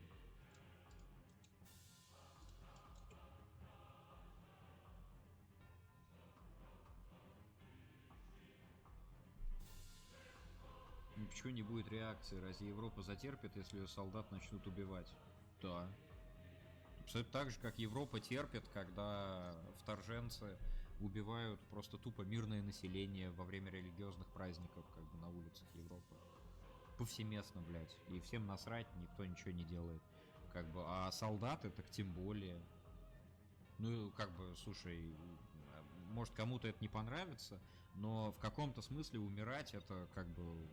Ну, почему не будет реакции? Разве Европа затерпит, если ее солдат начнут убивать? Да. Абсолютно так же, как Европа терпит, когда вторженцы убивают просто тупо мирное население во время религиозных праздников, как бы на улицах Европы. Повсеместно, блядь. И всем насрать, никто ничего не делает. Как бы, а солдаты так тем более. Ну, как бы, слушай, может кому-то это не понравится, но в каком-то смысле умирать это как бы...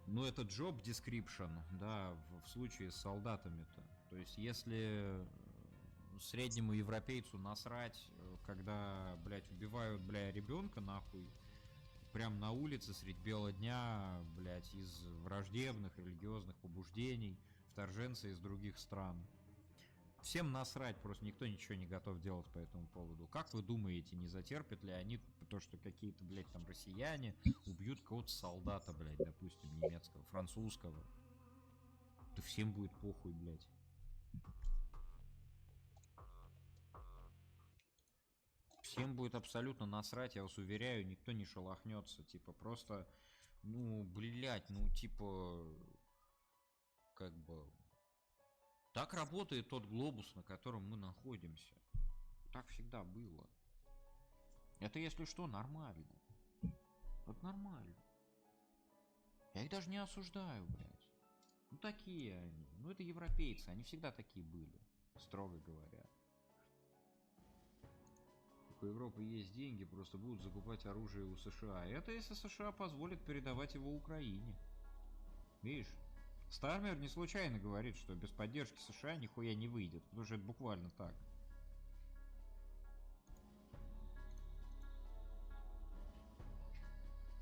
Ну, это job description, да, в случае с солдатами-то. То есть, если среднему европейцу насрать, когда, блядь, убивают, бля, ребенка нахуй, прям на улице средь бела дня, блядь, из враждебных религиозных побуждений, вторженцы из других стран. Всем насрать, просто никто ничего не готов делать по этому поводу. Как вы думаете, не затерпят ли они то, что какие-то, блядь, там россияне убьют кого-то солдата, блядь, допустим, немецкого, французского? Да всем будет похуй, блядь. Всем будет абсолютно насрать, я вас уверяю, никто не шелохнется. Типа, просто, ну, блядь, ну, типа, как бы... Так работает тот глобус, на котором мы находимся. Так всегда было. Это, если что, нормально. Это нормально. Я их даже не осуждаю, блядь. Ну, такие они. Ну, это европейцы, они всегда такие были, строго говоря. У Европы есть деньги, просто будут закупать оружие у США. Это если США позволит передавать его Украине. Видишь? Стармер не случайно говорит, что без поддержки США нихуя не выйдет, потому что это буквально так.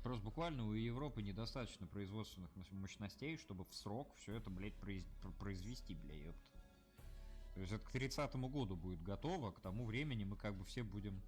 Просто буквально у Европы недостаточно производственных мощностей, чтобы в срок все это, блядь, произвести, бля, ёпта. То есть это к 30-му году будет готово, к тому времени мы как бы все будем...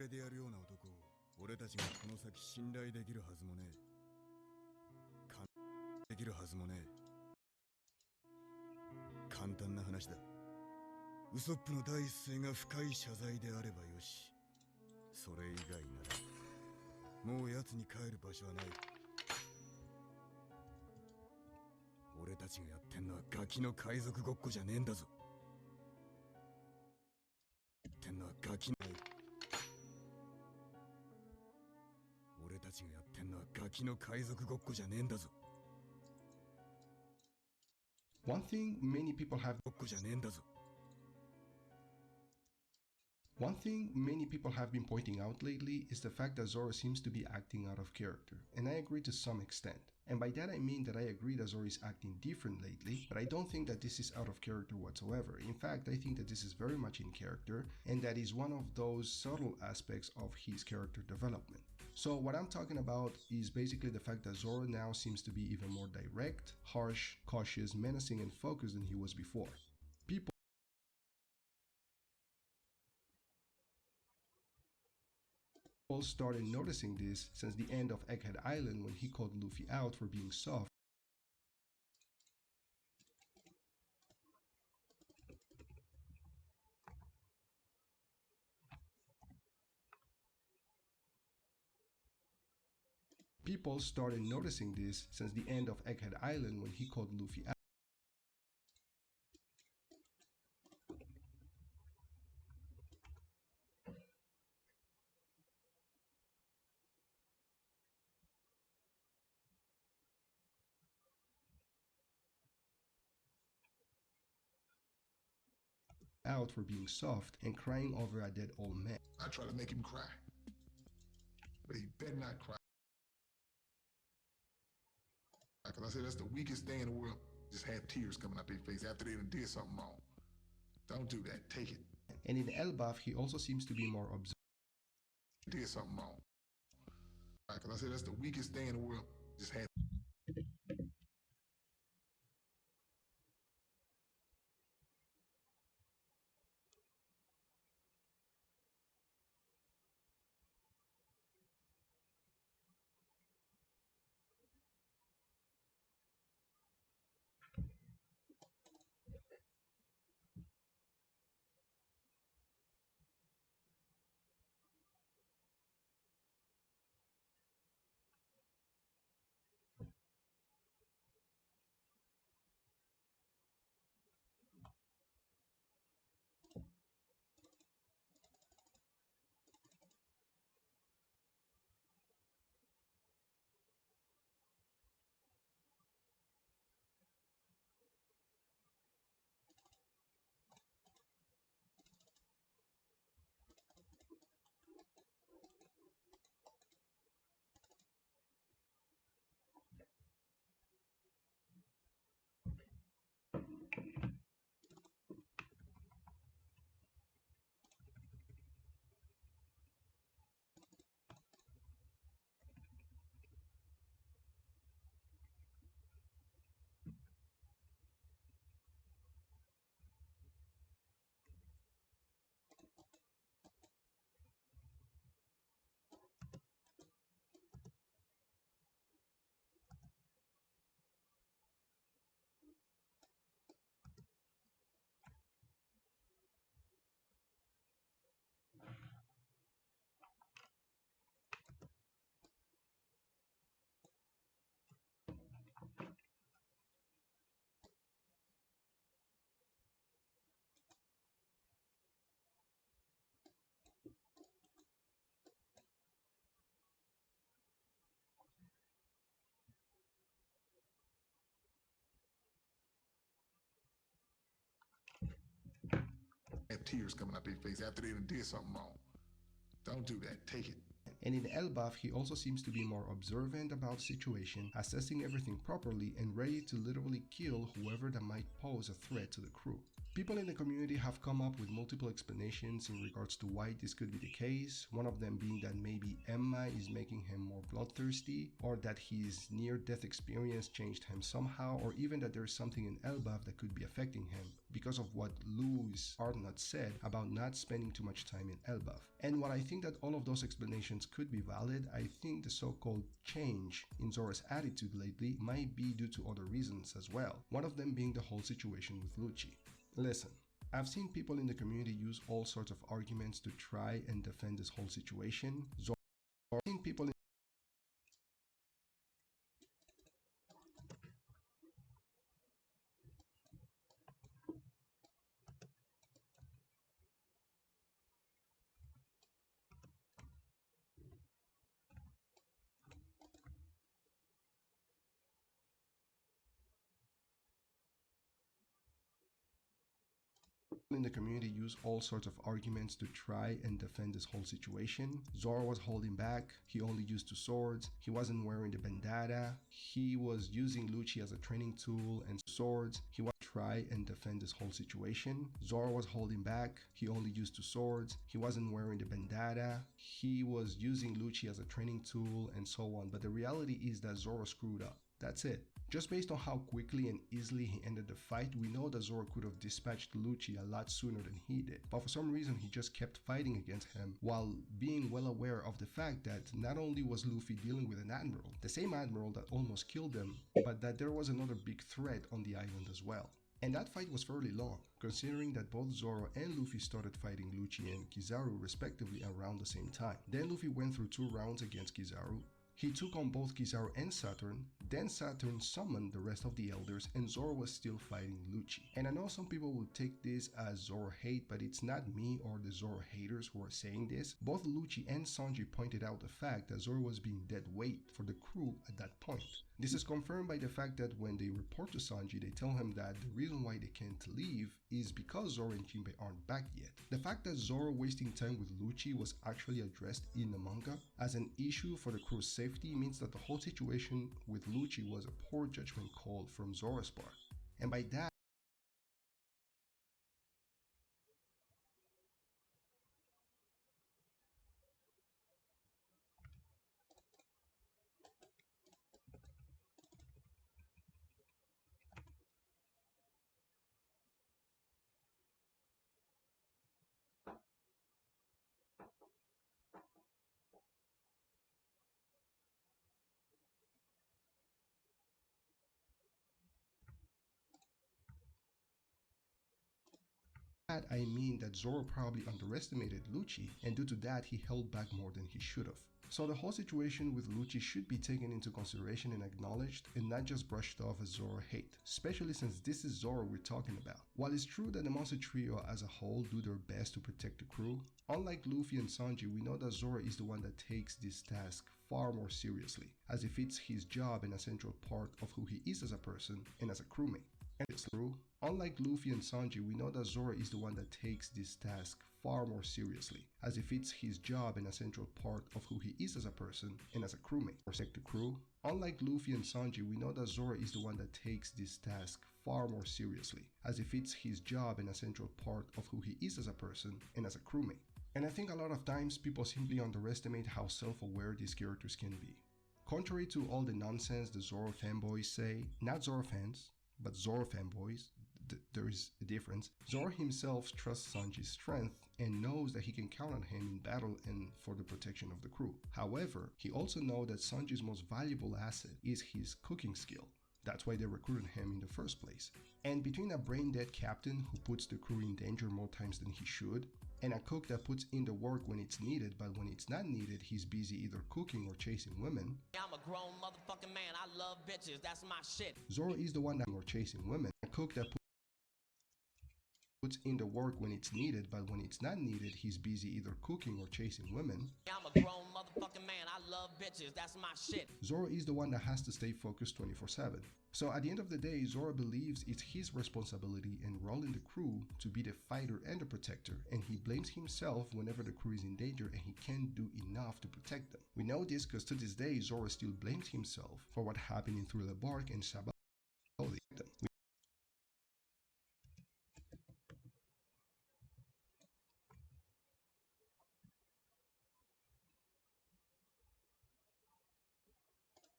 でやるような男を俺たちがこの先信頼できるはずもねえ。できるはずもねえ。簡単な話だ。ウソップの第一声が深い謝罪であればよし。それ以外ならもう奴に帰る場所はない。俺たちがやってんのはガキの海賊ごっこじゃねえんだぞ。やってんのはガキの俺たちがやってんのはガキの海賊ごっこじゃねえんだぞ。One thing many people have One thing many people have been pointing out lately is the fact that Zoro seems to be acting out of character, and I agree to some extent. And by that I mean that I agree that Zoro is acting different lately, but I don't think that this is out of character whatsoever. In fact, I think that this is very much in character, and that is one of those subtle aspects of his character development. So what I'm talking about is basically the fact that Zoro now seems to be even more direct, harsh, cautious, menacing, and focused than he was before. People started noticing this since the end of Egghead Island when he called Luffy out for being soft. People started noticing this since the end of Egghead Island when he called Luffy out for being soft and crying over a dead old man. I try to make him cry, but he better not cry. Because I said that's the weakest thing in the world. Just have tears coming out their face after they done did something wrong. Don't do that. Take it. And in Elbaf, he also seems to be more observant. Did something wrong. Because I said that's the weakest thing in the world. Just have. tears coming out their face after they done did something wrong. Don't do that. Take it. And in Elbaf, he also seems to be more observant about situation, assessing everything properly and ready to literally kill whoever that might pose a threat to the crew. People in the community have come up with multiple explanations in regards to why this could be the case, one of them being that maybe Emma is making him more bloodthirsty, or that his near-death experience changed him somehow, or even that there's something in Elbaf that could be affecting him because of what Louis Arnott said about not spending too much time in Elbaf. And while I think that all of those explanations could be valid, I think the so-called change in Zora's attitude lately might be due to other reasons as well, one of them being the whole situation with Lucci. Listen, I've seen people in the community use all sorts of arguments to try and defend this whole situation. I've seen people in the community use all sorts of arguments to try and defend this whole situation. Zora was holding back, he only used 2 swords, he wasn't wearing the bandana, he was using Lucci as a training tool and swords, he was try and defend this whole situation. Zora was holding back, he only used 2 swords, he wasn't wearing the bandana, he was using Lucci as a training tool and so on, but the reality is that Zora screwed up. That's it. Just based on how quickly and easily he ended the fight, we know that Zora could have dispatched Lucci a lot sooner than he did, but for some reason he just kept fighting against him while being well aware of the fact that not only was Luffy dealing with an admiral, the same admiral that almost killed him, but that there was another big threat on the island as well. And that fight was fairly long, considering that both Zoro and Luffy started fighting Lucci and Kizaru respectively around the same time. Then Luffy went through 2 rounds against Kizaru. He took on both Kizaru and Saturn, then Saturn summoned the rest of the elders and Zoro was still fighting Lucci. And I know some people will take this as Zoro hate, but it's not me or the Zoro haters who are saying this. Both Lucci and Sanji pointed out the fact that Zoro was being dead weight for the crew at that point. This is confirmed by the fact that when they report to Sanji, they tell him that the reason why they can't leave is because Zoro and Jinbei aren't back yet. The fact that Zoro wasting time with Lucci was actually addressed in the manga as an issue for the crew's safety means that the whole situation with Lucci was a poor judgment call from Zoro's part. And by that, I mean that Zoro probably underestimated Lucci, and due to that he held back more than he should have. So the whole situation with Lucci should be taken into consideration and acknowledged, and not just brushed off as Zoro hate, especially since this is Zoro we're talking about. While it's true that the Monster Trio as a whole do their best to protect the crew, unlike Luffy and Sanji, we know that Zoro is the one that takes this task far more seriously, as if it's his job and a central part of who he is as a person and as a crewmate. And it's true, unlike Luffy and Sanji, we know that Zoro is the one that takes this task far more seriously, as if it's his job and a central part of who he is as a person and as a crewmate. Protect the crew. Unlike Luffy and Sanji, we know that Zoro is the one that takes this task far more seriously, as if it's his job and a central part of who he is as a person and as a crewmate. And I think a lot of times people simply underestimate how self-aware these characters can be. Contrary to all the nonsense the Zoro fanboys say, not Zoro fans, but Zoro fanboys, there is a difference. Zoro himself trusts Sanji's strength and knows that he can count on him in battle and for the protection of the crew. However, he also knows that Sanji's most valuable asset is his cooking skill. That's why they recruited him in the first place. And between a brain-dead captain who puts the crew in danger more times than he should, and a cook that puts in the work when it's needed, but when it's not needed, he's busy either cooking or chasing women. I'm a grown motherfucking man, I love bitches, that's my shit. Zoro is the one that or chasing women. A cook that puts in the work when it's needed, but when it's not needed, he's busy either cooking or chasing women. I'm a grown motherfucking man, I love bitches. bitches, that's my shit. Zoro is the one that has to stay focused 24/7. So at the end of the day, Zoro believes it's his responsibility and role in the crew to be the fighter and the protector, and he blames himself whenever the crew is in danger and he can't do enough to protect them. We know this because to this day, Zoro still blames himself for what happened in Thriller Bark and Shabbat.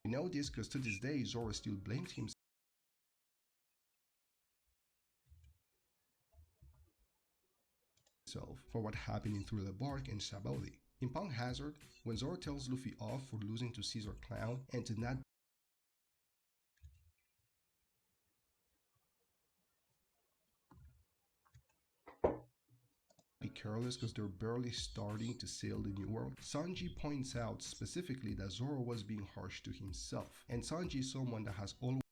We know this because to this day, Zoro still blames himself for what happened in Thriller Bark and Sabaody. In Punk Hazard, when Zoro tells Luffy off for losing to Caesar Clown and to not be careless because they're barely starting to sail the New World, Sanji points out specifically that Zoro was being harsh to himself, and Sanji is someone that has always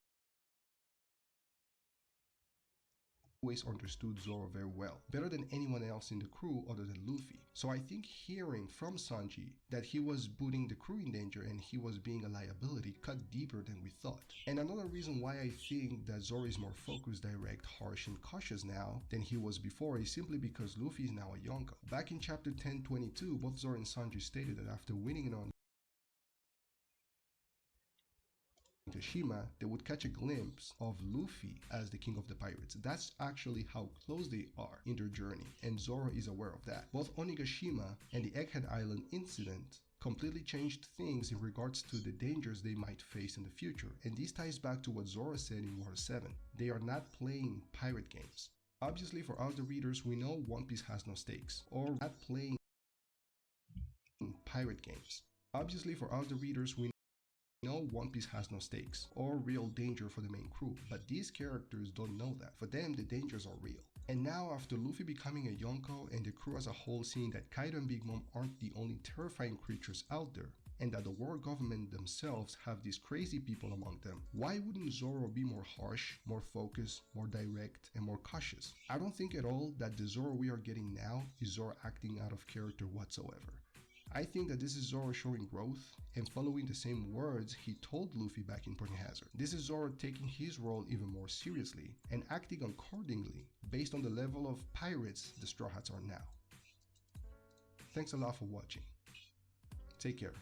understood Zoro very well, better than anyone else in the crew other than Luffy. So I think hearing from Sanji that he was putting the crew in danger and he was being a liability cut deeper than we thought. And another reason why I think that Zoro is more focused, direct, harsh, and cautious now than he was before is simply because Luffy is now a Yonko. Back in chapter 1022, both Zoro and Sanji stated that after winning it on Onigashima, they would catch a glimpse of Luffy as the king of the pirates. That's actually how close they are in their journey, and Zoro is aware of that. Both Onigashima and the Egghead Island incident completely changed things in regards to the dangers they might face in the future, and this ties back to what Zoro said in Water 7. They are not playing pirate games. Obviously, for all the readers, we know One Piece has no stakes, or not playing pirate games. Obviously, for all the readers, we know One Piece has no stakes or real danger for the main crew, but these characters don't know that. For them, the dangers are real. And now, after Luffy becoming a Yonko and the crew as a whole seeing that Kaido and Big Mom aren't the only terrifying creatures out there, and that the world government themselves have these crazy people among them, why wouldn't Zoro be more harsh, more focused, more direct, and more cautious? I don't think at all that the Zoro we are getting now is Zoro acting out of character whatsoever. I think that this is Zoro showing growth and following the same words he told Luffy back in Punk Hazard. This is Zoro taking his role even more seriously and acting accordingly based on the level of pirates the Straw Hats are now. Thanks a lot for watching. Take care.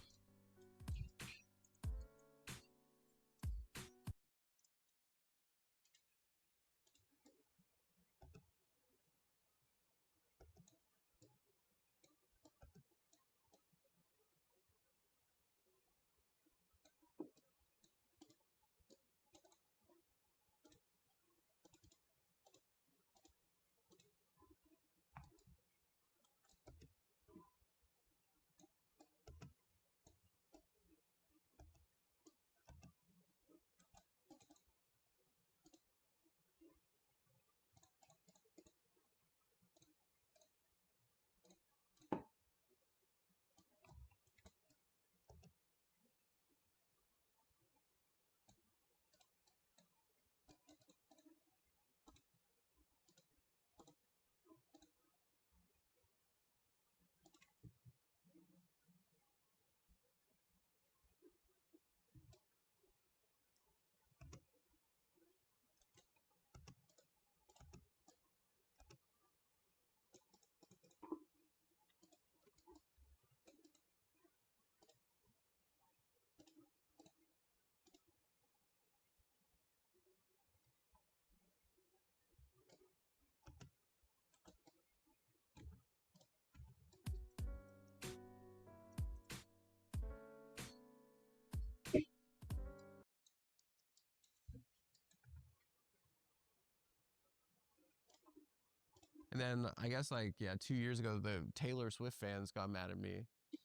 And then I guess like, yeah, 2 years ago, the Taylor Swift fans got mad at me.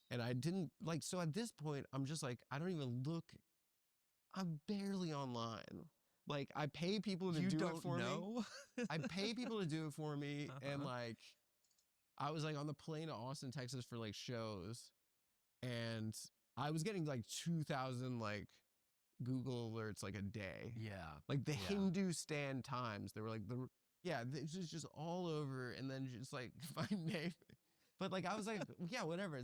And I didn't like, so at this point, I'm just like, I don't even look, I'm barely online. Like I pay people to do it for me. I pay people to do it for me. And like, I was like on the plane to Austin, Texas for like shows. And I was getting like 2,000 like Google alerts like a day. Yeah. Like the Hindu Stand Times. They were like this is just all over, and then just like my name. But like, I was like, yeah, whatever.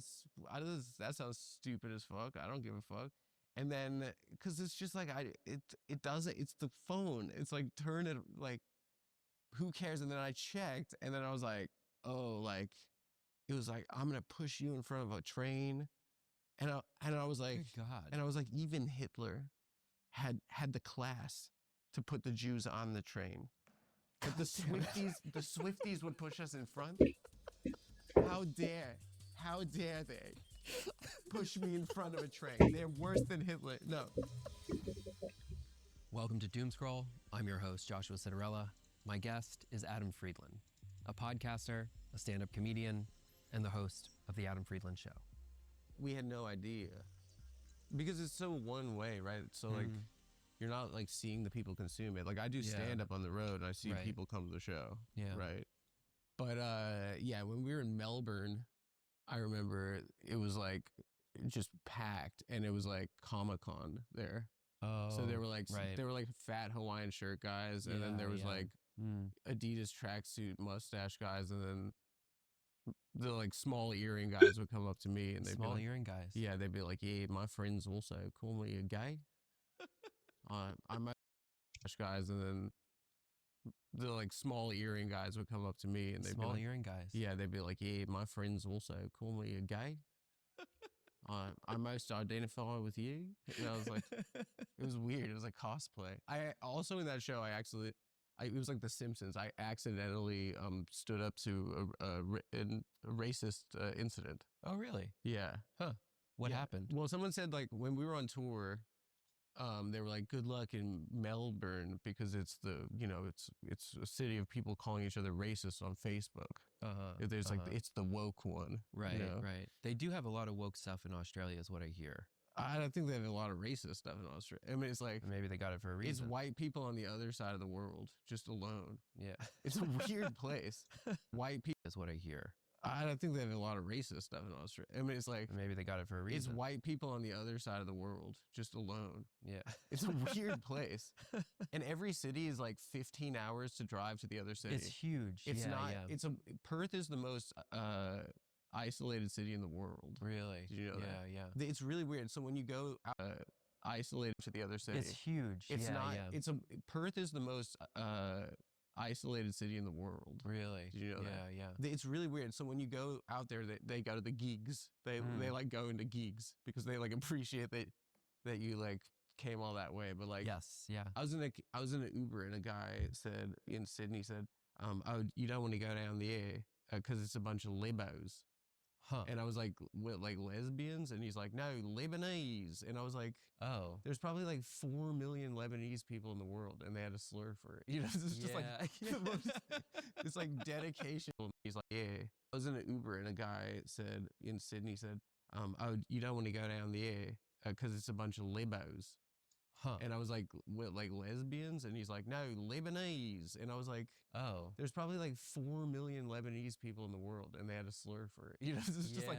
That sounds stupid as fuck. I don't give a fuck. And then, cause it's just like, it doesn't, it's the phone. It's like, turn it, like, who cares? And then I checked and then I was like, oh, like, it was like, I'm going to push you in front of a train. And I was like, Good God. And I was like, even Hitler had the class to put the Jews on the train. But the Swifties would push us in front. How dare they push me in front of a train? They're worse than Hitler. No. Welcome to Doomscroll. I'm your host, Joshua Citarella. My guest is Adam Friedland, a podcaster, a stand-up comedian, and the host of The Adam Friedland Show. We had no idea. Because it's so one way, right? So like, you're not like seeing the people consume it. Like I do stand-up on the road and I see people come to the show. Yeah. Right. But yeah, when we were in Melbourne, I remember it was like just packed and it was like Comic-Con there. Oh, so there were like fat Hawaiian shirt guys, and then there was like Adidas tracksuit mustache guys, and then the like small earring guys would come up to me and they'd be like, earring guys. Yeah, they'd be like, yeah, my friends also call me a gay. I'm a guys, and then the like small earring guys would come up to me and they'd be like, earring guys. Yeah, they'd be like, yeah, my friends also call me a gay. I most identify with you. And I was like, it was weird. It was like cosplay. I also in that show, it was like The Simpsons. I accidentally stood up to a racist incident. Oh, really? Yeah. Huh. What happened? Well, someone said like when we were on tour, they were like, good luck in Melbourne because it's it's a city of people calling each other racist on Facebook. There's like, it's the woke one. Right, you know? right. They do have a lot of woke stuff in Australia is what I hear. I don't think they have a lot of racist stuff in Australia. I mean, it's like, maybe they got it for a reason. It's white people on the other side of the world, just alone. Yeah. It's a weird place. White people is what I hear. I don't think they have a lot of racist stuff in Australia. I mean, it's like, maybe they got it for a reason. It's white people on the other side of the world, just alone. Yeah. It's a weird place. And every city is like 15 hours to drive to the other city. It's huge. It's not, Perth is the most isolated city in the world. Really? Did you know that? Yeah. It's really weird. So when you go isolated to the other city. It's huge. It's not, Perth is the most isolated city in the world. Really? Did you know that? Yeah. It's really weird. So when you go out there, they go to the gigs. They like go into gigs because they like appreciate that you like came all that way. But like, yes, yeah. I was in an Uber and a guy said in Sydney said, oh, you don't want to go down there because it's a bunch of libos. Huh. And I was like, what, like lesbians? And he's like, no, Lebanese. And I was like, oh, there's probably like 4 million Lebanese people in the world, and they had a slur for it. You know, it's just like it's like dedication. He's like, yeah. I was in an Uber and a guy said in Sydney said, oh, you don't want to go down there because it's a bunch of libos. Huh. And I was like, what, like lesbians? And he's like, no, Lebanese. And I was like, oh, there's probably like 4 million Lebanese people in the world, and they had a slur for it. You know, it's just like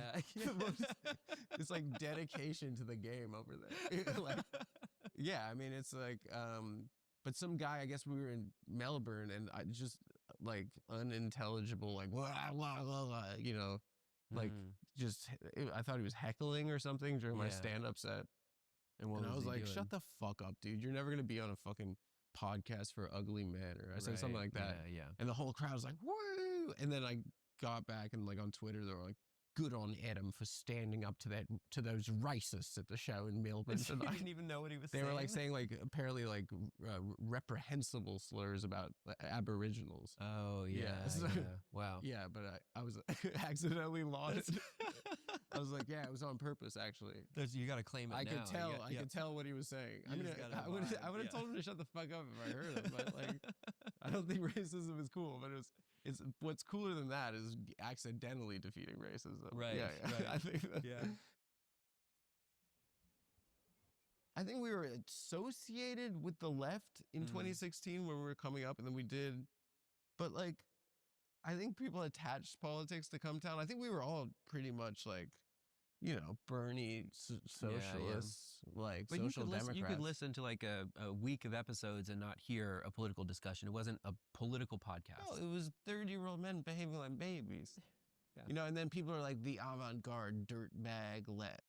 it's like dedication to the game over there. Like, yeah, I mean, it's like, but some guy, I guess we were in Melbourne, and I just like unintelligible, like blah, blah, blah, blah, you know, like I thought he was heckling or something during my stand-up set. And I was like, shut the fuck up, dude. You're never going to be on a fucking podcast for Ugly Man. Or I said something like that. Yeah. And the whole crowd was like, woo! And then I got back and like on Twitter, they were like, good on Adam for standing up to those racists at the show in Melbourne. And I didn't even know what he was saying. They were like saying like apparently like reprehensible slurs about Aboriginals. Oh, yeah. So, Wow. Yeah, but I was accidentally lauded. I was like, yeah, it was on purpose, actually. You got to claim it. I could tell. I could tell what he was saying. I would have told him to shut the fuck up if I heard him. But like, I don't think racism is cool. But it's what's cooler than that is accidentally defeating racism. Right. Yeah. Right. I think. I think we were associated with the left in 2016 when we were coming up, and then we did. But like, I think people attached politics to come town. I think we were all pretty much like, you know, Bernie socialists, like but social democrats. You could listen to like a week of episodes and not hear a political discussion. It wasn't a political podcast. No, it was 30-year-old men behaving like babies. You know, and then people are like the avant-garde dirtbag let.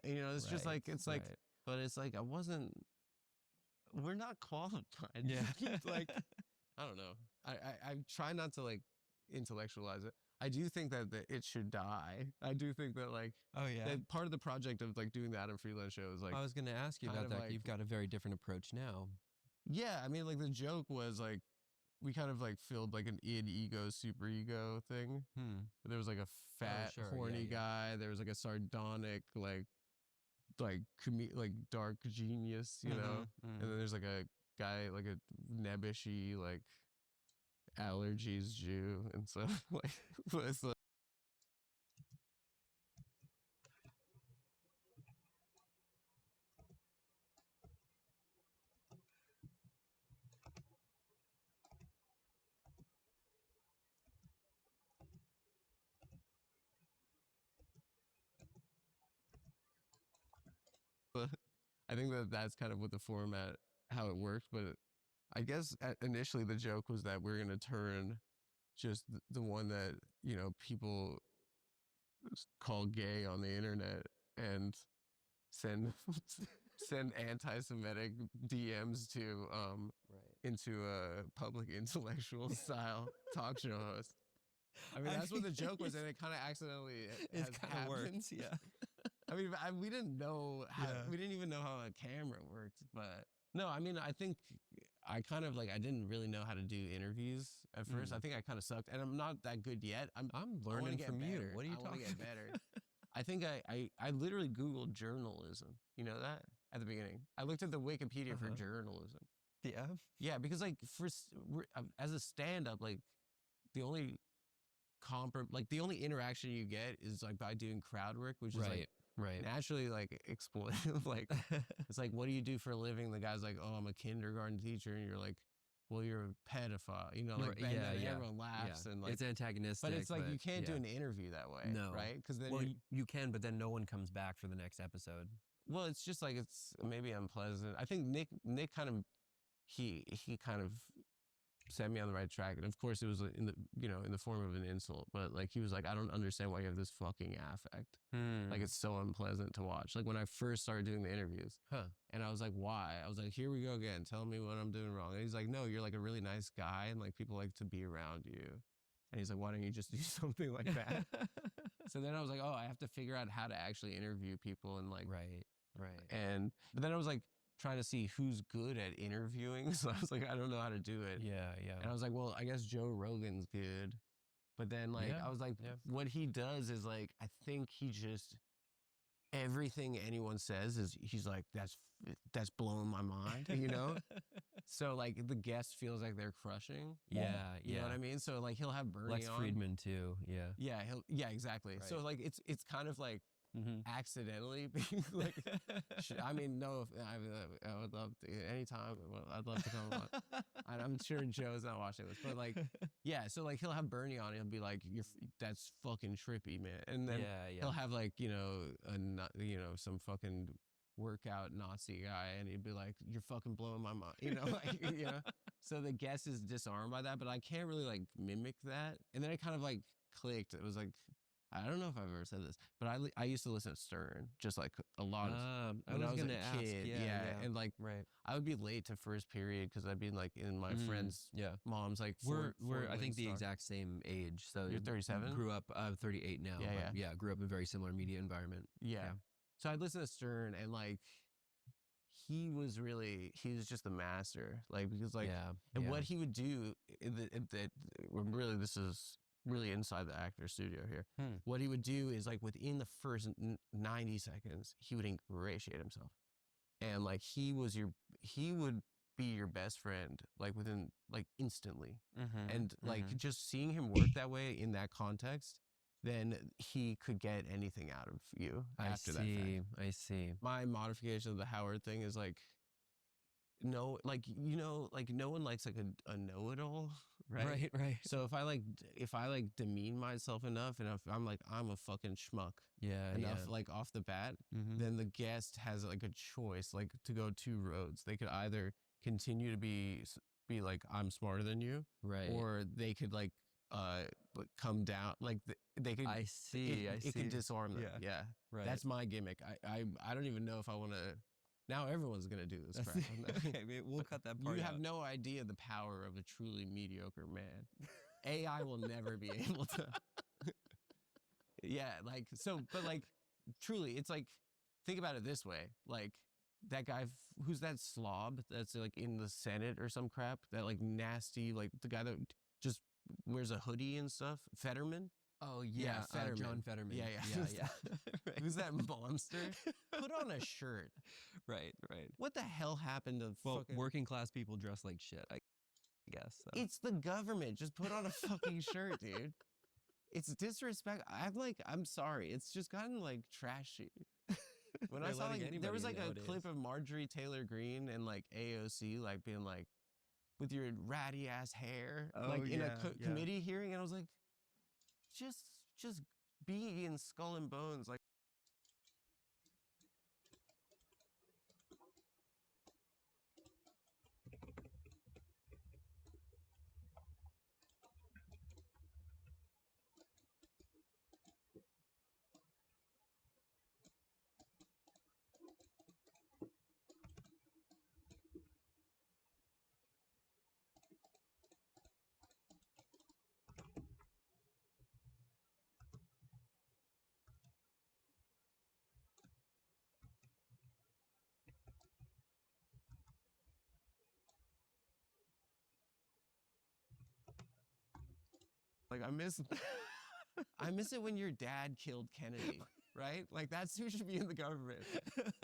You know, it's just like, it's like, but it's like, we're not qualified. Yeah. Like, I don't know. I try not to like intellectualize it. I do think that it should die. I do think that like, oh yeah, that part of the project of like doing the Adam Friedland show is like, I was going to ask you about that. like, You've got a very different approach now. Yeah, I mean, like the joke was like, we kind of like filled like an ego, super ego thing. There was like a fat, horny guy. There was like a sardonic, like dark genius, you know. And then there's like a guy, like a nebbishy, like allergies Jew, and so like it's like. I think that that's kind of what the format, how it worked. But I guess initially the joke was that we're going to turn just the one that, you know, people call gay on the internet and send send anti-Semitic DMs to into a public intellectual style talk show host. I mean, that's what the joke was, and it kind of accidentally has happened. Worked, yeah. I mean, we didn't know how, we didn't even know how a camera worked, but no, I mean, I think I kind of like, I didn't really know how to do interviews at first. I think I kind of sucked, and I'm not that good yet. I'm learning from you. What are you talking talking about? Better. I think I literally Googled journalism. You know that at the beginning. I looked at the Wikipedia for journalism. Yeah. Yeah, because like as a stand-up, like the only the only interaction you get is like by doing crowd work, which is like naturally like exploitive. Like it's like, what do you do for a living? The guy's like, oh, I'm a kindergarten teacher, and you're like, well, you're a pedophile, you know, like, and then everyone laughs and like, it's antagonistic. But it's like, you can't do an interview that way, right? Because then, well, you can, but then no one comes back for the next episode. Well, it's just like, it's maybe unpleasant. I think Nick kind of, he kind of set me on the right track, and of course it was in the form of an insult, but like he was like, I don't understand why you have this fucking affect. Like it's so unpleasant to watch. Like when I first started doing the interviews, and I was like, why? I was like, here we go again, tell me what I'm doing wrong. And he's like, no, you're like a really nice guy, and like people like to be around you. And he's like, why don't you just do something like that? So then I was like, oh, I have to figure out how to actually interview people, and like but then I was like trying to see who's good at interviewing. So I was like, I don't know how to do it. Yeah. And I was like, well, I guess Joe Rogan's good. But then like, I was like, what he does is like, I think he just, everything anyone says is, he's like, that's blowing my mind, you know? So like the guest feels like they're crushing. You know what I mean? So like he'll have Bernie Lex on. Friedman too. Yeah, exactly. So like it's kind of like, accidentally being like, I mean, no, I would love to anytime. I'd love to come on. I'm sure Joe's not watching this, but like, yeah. So like, he'll have Bernie on. He'll be like, that's fucking trippy, man. And then he'll have like, some fucking workout Nazi guy, and he'd be like, you're fucking blowing my mind, you know, like, you know. So the guest is disarmed by that, but I can't really like mimic that. And then it kind of like clicked. It was like, I don't know if I've ever said this, but I used to listen to Stern, just like a lot of when I was a kid. And like I would be late to first period because I'd be like in my friends' mom's like we're I think the exact same age. So you're 37. Grew up. I'm 38 now. Grew up in a very similar media environment. So I'd listen to Stern, and like he was just the master, like, because like and what he would do really, this is really inside the actor studio here. What he would do is like within the first 90 seconds, he would ingratiate himself, and like he would be your best friend like within like instantly. And like just seeing him work that way in that context, then he could get anything out of you after that fact. I see. My modification of the Howard thing is like, no, like, you know, like no one likes like a know-it-all, right? Right. So if I like demean myself enough, and if I'm like, I'm a fucking schmuck enough, like off the bat, then the guest has like a choice, like to go two roads. They could either continue to be like, I'm smarter than you, right, or they could like come down, like they could. I see. It could disarm them. Yeah, right. That's my gimmick. I don't even know if I want to. Now everyone's gonna do this crap. Okay, we'll cut that part You out. have no idea the power of a truly mediocre man. AI will never be able to. Yeah, like so, but like truly, it's like, think about it this way: like that guy, who's that slob that's like in the Senate or some crap? That like nasty, like the guy that just wears a hoodie and stuff. Fetterman. Oh yeah, Fetterman. John Fetterman. Yeah. Right. Who's that monster? Put on a shirt. Right. What the hell happened to fucking... working class people dress like shit, I guess. So. It's the government. Just put on a fucking shirt, dude. It's disrespect. I'm sorry. It's just gotten like trashy. When I saw like, there was like a clip of Marjorie Taylor Greene and like AOC like being like, with your ratty ass hair, like in a committee hearing, and I was like, just be in Skull and Bones, like. Like I miss it when your dad killed Kennedy, right? Like that's who should be in the government.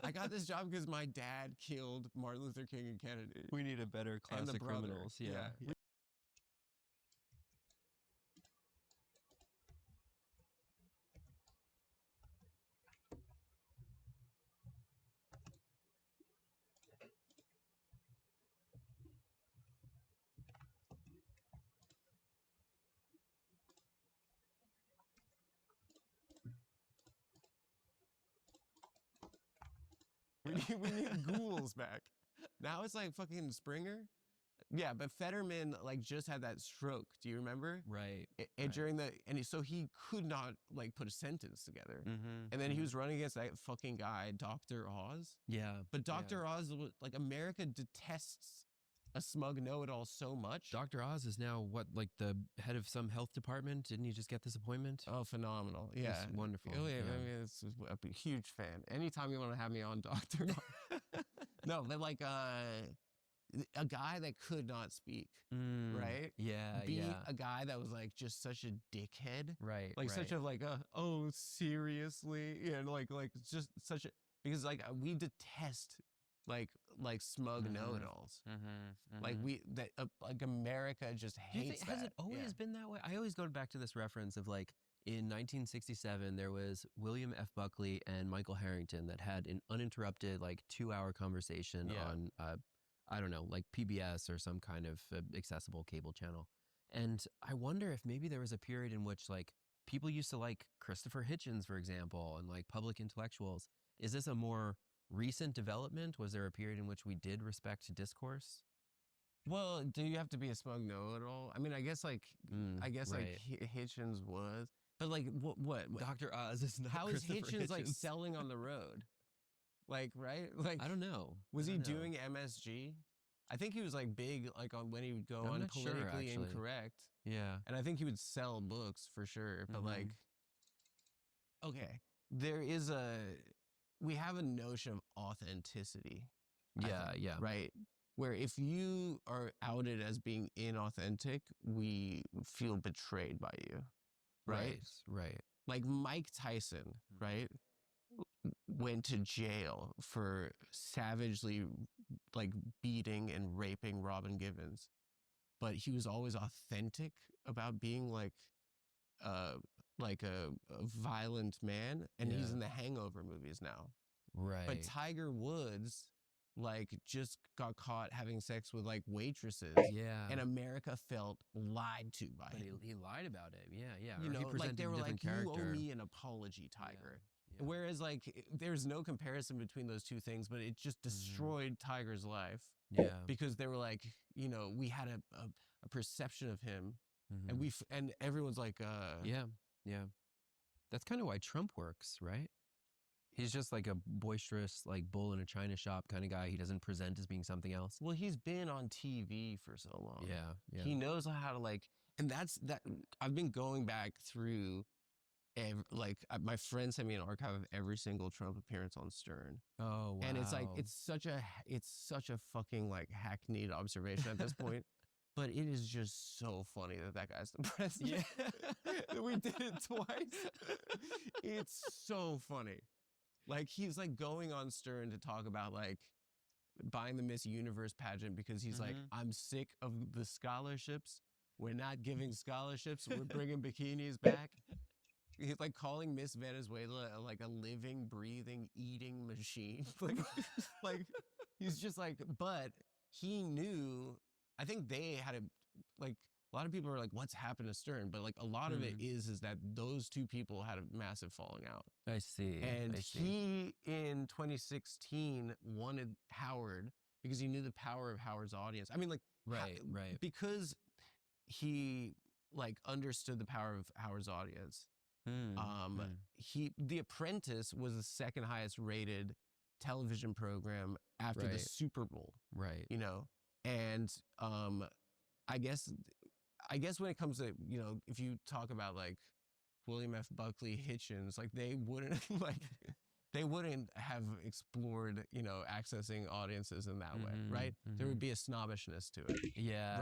I got this job because my dad killed Martin Luther King and Kennedy. We need a better class of criminals. Yeah. We need ghouls back. Now it's like fucking Springer. Yeah, but Fetterman like just had that stroke. Do you remember? Right. And during so he could not like put a sentence together. And then he was running against that fucking guy, Dr. Oz. Yeah. But Dr. Oz, like America detests a smug know-it-all so much. Dr. Oz is now like the head of some health department. Didn't he just get this appointment? Oh, phenomenal. Yeah. He's wonderful. Oh, yeah. I mean, it's a huge fan. Anytime you want to have me on, Dr. Oz. No, they're like a guy that could not speak, right? Yeah, Beat a guy that was like just such a dickhead. Right. Like such a like oh, seriously? And like just such a, because like we detest like smug know-it-alls. Like like America just hates that. Has it always been that way? I always go back to this reference of like in 1967 there was William F. Buckley and Michael Harrington that had an uninterrupted like 2-hour conversation on I don't know, like PBS or some kind of accessible cable channel. And I wonder if maybe there was a period in which like people used to like Christopher Hitchens, for example, and like public intellectuals. Is this a more recent development? Was there a period in which we did respect discourse? Well, do you have to be a smug know-it-all? I mean, I guess like like Hitchens was, but like what? Dr. Oz is not. How is Hitchens like selling on the road? Like right? Like I don't know. Was he doing MSG? I think he was like big like on when he would go on politically incorrect. Yeah, and I think he would sell books for sure. But like, okay, we have a notion of authenticity. Yeah. Right. Where if you are outed as being inauthentic, we feel betrayed by you. Right. Like Mike Tyson, right? Went to jail for savagely like beating and raping Robin Givens, but he was always authentic about being like like a violent man, and he's Yeah. in the Hangover movies now. Right. But Tiger Woods, like, just got caught having sex with like waitresses. Yeah. And America felt lied to by But him. he lied about it. Yeah, yeah. You Or he know, like presented they a were different like, you owe character. me an apology, Tiger. Yeah. Whereas like there's no comparison between those two things, but it just destroyed Tiger's life. Yeah. Because they were like, you know, we had a perception of him, and and everyone's like, Yeah, yeah. That's kind of why Trump works, right? He's just like a boisterous, like bull in a china shop kind of guy. He doesn't present as being something else. Well, he's been on TV for so long. Yeah, yeah. He knows how to like, and that's that. I've been going back through, my friend sent me an archive of every single Trump appearance on Stern. Oh, wow. And it's like it's such a fucking like hackneyed observation at this point. But it is just so funny that guy's the president. Yeah. We did it twice. It's so funny. Like, he's like going on Stern to talk about like buying the Miss Universe pageant because he's like, I'm sick of the scholarships. We're not giving scholarships. We're bringing bikinis back. He's like calling Miss Venezuela like a living, breathing, eating machine. like he's just like, but he knew. I think they had like a lot of people are like, what's happened to Stern? But like a lot of it is that those two people had a massive falling out. I see. And I see. he in 2016 wanted Howard because he knew the power of Howard's audience. I mean, like, right. because he like understood the power of Howard's audience. The Apprentice was the second highest rated television program after the Super Bowl. Right. You know, and I guess when it comes to, you know, if you talk about like William F. Buckley Hitchens, like they wouldn't have explored, you know, accessing audiences in that way, right? There would be a snobbishness to it. Yeah.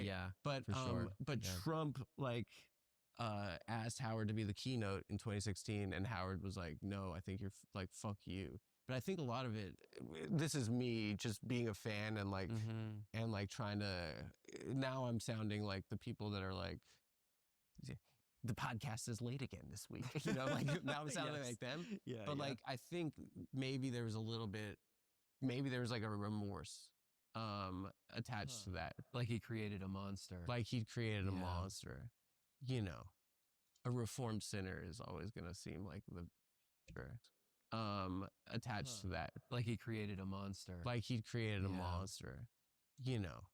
yeah. But for sure. but Yeah. Trump like asked Howard to be the keynote in 2016, and Howard was like, "No, I think you're like fuck you." But I think a lot of it, this is me just being a fan and like and like trying to. Now I'm sounding like the people that are like, the podcast is late again this week. You know, like now I'm sounding Yes. like them. Yeah, But yeah. like I think maybe there was a little bit, maybe there was like a remorse attached to that. Like he created a monster. Like he'd created a Yeah. monster. You know, a reformed sinner is always gonna seem like the attached to that. Like he created a monster. Like he'd created a Yeah. monster. You know,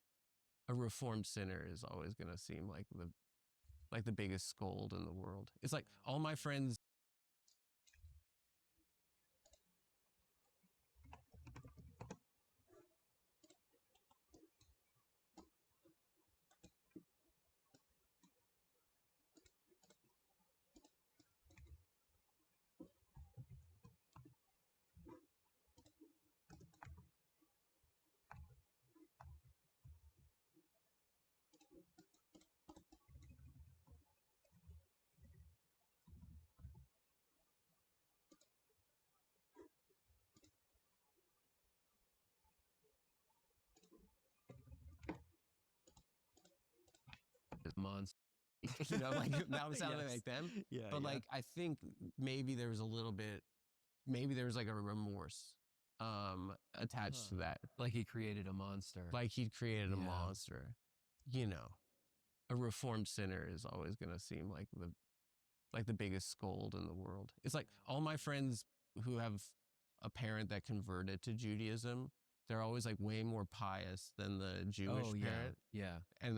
a reformed sinner is always gonna seem like the biggest scold in the world. It's like all my friends. Monster. You know, like now I'm sounding Yes. like them. Yeah, But yeah. like I think maybe there was a little bit, maybe there was like a remorse attached to that. Like he created a monster. Like he'd created a Yeah. monster. You know, a reformed sinner is always gonna seem like the biggest scold in the world. It's like all my friends who have a parent that converted to Judaism, they're always like way more pious than the Jewish Oh, yeah. parent. Yeah. And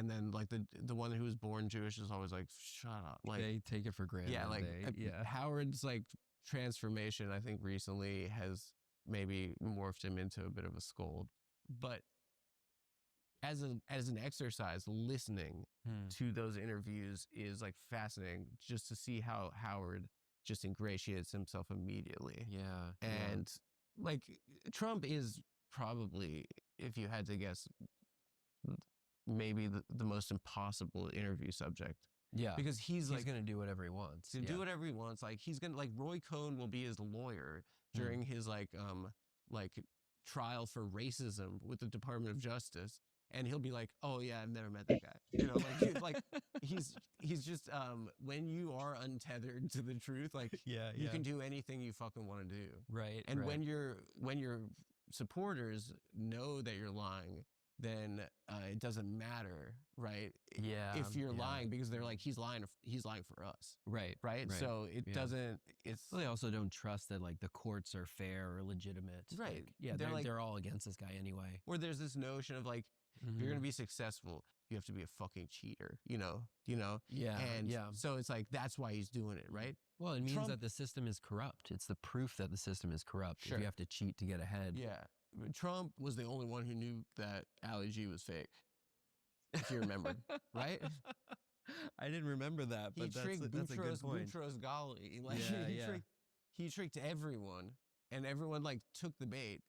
then like the one who was born Jewish is always like, shut up. Like They take it for granted. yeah, like yeah. Howard's like transformation, I think recently has maybe morphed him into a bit of a scold. But as an exercise, listening to those interviews is like fascinating, just to see how Howard just ingratiates himself immediately. Yeah. And like Trump is probably, if you had to guess, maybe the most impossible interview subject. Yeah. Because he's like going to do whatever he wants. to do whatever he wants. Like he's gonna, like Roy Cohn will be his lawyer during his like trial for racism with the Department of Justice, and he'll be like, "Oh yeah, I've never met that guy." You know, like he's just when you are untethered to the truth, like you can do anything you fucking want to do. Right. And right. when your supporters know that you're lying, then it doesn't matter, right? Yeah. If you're yeah. lying, because they're like, he's lying for us, Right. right? So it Yeah. doesn't. It's Well, they also don't trust that like the courts are fair or legitimate. Right. Like, yeah. They're like- They're all against this guy anyway. or there's this notion of like, if you're gonna be successful, you have to be a fucking cheater, you know. Yeah. And yeah. so it's like that's why he's doing it, right? Well, it means Trump- that the system is corrupt. It's the proof that the system is corrupt. Sure. If you have to cheat to get ahead. Yeah. Trump was the only one who knew that Ali G was fake. If you remember, right? I didn't remember that, He but tricked that's a good point. Boutros Ghali. Like Yeah, he tricked everyone, and everyone like took the bait.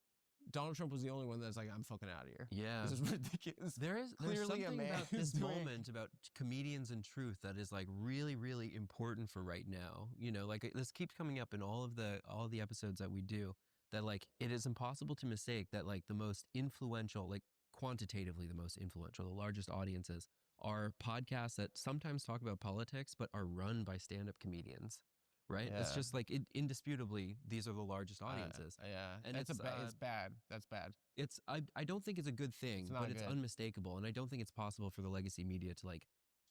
Donald Trump was the only one that's like, I'm fucking out of here. Yeah. This is ridiculous. There's Clearly a something man about is this doing- moment about comedians and truth that is like really, really important for right now. You know, like this keeps coming up in all the episodes that we do, that like it is impossible to mistake that like the most influential, like quantitatively the most influential, the largest audiences are podcasts that sometimes talk about politics but are run by stand-up comedians. Right? It's Yeah. just like indisputably these are the largest audiences. Yeah, And it's it's, it's bad. That's bad. It's I don't think it's a good thing, It's not but it's good. unmistakable, and I don't think it's possible for the legacy media to like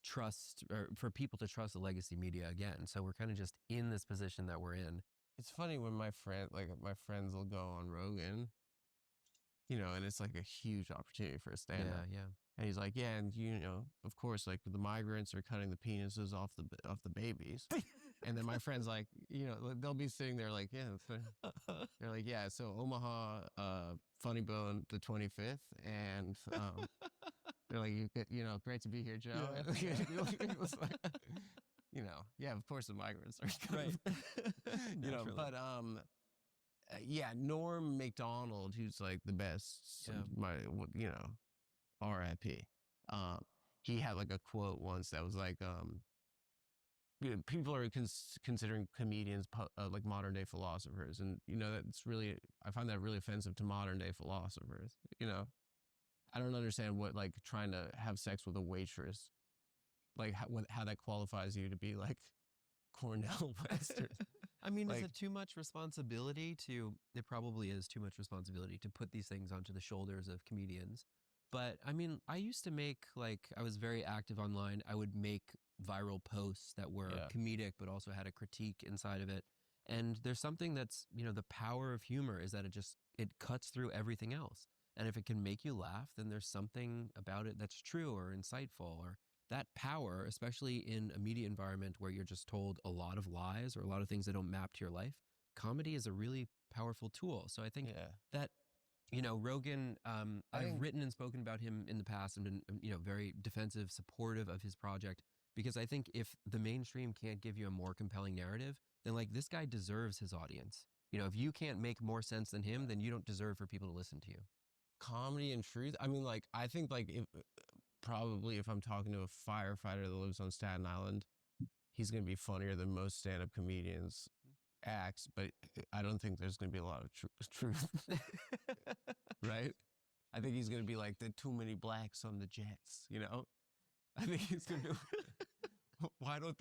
trust, or for people to trust the legacy media again. So we're kind of just in this position that we're in. It's funny when my friends will go on Rogan, you know, and it's like a huge opportunity for a stand-up. Yeah. And he's like, yeah, and you know, of course, like the migrants are cutting the penises off the babies. And then my friend's like, you know, they'll be sitting there like, yeah, they're like, yeah, so Omaha, Funny Bone, the 25th, and they're like, you know, great to be here, Joe. Yeah. It was like, you know, yeah, of course the migrants are Right. you know, Naturally. but yeah, Norm Macdonald, who's like the best, Yeah. my, you know, R.I.P. he had like a quote once that was like, people are considering comedians like modern day philosophers, and that's really, I find that really offensive to modern day philosophers. I don't understand what like trying to have sex with a waitress, like how that qualifies you to be like Cornell Western. I mean, is Like- it too much responsibility to, it probably is too much responsibility to put these things onto the shoulders of comedians. But I mean, I used to make, like, I was very active online. I would make viral posts that were Yeah. comedic, but also had a critique inside of it. And there's something that's, the power of humor is that it cuts through everything else. And if it can make you laugh, then there's something about it that's true or insightful, or that power, especially in a media environment where you're just told a lot of lies or a lot of things that don't map to your life. Comedy is a really powerful tool. So I think that, Rogan, I've written and spoken about him in the past and been, very defensive, supportive of his project, because I think if the mainstream can't give you a more compelling narrative, then like this guy deserves his audience. If you can't make more sense than him, then you don't deserve for people to listen to you. Comedy and truth. I mean, like, I think like if I'm talking to a firefighter that lives on Staten Island, he's going to be funnier than most stand-up comedians acts, but I don't think there's going to be a lot of truth. Right? I think he's going to be like, there are too many blacks on the Jets, I think he's going to be, why do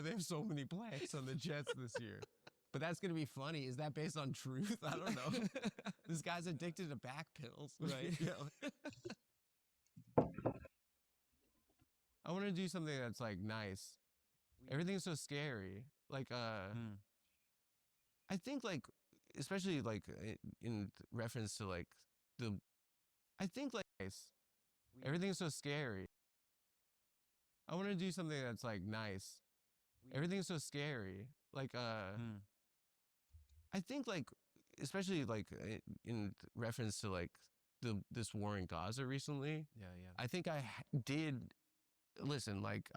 they have so many blacks on the Jets this year? But that's going to be funny. Is that based on truth? I don't know. This guy's addicted to back pills. Right. I want to do something that's like nice. Everything's so scary. Like, I think like, especially like in reference to like I think like, everything's so scary. I want to do something that's like nice. Everything's so scary. Like, I think like, especially like in reference to like this war in Gaza recently. Yeah. I think I did listen. Like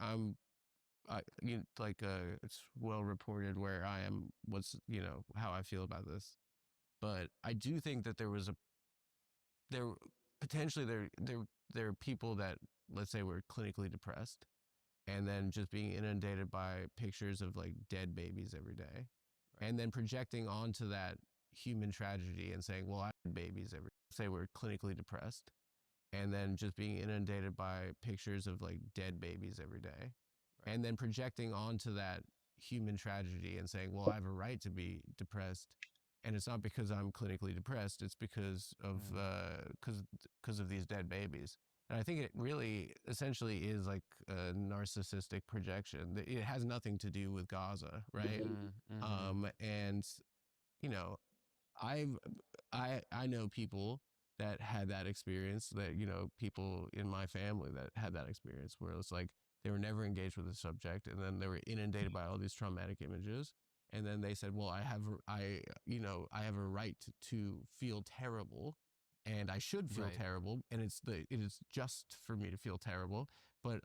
it's well reported where I am. How I feel about this, but I do think that there are people that, let's say, were clinically depressed, and then just being inundated by pictures of like dead babies every day. And then projecting onto that human tragedy and saying, well, I had babies every day. Say we're clinically depressed, and then just being inundated by pictures of like dead babies every day. And then projecting onto that human tragedy and saying, well, I have a right to be depressed. And it's not because I'm clinically depressed, it's because of these dead babies. And I think it really essentially is like a narcissistic projection. It has nothing to do with Gaza, right? And I know people that had that experience, that people in my family that had that experience, where it's like they were never engaged with the subject, and then they were inundated by all these traumatic images, and then they said, well, I have a right to feel terrible, and I should feel terrible, and it is just for me to feel terrible. But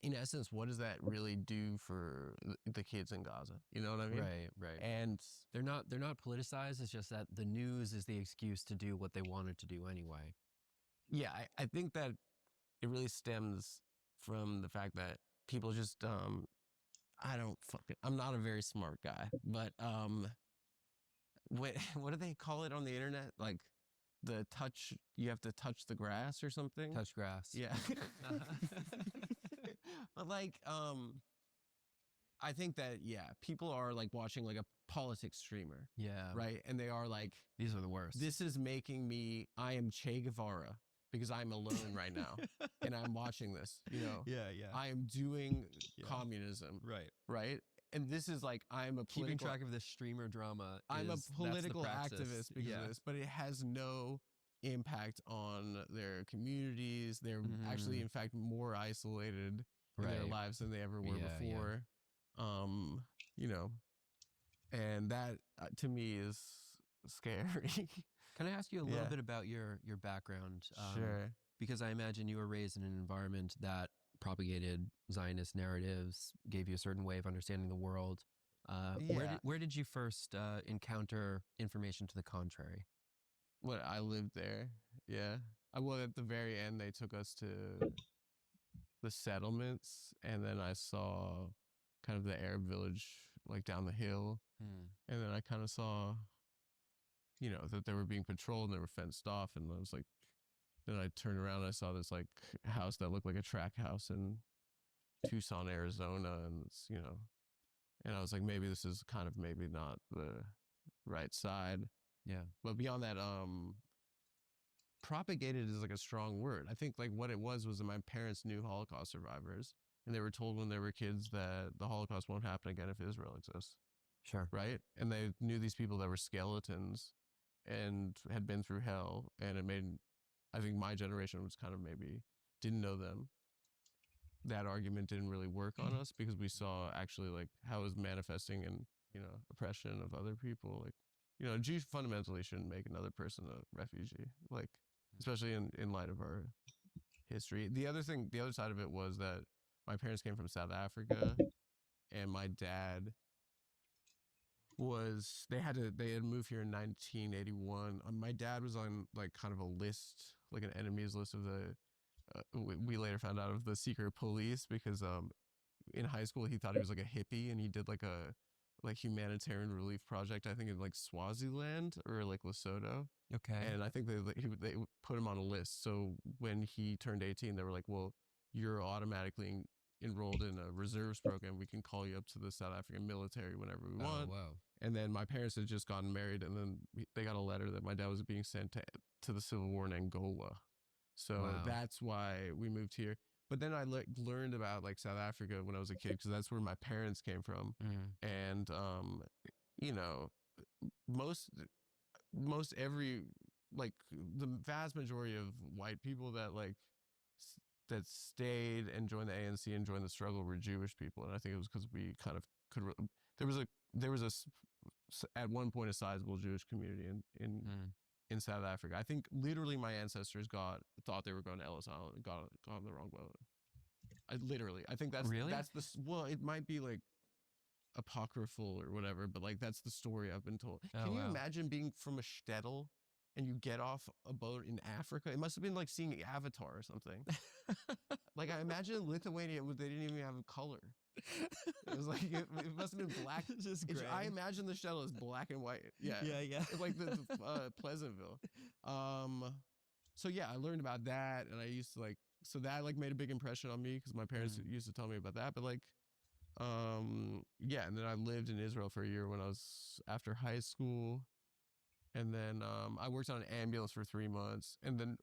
in essence, what does that really do for the kids in Gaza? You know what I mean? Right. And they're not politicized. It's just that the news is the excuse to do what they wanted to do anyway. Yeah, I think that it really stems from the fact that people just I'm not a very smart guy, but what do they call it on the internet? Like you have to touch the grass or something? Touch grass. Yeah. But like, I think that, people are like watching like a politics streamer. Yeah. Right? And they are like, these are the worst. This is making me, I am Che Guevara because I'm alone right now and I'm watching this, Yeah. I am doing communism. Right? And this is like, keeping track of this streamer drama. I'm a political activist because of this, but it has no impact on their communities. They're actually, in fact, more isolated in their lives than they ever were before. And that to me is scary. Can I ask you a little bit about your background? Sure. Because I imagine you were raised in an environment that propagated Zionist narratives, gave you a certain way of understanding the world. Where did you first encounter information to the contrary? I lived there. Yeah. well, at the very end, they took us to the settlements, and then I saw kind of the Arab village like down the hill, and then I kind of saw, you know, that they were being patrolled and they were fenced off, and I was like, then I turned around and I saw this like house that looked like a track house in Tucson, Arizona, and it's, you know, and I was like, maybe this is kind of maybe not the right side. Yeah. But beyond that, propagated is like a strong word. I think like what it was that my parents knew Holocaust survivors, and they were told when they were kids that the Holocaust won't happen again if Israel exists. Sure. Right? And they knew these people that were skeletons and had been through hell, and it made, I think my generation was kind of maybe didn't know them. That argument didn't really work on us because we saw actually like how it was manifesting in, you know, oppression of other people. Like, you know, Jews fundamentally shouldn't make another person a refugee, like, especially in light of our history. The other side of it was that my parents came from South Africa, and my dad they had moved here in 1981. My dad was on like kind of a list, like an enemies list of the, we later found out of the secret police because in high school he thought he was like a hippie, and he did like a humanitarian relief project, I think in like Swaziland or like Lesotho. Okay. And I think they put him on a list. So when he turned 18, they were like, well, you're automatically enrolled in a reserves program. We can call you up to the South African military whenever we want. Wow. And then my parents had just gotten married, and then they got a letter that my dad was being sent to the civil war in Angola. So Wow. that's why we moved here. But then I learned about like South Africa when I was a kid, because that's where my parents came from. And, you know, most every, like the vast majority of white people that like that stayed and joined the ANC and joined the struggle were Jewish people. And I think it was because we kind of could, there was at one point a sizable Jewish community in South Africa. I think literally my ancestors thought they were going to Ellis Island and got on the wrong boat. I think that's Really? well, it might be like apocryphal or whatever, but like that's the story I've been told. Oh, Can you wow. imagine being from a shtetl and you get off a boat in Africa? It must have been like seeing Avatar or something. Like I imagine Lithuania, they didn't even have a color. It was like it must have been black. Just gray. I imagine the shtetl is black and white. Yeah, Yeah. It's like the Pleasantville. So yeah, I learned about that, and I used to like, so that like made a big impression on me because my parents used to tell me about that. But like, yeah, and then I lived in Israel for a year when I was after high school, and then I worked on an ambulance for 3 months, and then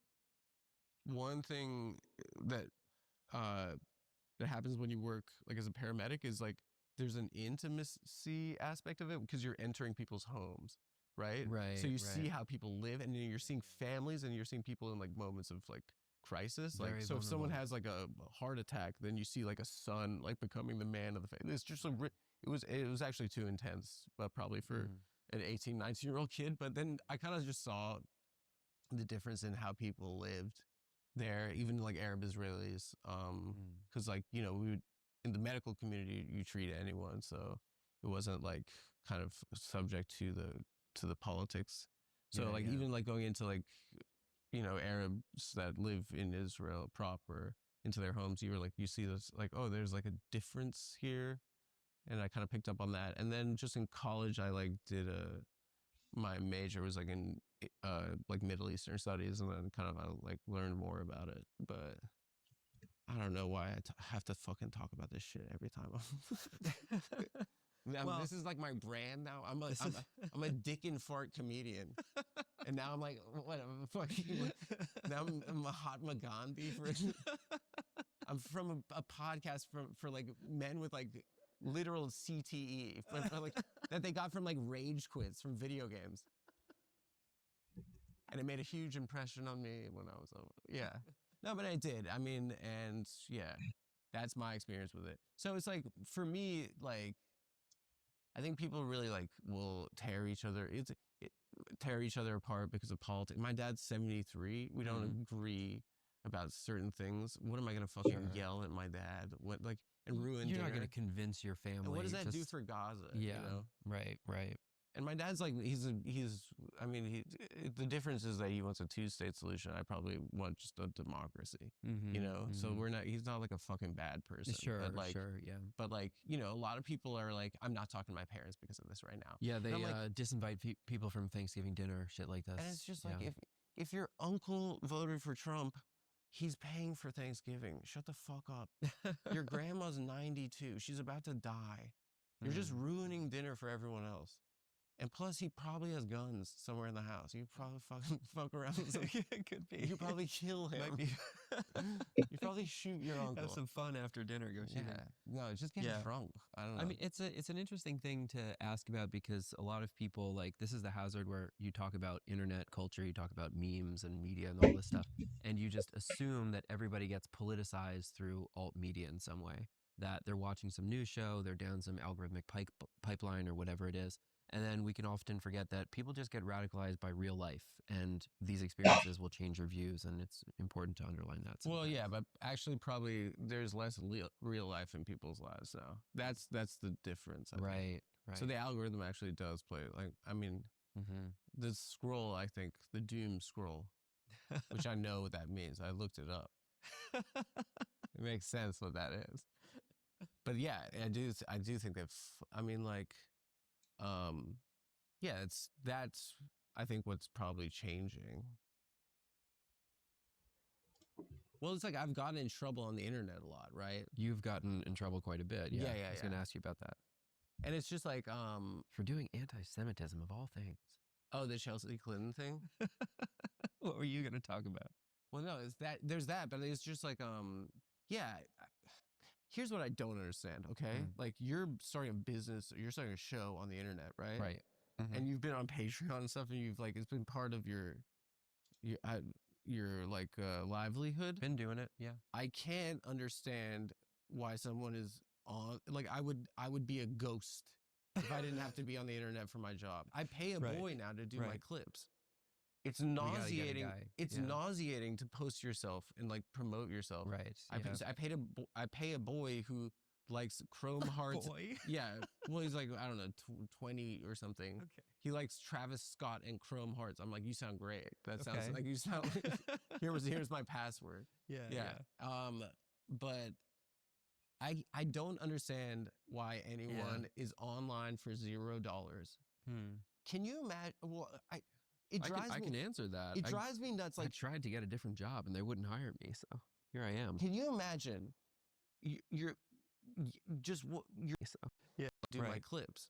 one thing that that happens when you work like as a paramedic is like there's an intimacy aspect of it because you're entering people's homes, right? Right. So you see how people live, and then you're seeing families, and you're seeing people in like moments of like crisis. Like, Very so if someone vulnerable. has like a heart attack, then you see like a son like becoming the man of the family. It's just it was actually too intense, but probably for an 18, 19-year-old kid. But then I kind of just saw the difference in how people lived there, even like Arab Israelis, because like, you know, in the medical community you treat anyone, so it wasn't like kind of subject to the politics. So Yeah, like yeah. even like going into like, you know, Arabs that live in Israel proper into their homes, you see this like, oh, there's like a difference here, and I kind of picked up on that. And then just in college, I like did my major was like in like Middle Eastern studies, and then kind of I like learned more about it. But I don't know why I have to fucking talk about this shit every time. Well- This is like my brand now. I'm a dick and fart comedian, and now I'm like, what? I'm fucking. Now I'm Mahatma Gandhi for. I'm from a podcast for like men with like literal CTE, for like that they got from like rage quits from video games, and it made a huge impression on me when I was over. Yeah, no, but I did. I mean, and yeah, that's my experience with it. So it's like for me, like. I think people really like will tear each other apart because of politics. My dad's 73. We don't agree about certain things. What am I gonna fucking yell at my dad? What like and ruin? You're not dinner? going to convince your family. And what does that do for Gaza? Yeah. You know? Right. And my dad's like, I mean, the difference is that he wants a two-state solution. I probably want just a democracy, you know? So he's not like a fucking bad person. Sure, but like, sure, yeah. But like, you know, a lot of people are like, I'm not talking to my parents because of this right now. Yeah, they like, disinvite people from Thanksgiving dinner, shit like this. and it's just like, if your uncle voted for Trump, he's paying for Thanksgiving. Shut the fuck up. Your grandma's 92. She's about to die. You're just ruining dinner for everyone else. And plus, he probably has guns somewhere in the house. You probably fuck around with some. It could be. You probably kill him. Might be. You probably shoot your uncle. Have some fun after dinner. Go shoot him. No, just get drunk. I don't know. I mean, it's an interesting thing to ask about because a lot of people, like, this is the hazard where you talk about internet culture, you talk about memes and media and all this stuff, and you just assume that everybody gets politicized through alt media in some way, that they're watching some news show, they're down some algorithmic pipeline or whatever it is. And then we can often forget that people just get radicalized by real life, and these experiences will change your views, and it's important to underline that. Well, yeah, but actually, probably there's less real life in people's lives now. That's the difference. I think. Right. So the algorithm actually does play. Like, I mean, the scroll. I think the doom scroll, which I know what that means. I looked it up. It makes sense what that is. But yeah, I do think that. I mean, like. Yeah, that's I think what's probably changing. Well, it's like I've gotten in trouble on the internet a lot, right? You've gotten in trouble quite a bit. Yeah, I was going to ask you about that. And it's just like for doing anti-Semitism of all things. Oh, the Chelsea Clinton thing? What were you going to talk about? Well, no, it's that there's that, but it's just like yeah, here's what I don't understand, okay? Like, you're starting a business, you're starting a show on the internet, right? Right. And you've been on Patreon and stuff, and you've like, it's been part of your like livelihood. Been doing it, yeah. I can't understand why someone is on, like, I would be a ghost if I didn't have to be on the internet for my job. I pay a boy now to do my clips. It's nauseating. It's nauseating to post yourself and like promote yourself. Right. I pay a boy who likes Chrome Hearts. Boy? Yeah. Well, he's like, I don't know, 20 or something. Okay. He likes Travis Scott and Chrome Hearts. I'm like, you sound great. That sounds Okay. like you sound. Here's my password. Yeah. But I don't understand why anyone is online for $0. Can you imagine? Well, I can answer that. It drives me nuts. I Like, tried to get a different job and they wouldn't hire me, so here I am. can you imagine? You're do my clips.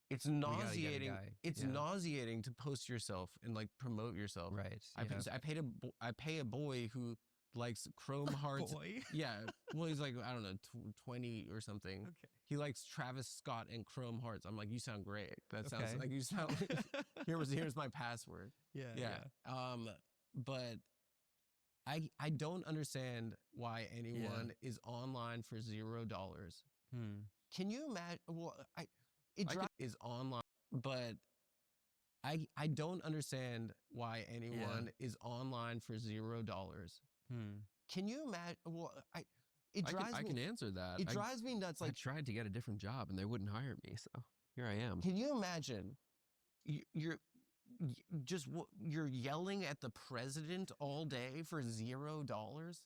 It's gotta get a nauseating. guy. It's Yeah. nauseating to post yourself and like promote yourself. Right. I pay a boy who likes Chrome Hearts. Boy? Yeah. Well, he's like, I don't know, 20 or something. Okay. He likes Travis Scott and Chrome Hearts. I'm like, you sound great. That sounds Okay. like you sound. Here's my password. Yeah. But I don't understand why anyone is online for $0. Can you imagine? Well, is online, but I don't understand why anyone is online for $0. Can you imagine? Well, I can answer that. It drives me nuts. I Like, tried to get a different job and they wouldn't hire me, so here I am. can you imagine? You're yelling at the president all day for $0.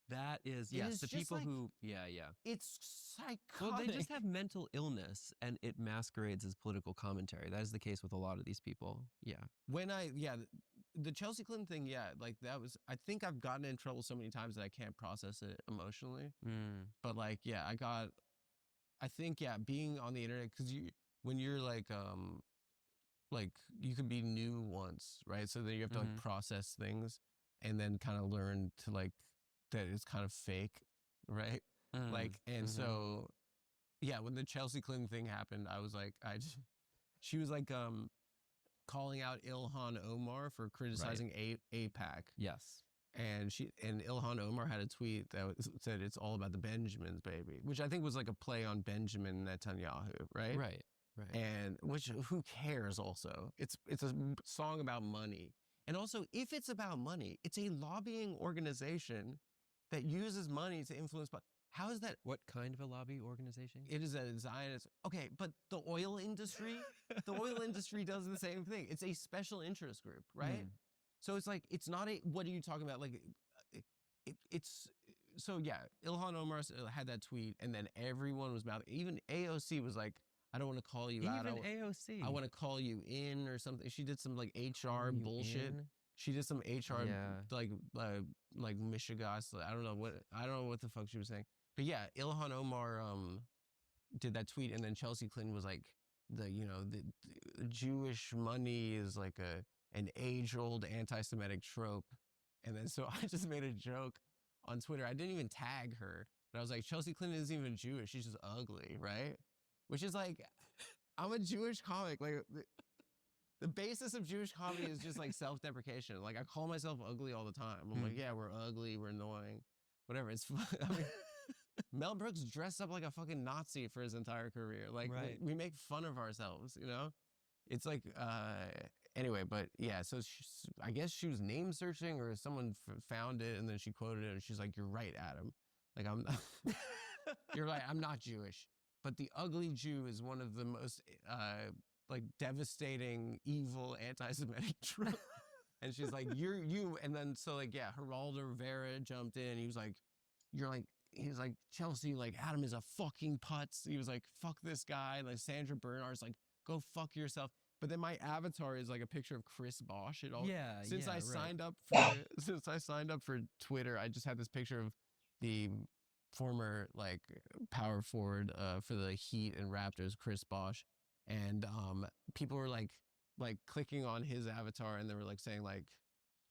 That is, It yes, is the just people like- who, yeah. It's psychotic. Well, they just have mental illness and it masquerades as political commentary. That is the case with a lot of these people. Yeah. The Chelsea Clinton thing, like that was, I think I've gotten in trouble so many times that I can't process it emotionally. But like, I think, being on the internet, because when you're like you can be new once, right? So then you have to like process things and then kind of learn to like, that it's kind of fake, right? So, when the Chelsea Clinton thing happened, I was like, she was like, calling out Ilhan Omar for criticizing AIPAC. Yes. And Ilhan Omar had a tweet that said it's all about the Benjamins, baby, which I think was like a play on Benjamin Netanyahu, right? Right. And who cares? Also, it's a song about money, and also if it's about money, it's a lobbying organization that uses money to influence. How is that? What kind of a lobby organization? It is a Zionist. Okay, but the oil industry does the same thing. It's a special interest group, right? So it's like, it's not a, what are you talking about? Like, it's, so yeah, Ilhan Omar had that tweet, and then everyone was mouthing. Even AOC was like, I don't want to call you out. Even AOC. I want to call you in or something. She did some like HR bullshit. She did some HR like Michigas. I don't know what the fuck she was saying. But yeah, Ilhan Omar did that tweet, and then Chelsea Clinton was like, the Jewish money is like an age-old anti-Semitic trope. And then so I just made a joke on Twitter. I didn't even tag her, but I was like, Chelsea Clinton isn't even Jewish. She's just ugly, right? Which is like, I'm a Jewish comic. Like, the basis of Jewish comedy is just like self-deprecation. Like, I call myself ugly all the time. I'm like, yeah, we're ugly, we're annoying, whatever. It's fun. I mean, Mel Brooks dressed up like a fucking Nazi for his entire career. Like, we make fun of ourselves, you know? It's like, anyway, but yeah, so I guess she was name searching, or someone found it and then she quoted it, and she's like, you're right, Adam. Like, you're right, I'm not Jewish. But the ugly Jew is one of the most, like, devastating, evil, anti-Semitic tropes. And she's like, you, and then, so like, yeah, Geraldo Rivera jumped in. He was like, he's like, Chelsea, like, Adam is a fucking putz. He was like, fuck this guy. Like, Sandra Bernhard's like, go fuck yourself. But then my avatar is like a picture of Chris Bosch. Since I signed up for Twitter, I just had this picture of the former like power forward for the Heat and Raptors, Chris Bosch, and people were like clicking on his avatar, and they were like saying like,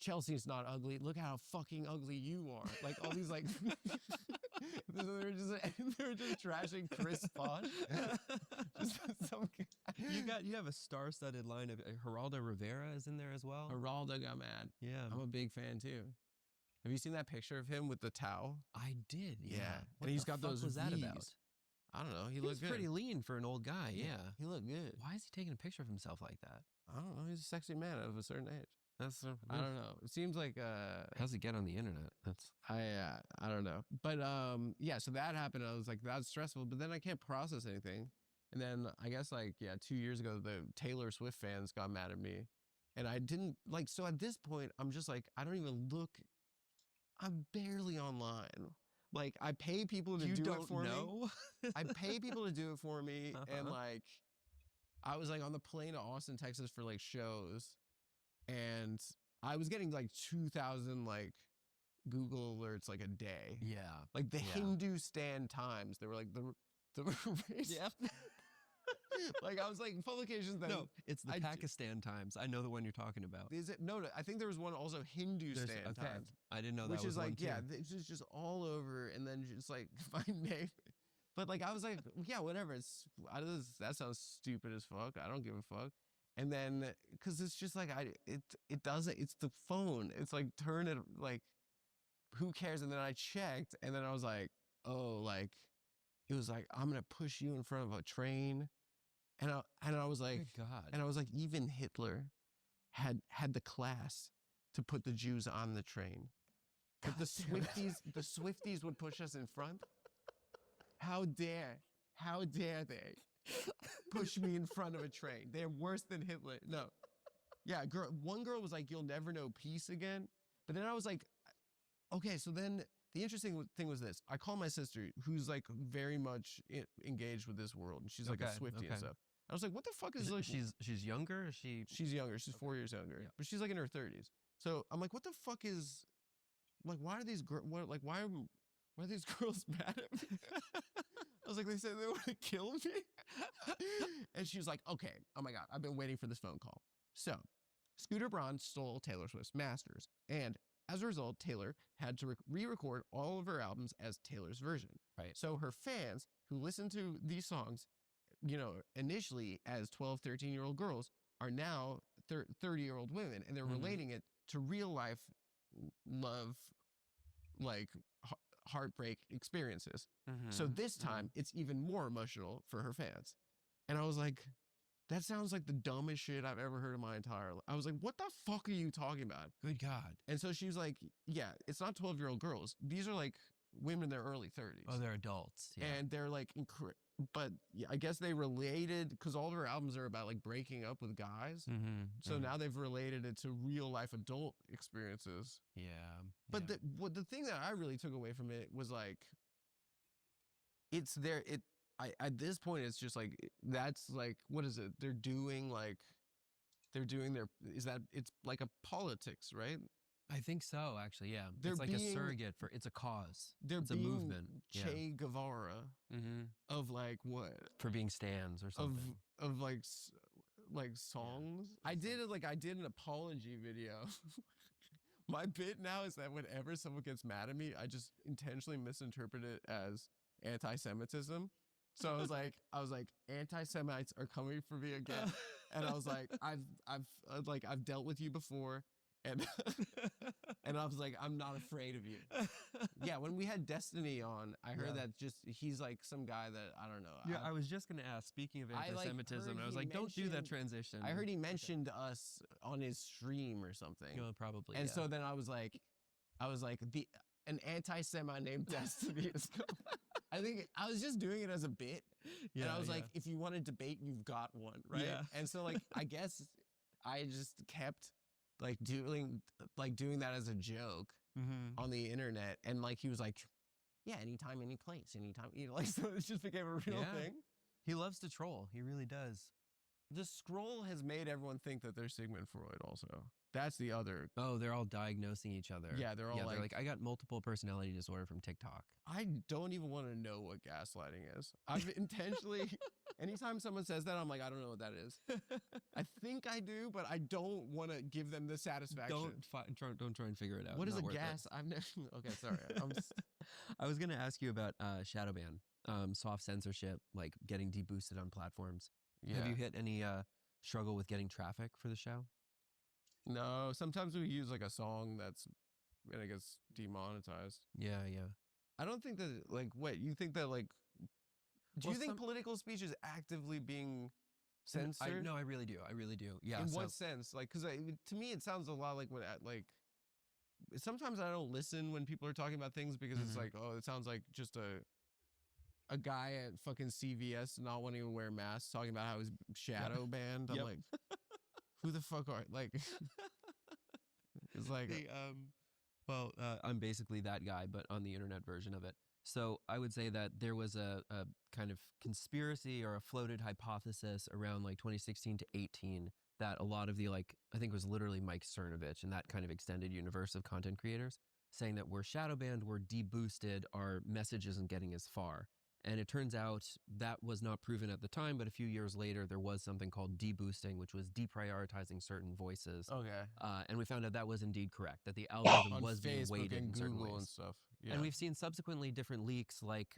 Chelsea's not ugly. Look how fucking ugly you are. Like all these like, they were just trashing Chris Bosch. You have a star-studded line of Geraldo Rivera is in there as well. Geraldo got mad. Yeah, I'm a big fan too. Have you seen that picture of him with the towel? I did. Yeah. And he's got those. What was that V's. about? I don't know. He was looked good. pretty lean for an old guy. Yeah. He looked good. Why is he taking a picture of himself like that? I don't know. He's a sexy man of a certain age. I don't know. It seems like how's it get on the internet? I don't know. But yeah, so that happened. I was like, that's stressful, but then I can't process anything. And then I guess like 2 years ago, the Taylor Swift fans got mad at me, and I didn't like, so at this point I'm just like, I don't even look. I'm barely online. Like, I pay people to do it for me. I pay people to do it for me. And like, I was like on the plane to Austin, Texas for like shows, and I was getting like 2,000 like Google alerts like a day. Yeah. Like the Hindustan Times. They were like the yeah. Like, I was like, publications that... No, it's the Pakistan Times. I know the one you're talking about. Is it? No, I think there was one also Hindustan Times. I didn't know that which was is like, one too. yeah, it's just all over, and then just like, my name. But like, I was like, yeah, whatever. That sounds stupid as fuck. I don't give a fuck. And then, because it's just like, it doesn't, it's the phone. It's like, turn it, like, who cares? And then I checked, and then I was like, oh, like, it was like, I'm going to push you in front of a train. And I was like, good God. And I was like, even Hitler had the class to put the Jews on the train. But the Swifties would push us in front. How dare they push me in front of a train? They're worse than Hitler. No. Yeah, one girl was like, you'll never know peace again. But then I was like, okay, so then the interesting thing was this. I called my sister, who's like very much engaged with this world, and she's like a Swiftie and stuff. I was like, what the fuck is like... She's younger? Or She's younger. She's 4 years younger. Yeah. But she's like in her 30s. So I'm like, what the fuck is... Like, why are these girls... Why are these girls mad at me? I was like, they said they want to kill me? And she was like, okay, oh my God, I've been waiting for this phone call. So, Scooter Braun stole Taylor Swift's masters. And as a result, Taylor had to re-record all of her albums as Taylor's version. Right. So her fans who listen to these songs, you know, initially as 12, 13-year-old girls, are now 30-year-old women, and they're relating it to real life love, like heartbreak experiences. So this time, it's even more emotional for her fans. And I was like, that sounds like the dumbest shit I've ever heard in my entire life. I was like, what the fuck are you talking about? Good God. And so she was like, yeah, it's not 12-year-old girls. These are like women in their early 30s. Oh, they're adults. Yeah. And they're like, but I guess they related because all of her albums are about like breaking up with guys. So now they've related it to real life adult experiences. Yeah. But the thing that I really took away from it was like, it's there. At this point, it's just like, that's like, what is it? They're doing it's like a politics, right? I think so, actually, yeah. They're it's like being- a surrogate for, it's a cause. They're It's a being movement. Che Guevara of like what? For being stands or something. Of like songs. I did an apology video. My bit now is that whenever someone gets mad at me, I just intentionally misinterpret it as anti-Semitism. So I was like, anti-Semites are coming for me again, and I was like, I've dealt with you before, and and I was like, I'm not afraid of you. Yeah, when we had Destiny on, I heard that he's like some guy that I don't know. Yeah, I was just gonna ask. Speaking of anti-Semitism, I was like, don't do that transition. I heard he mentioned us on his stream or something. Oh, probably. And so then I was like, an anti-Semite named Destiny is coming. I think I was just doing it as a bit. Yeah, and I was like, if you want to debate, you've got one, right? Yeah. And so like, I guess I just kept like doing that as a joke on the internet. And like, he was like, yeah, anytime, any place, anytime, like, so it just became a real thing. He loves to troll. He really does. The scroll has made everyone think that they're Sigmund Freud also. That's the other. Oh, they're all diagnosing each other. Yeah, they're all like, I got multiple personality disorder from TikTok. I don't even want to know what gaslighting is. I've intentionally, anytime someone says that, I'm like, I don't know what that is. I think I do, but I don't want to give them the satisfaction. Don't try and figure it out. What is Not a worth it. gas? I've never. Okay, sorry. I was gonna ask you about Shadowban, soft censorship, like getting deboosted on platforms. Yeah. Have you hit any struggle with getting traffic for the show? No, sometimes we use like a song that's, I guess, demonetized. Yeah. I don't think that, like, what, you think that, like, do you think political speech is actively being censored? No, I really do. Yeah. In what sense? Like, because to me, it sounds a lot like when, like, sometimes I don't listen when people are talking about things because it's like, oh, it sounds like just a guy at fucking CVS not wanting to wear masks talking about how he's shadow banned. I'm like, who the fuck are, like, it's like, I'm basically that guy, but on the internet version of it. So I would say that there was a kind of conspiracy or a floated hypothesis around like 2016 to 18 that a lot of the, like, I think it was literally Mike Cernovich and that kind of extended universe of content creators saying that we're shadow banned, we're deboosted, our message isn't getting as far. And it turns out that was not proven at the time, but a few years later, there was something called deboosting, which was deprioritizing certain voices. Okay. And we found out that was indeed correct, that the algorithm was being Facebook weighted and in certain Google ways. and stuff. Yeah. And we've seen subsequently different leaks, like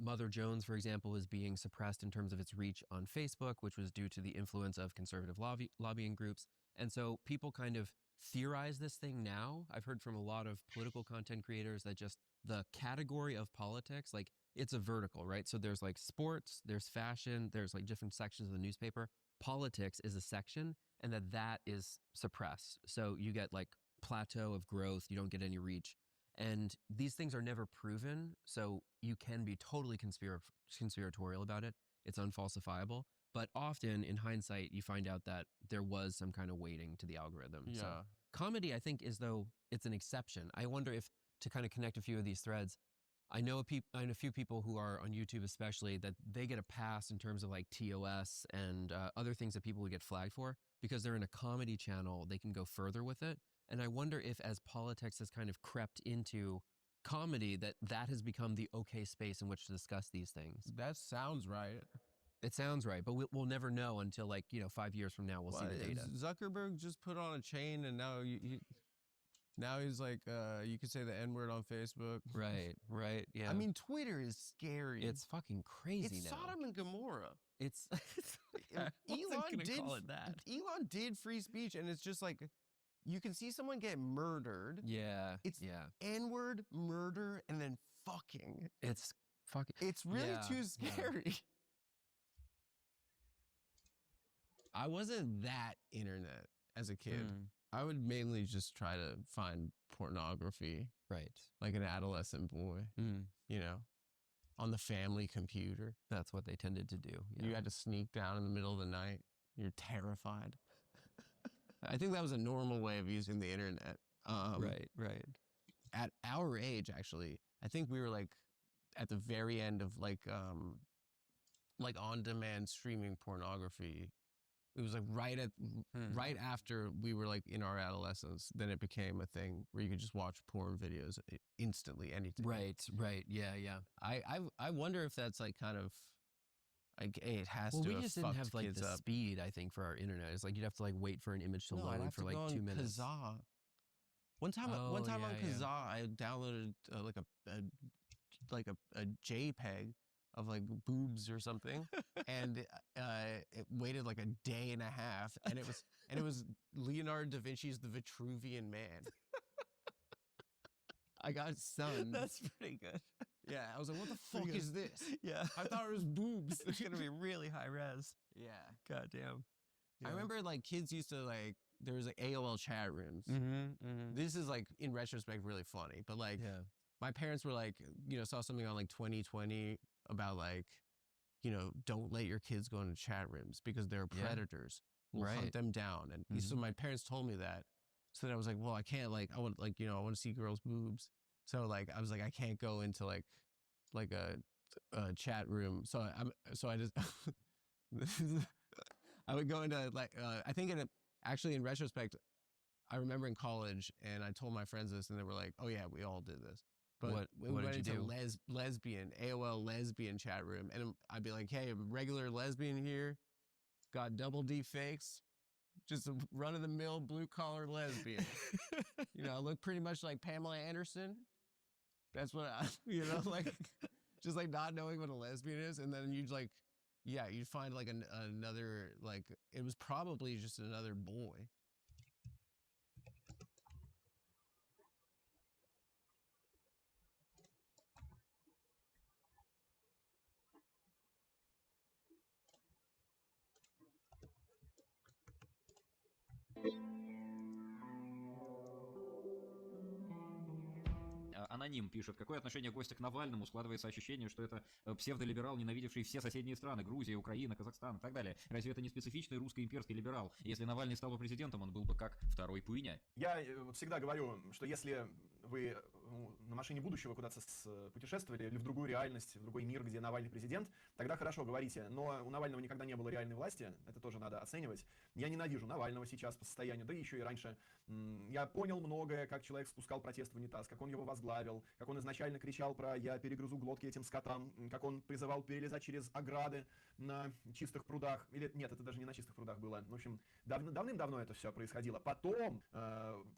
Mother Jones, for example, is being suppressed in terms of its reach on Facebook, which was due to the influence of conservative lobbying groups. And so people kind of theorize this thing now. I've heard from a lot of political content creators that just the category of politics, like, it's a vertical, right? So there's like sports, there's fashion, there's like different sections of the newspaper. Politics is a section, and that is suppressed. So you get like plateau of growth, you don't get any reach. And these things are never proven, so you can be totally conspiratorial about it. It's unfalsifiable. But often, in hindsight, you find out that there was some kind of weighting to the algorithm. Yeah. So comedy, I think, is though it's an exception. I wonder if, to kind of connect a few of these threads, I know a few people who are on YouTube especially that they get a pass in terms of like TOS and other things that people would get flagged for because they're in a comedy channel, they can go further with it. And I wonder if as politics has kind of crept into comedy, that has become the okay space in which to discuss these things. That sounds right. It sounds right, but we'll never know until 5 years from now we'll see the data. Zuckerberg just put on a chain and now now he's like, you could say the N-word on Facebook. Right, yeah. I mean, Twitter is scary. It's fucking crazy it's now. Sodom and Gomorrah. It's Elon did free speech, and it's just like, you can see someone get murdered. Yeah, It's N-word, murder, and then fucking. It's fucking. It's really too scary. Yeah. I wasn't that internet as a kid. I would mainly just try to find pornography. Right. Like an adolescent boy, you know, on the family computer. That's what they tended to do. Yeah. You had to sneak down in the middle of the night. You're terrified. I think that was a normal way of using the internet. Right. At our age, actually, I think we were like at the very end of like on-demand streaming pornography. It was like right after we were like in our adolescence, then it became a thing where you could just watch porn videos instantly, anytime. Right. Yeah. I wonder if that's like kind of like it has to. We have just didn't have like kids the up. speed, I think, for our internet. It's like you'd have to like wait for an image to load for like 2 minutes. Kazaa. One time on Kazaa, I downloaded like a JPEG of like boobs or something, and it waited like a day and a half, and it was Leonardo da Vinci's The Vitruvian Man. I got stunned. That's pretty good. Yeah, I was like, what the fuck is this? Yeah. I thought it was boobs. It's gonna be really high res. Yeah. God damn. I remember like kids used to like, there was like AOL chat rooms. This is like in retrospect really funny, but like my parents were like, you know, saw something on like 2020 about like, you know, don't let your kids go into chat rooms because they're predators. We'll hunt them down. And so my parents told me that. So then I was like, well, I can't like, I want like, you know, I want to see girls' boobs. So like, I was like, I can't go into like a chat room. So I just, I would go into like, I think actually in retrospect, I remember in college and I told my friends this and they were like, oh yeah, we all did this. But we went into lesbian, AOL lesbian chat room, and I'd be like, hey, a regular lesbian here, got double D fakes, just a run-of-the-mill blue-collar lesbian. You know, I look pretty much like Pamela Anderson. That's what you know, like, just like not knowing what a lesbian is, and then you'd like, yeah, you'd find like another, like, it was probably just another boy. Аноним пишет, какое отношение гостя к Навальному? Складывается ощущение, что это псевдолиберал, ненавидевший все соседние страны, Грузия, Украина, Казахстан и так далее. Разве это не специфичный русско-имперский либерал? Если Навальный стал бы президентом, он был бы как второй Пуйня. Я всегда говорю, что если вы на машине будущего куда-то путешествовали или в другую реальность, в другой мир, где Навальный президент, тогда хорошо говорите. Но у Навального никогда не было реальной власти, это тоже надо оценивать. Я ненавижу Навального сейчас по состоянию, да и еще и раньше. Я понял многое, как человек спускал протест в унитаз, как он его возглавил, как он изначально кричал про «я перегрызу глотки этим скотам», как он призывал перелезать через ограды на чистых прудах. Или нет, это даже не на чистых прудах было. В общем, давным-давно это все происходило. Потом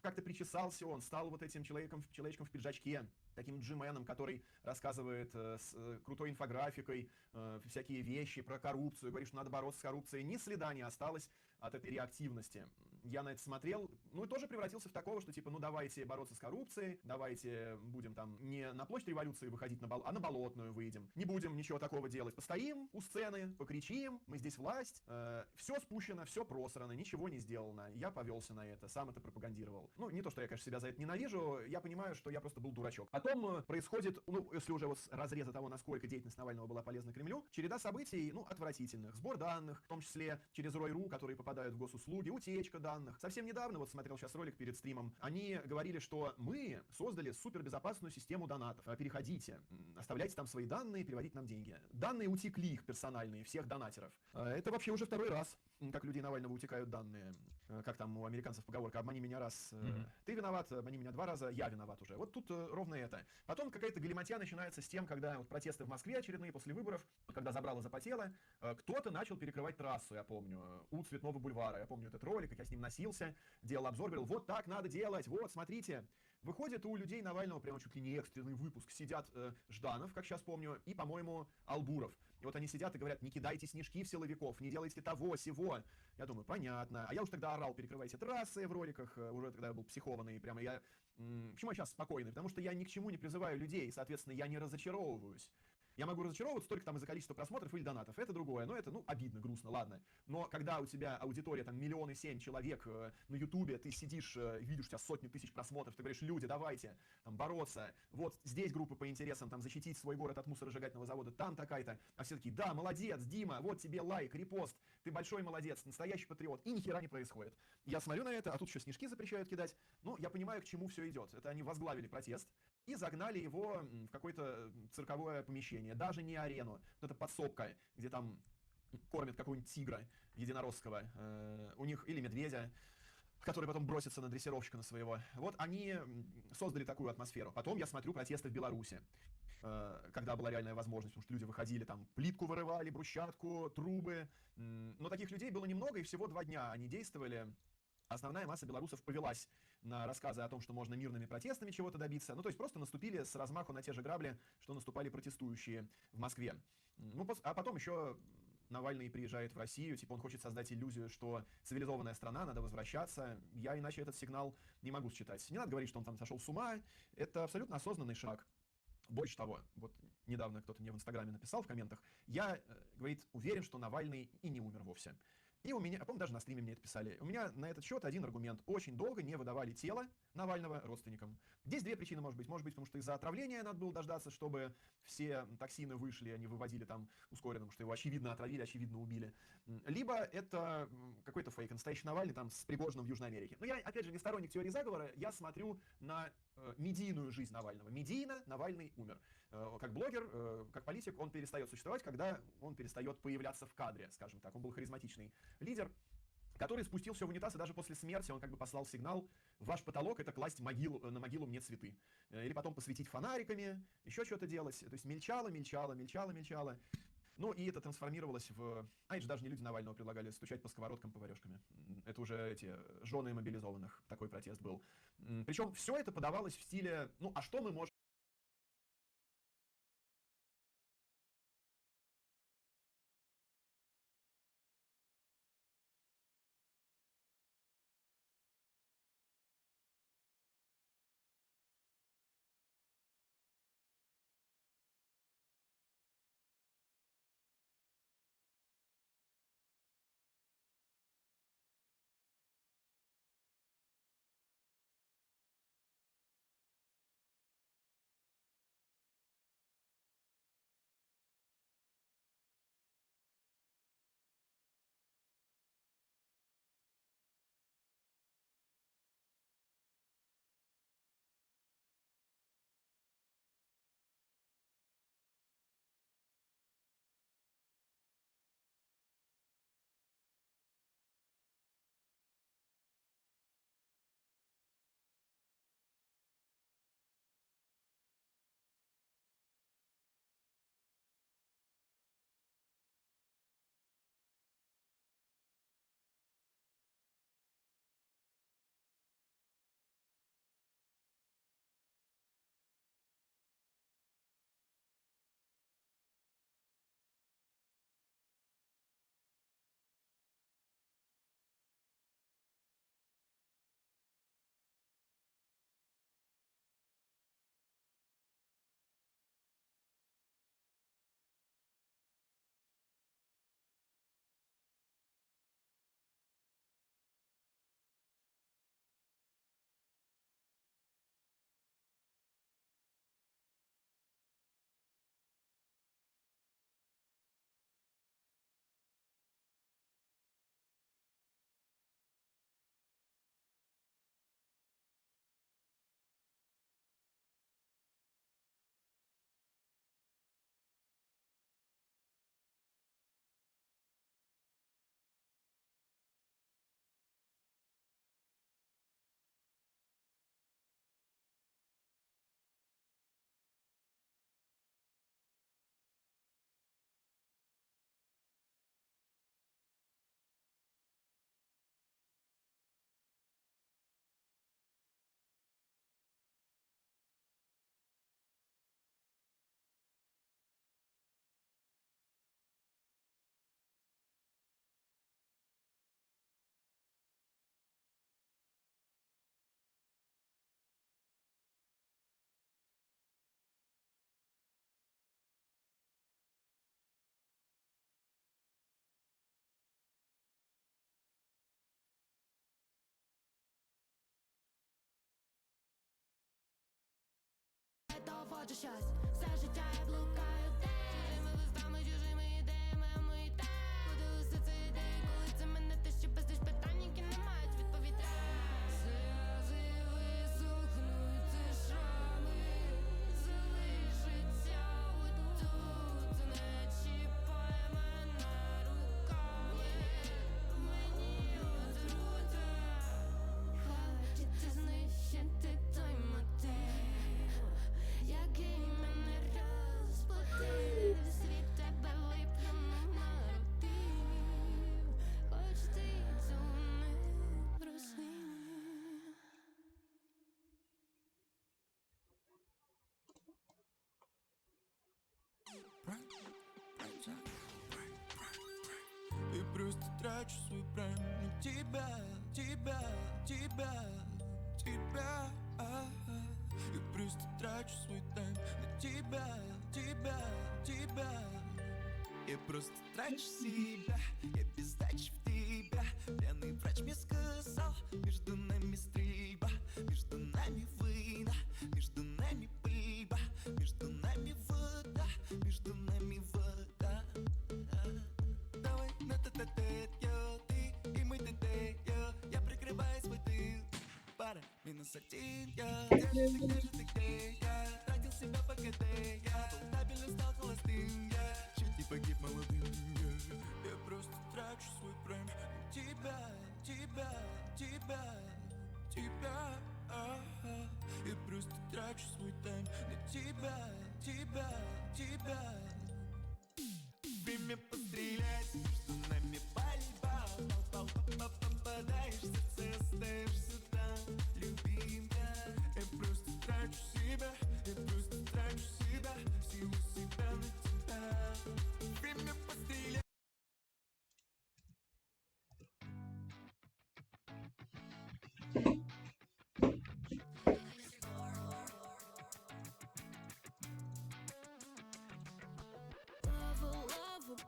как-то причесался он, стал вот этим человечком в пиджачке, таким джименом, который рассказывает с крутой инфографикой всякие вещи про коррупцию, говорит, что надо бороться с коррупцией. Ни следа не осталось от этой реактивности. Я на это смотрел, ну и тоже превратился в такого, что типа, ну давайте бороться с коррупцией, давайте будем там не на площадь революции выходить, а на Болотную выйдем. Не будем ничего такого делать. Постоим у сцены, покричим, мы здесь власть. Все спущено, все просрано, ничего не сделано. Я повелся на это, сам это пропагандировал. Ну, не то, что я, конечно, себя за это ненавижу, я понимаю, что я просто был дурачок. Потом происходит, ну, если уже вот с разреза того, насколько деятельность Навального была полезна Кремлю, череда событий, ну, отвратительных. Сбор данных, в том числе через Рой.ру, которые попадают в госуслуги, утечка данных. Совсем недавно, вот смотрел сейчас ролик перед стримом, они говорили, что мы создали супербезопасную систему донатов. Переходите, оставляйте там свои данные, переводите нам деньги. Данные утекли их персональные, всех донатеров. Это вообще уже второй раз, как людей Навального утекают данные. Как там у американцев поговорка «обмани меня раз, ты виноват, обмани меня 2 раза, я виноват уже». Вот тут ровно это. Потом какая-то галиматья начинается с тем, когда вот протесты в Москве очередные после выборов, когда забрало запотело, кто-то начал перекрывать трассу, я помню, у Цветного бульвара. Я помню этот ролик, как я с ним носился, делал обзор, говорил, вот так надо делать, вот, смотрите. Выходит у людей Навального прямо чуть ли не экстренный выпуск. Сидят Жданов, как сейчас помню, и, по-моему, Албуров. И вот они сидят и говорят, не кидайте снежки в силовиков, не делайте того, сего. Я думаю, понятно. А я уж тогда орал, перекрывайте трассы в роликах, уже тогда я был психованный. Прямо я... Почему я сейчас спокойный? Потому что я ни к чему не призываю людей, соответственно, я не разочаровываюсь. Я могу разочаровываться только там из-за количества просмотров или донатов. Это другое. Но это, ну, обидно, грустно, ладно. Но когда у тебя аудитория там 1,7 миллиона человек на Ютубе, ты сидишь, видишь, у тебя сотни тысяч просмотров, ты говоришь, люди, давайте там бороться. Вот здесь группы по интересам, там защитить свой город от мусоросжигательного завода, там такая-то. А все такие, да, молодец, Дима, вот тебе лайк, репост, ты большой молодец, настоящий патриот. И ни хера не происходит. Я смотрю на это, а тут еще снежки запрещают кидать. Ну, я понимаю, к чему все идет. Это они возглавили протест и загнали его в какое-то цирковое помещение, даже не арену, вот это подсобка, где там кормят какого-нибудь тигра единоросского, у них или медведя, который потом бросится на дрессировщика на своего. Вот они создали такую атмосферу. Потом я смотрю протесты в Беларуси, когда была реальная возможность, потому что люди выходили, там плитку вырывали, брусчатку, трубы. Но таких людей было немного, и всего 2 дня они действовали. Основная масса белорусов повелась на рассказы о том, что можно мирными протестами чего-то добиться. Ну, то есть просто наступили с размаху на те же грабли, что наступали протестующие в Москве. Ну, а потом еще Навальный приезжает в Россию, типа он хочет создать иллюзию, что цивилизованная страна, надо возвращаться. Я иначе этот сигнал не могу считать. Не надо говорить, что он там сошел с ума. Это абсолютно осознанный шаг. Больше того, вот недавно кто-то мне в Инстаграме написал в комментах, я, говорит, уверен, что Навальный и не умер вовсе. И у меня, а помню, даже на стриме мне это писали, у меня на этот счет один аргумент. Очень долго не выдавали тело Навального родственникам. Здесь 2 причины может быть. Может быть, потому что из-за отравления надо было дождаться, чтобы все токсины вышли, они выводили там ускоренно, потому что его очевидно отравили, очевидно убили. Либо это какой-то фейк, настоящий Навальный там с Пригожиным в Южной Америке. Но я, опять же, не сторонник теории заговора, я смотрю на медийную жизнь Навального. Медийно Навальный умер. Как блогер, как политик, он перестает существовать, когда он перестает появляться в кадре, скажем так. Он был харизматичный лидер, который спустил все в унитаз, и даже после смерти он как бы послал сигнал: ваш потолок — это класть на могилу мне цветы. Или потом посветить фонариками, еще что-то делать. То есть мельчало. Ну и это трансформировалось в... А это же даже не люди Навального предлагали стучать по сковородкам поварешками. Это уже эти жены мобилизованных. Такой протест был. Причем все это подавалось в стиле, ну а что мы можем... хочешь щас. Зажигая, блукаю день. Ми листами чужими ідеями, а ми і так. Куди усе це ідеї, коли це мене те, що безліч питань, які не мають відповідей. Сльози висохнуть, це шрами. Залишиться отут, не чіпай мене руками. Мені отрута. Хочеться знищити той мотив, який мене розплатив. Світ тебе виплюнув на рутин. Хоч ти цього не розумієш. И просто трачу свой прайм на тебя, тебя, тебя, тебя. И просто трачу свой тайм на тебя, тебя, тебя. Я просто трачу себя, я без сдачи в тебя. Пьяный врач мне сказал, между нами стрельба, между нами война, между нами пыльба, между нами вода, между нами вода. Давай на тет-а-тет, йо, ты и мы тет-тет, йо. Я прикрываю свой тыл, пара, -1, я. Где же ты, где я? Тратил себя по КТ, я был стабильно, стал холостым, я. Чуть не погиб молодым, я. Я просто трачу свой прайм на тебя, тебя, тебя, тебя. Я просто трачу свой тайм на тебя, тебя, тебя. Время пострелять, между нами борьба. Попадаешь в сердце, остаешься там, любимая. Я просто трачу себя, я просто трачу себя, всего себя на тебя. Время пострелять. Лава,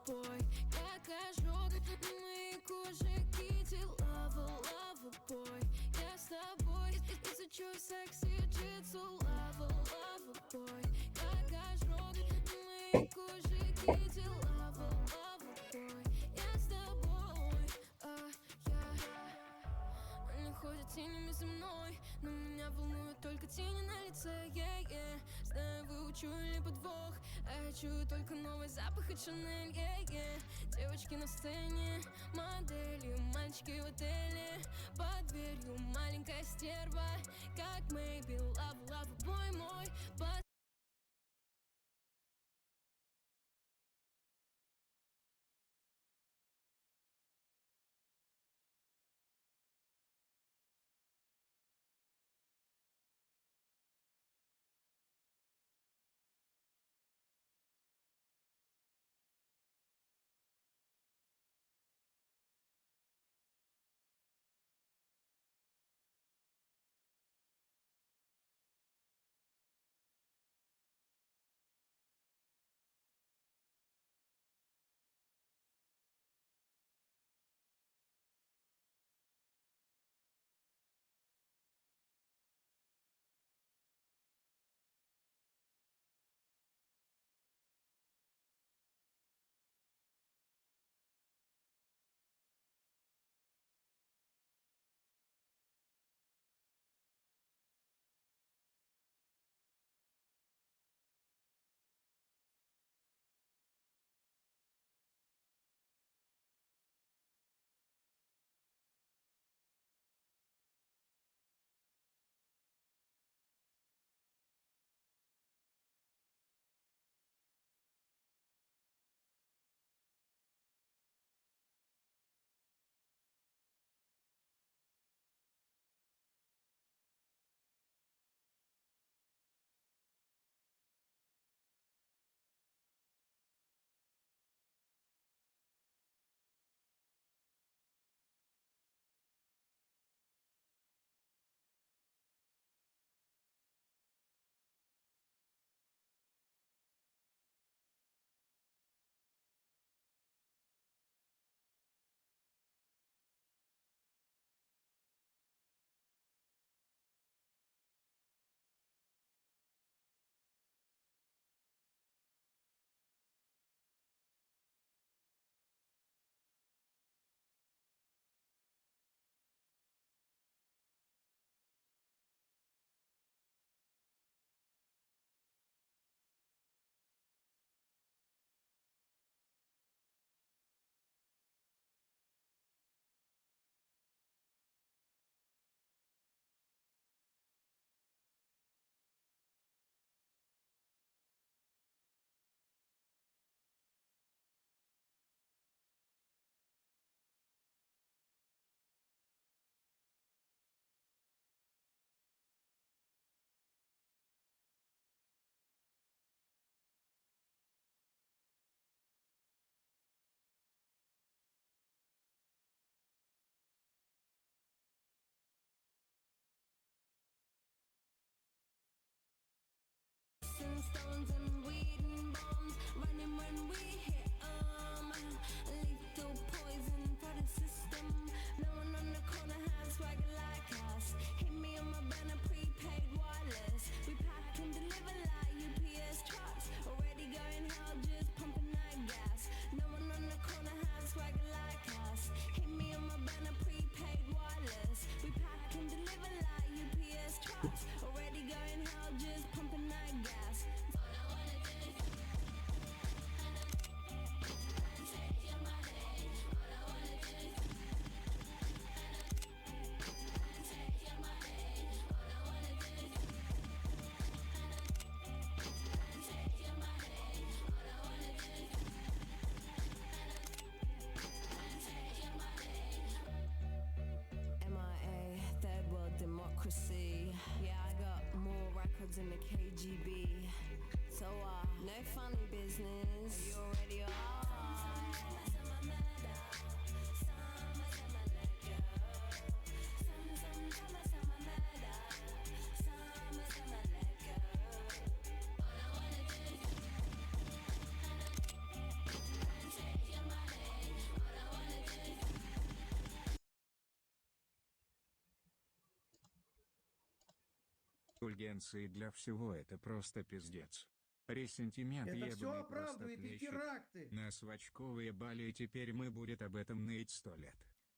бой, как ожог на моей коже китель. Лава, бой, я с тобой изучу секси джитсу. Лава, бой, как ожог на моей коже китель. Лава, бой, я с тобой. Они ходят тенями за мной, но меня волнуют только тени на лице. Знаю, выучу или подвох, а я чую только новый запах от Шанель. Девочки на сцене, модели, мальчики в отеле, под дверью маленькая стерва, как Мэйби. Лава, бой мой. when we hit 'em. Lethal poison for the system. No one on the corner has swagger like us. Hit me on my banner, prepaid wireless. We pack and deliver like UPS trucks. Already going hell, just pumping that gas. No one on the corner has swagger like us. Hit me on my banner, prepaid wireless. We pack and deliver like UPS trucks. Already going hell, just pumping that gas. All I wanna do is take your money. All I wanna do is take your money. All I wanna do is take your money. All I wanna do is take your money. MIA, third world democracy. Yeah, I got more records than the KGB. So, no funny business. You already are. Indulгенции для всего это просто пиздец. Ресентимент Это ебаный все просто оправдывает и плещет. теракты. Нас в очко ебали, и теперь мы будет об этом ныть 100 лет.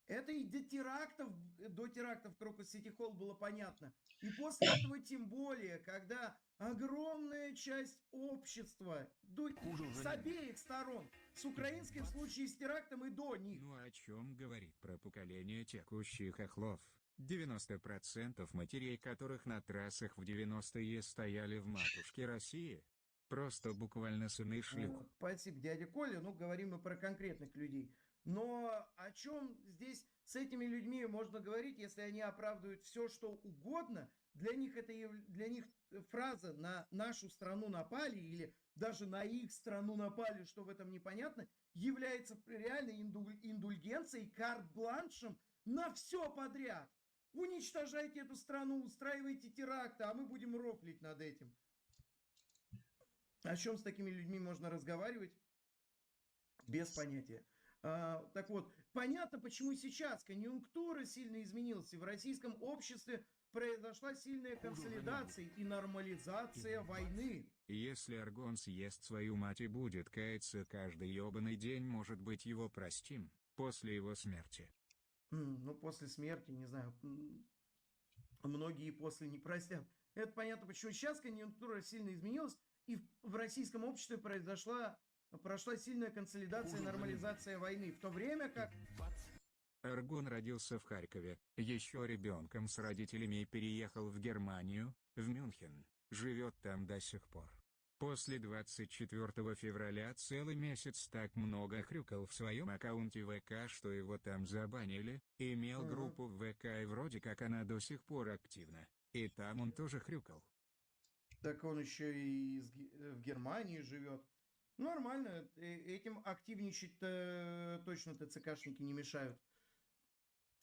Это и до терактов в Крокус-Сити Холл было понятно. И после этого тем более, когда огромная часть общества с обеих сторон, с украинской в случае с терактом и до них. Ну о чем говорит про поколение текущих хохлов? 90% матерей, которых на трассах в 90-е стояли в матушке России. Просто буквально сыны шлюх. Спасибо, дядя Коля. Ну, говорим мы про конкретных людей. Но о чем здесь с этими людьми можно говорить, если они оправдывают все, что угодно? Для них фраза «на нашу страну напали» или даже «на их страну напали», что в этом непонятно, является реальной индульгенцией, карт-бланшем на все подряд. Уничтожайте эту страну, устраивайте теракты, а мы будем рофлить над этим. О чем с такими людьми можно разговаривать? Без понятия. Так вот, понятно, почему сейчас конъюнктура сильно изменилась, и в российском обществе произошла сильная консолидация и нормализация войны. Если Аргон съест свою мать и будет каяться каждый ебаный день, может быть, его простим после его смерти. Ну, после смерти, не знаю, многие после не простят. Это понятно, почему сейчас конъюнктура сильно изменилась, и в российском обществе прошла сильная консолидация и нормализация войны, в то время как... Аргон родился в Харькове, еще ребенком с родителями переехал в Германию, в Мюнхен, живет там до сих пор. После 24 февраля целый месяц так много хрюкал в своем аккаунте ВК, что его там забанили, имел группу в ВК и вроде как она до сих пор активна, и там он тоже хрюкал. Так он еще и в Германии живет. Нормально, этим активничать точно ТЦКшники не мешают.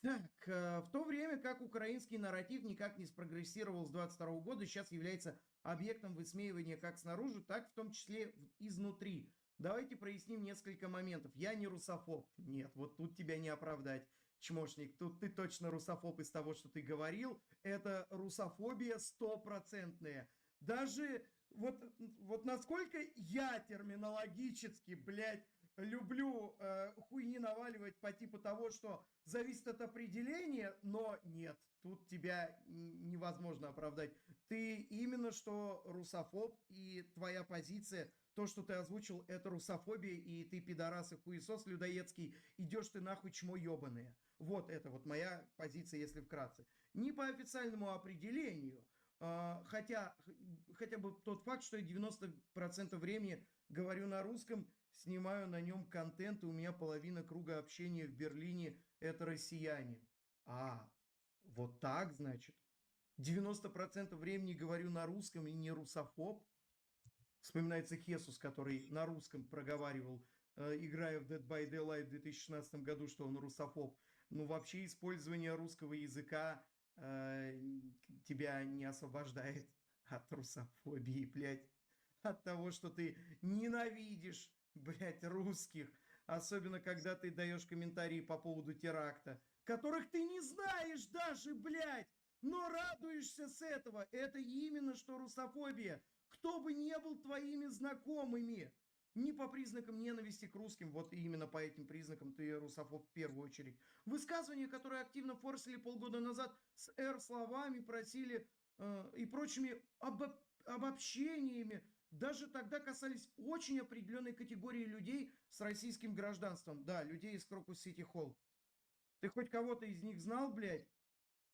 Так, в то время как украинский нарратив никак не спрогрессировал с 22 года, сейчас является объектом высмеивания как снаружи, так в том числе изнутри. Давайте проясним несколько моментов. Я не русофоб. Нет, вот тут тебя не оправдать, чмошник. Тут ты точно русофоб из того, что ты говорил. Это русофобия 100%. Даже вот насколько я терминологически, блядь, люблю хуйни наваливать по типу того, что зависит от определения, но нет, тут тебя невозможно оправдать. Ты именно что русофоб, и твоя позиция, то, что ты озвучил, это русофобия, и ты пидорас и хуесос людоедский, идешь ты нахуй чмо ебаное. Вот это вот моя позиция, если вкратце. Не по официальному определению, хотя бы тот факт, что я 90% времени говорю на русском, снимаю на нем контент, и у меня половина круга общения в Берлине — это россияне. Вот так, значит? 90% времени говорю на русском и не русофоб? Вспоминается Хесус, который на русском проговаривал, играя в Dead by Daylight в 2016 году, что он русофоб. Ну, вообще, использование русского языка тебя не освобождает от русофобии, блядь. От того, что ты ненавидишь блядь, русских, особенно когда ты даешь комментарии по поводу теракта, которых ты не знаешь даже, блядь, но радуешься с этого. Это именно что русофобия. Кто бы не был твоими знакомыми, не по признакам ненависти к русским, вот именно по этим признакам ты русофоб в первую очередь. Высказывания, которые активно форсили полгода назад с словами, просили и прочими обобщениями, даже тогда касались очень определенной категории людей с российским гражданством. Да, людей из Крокус Сити Холл. Ты хоть кого-то из них знал, блядь,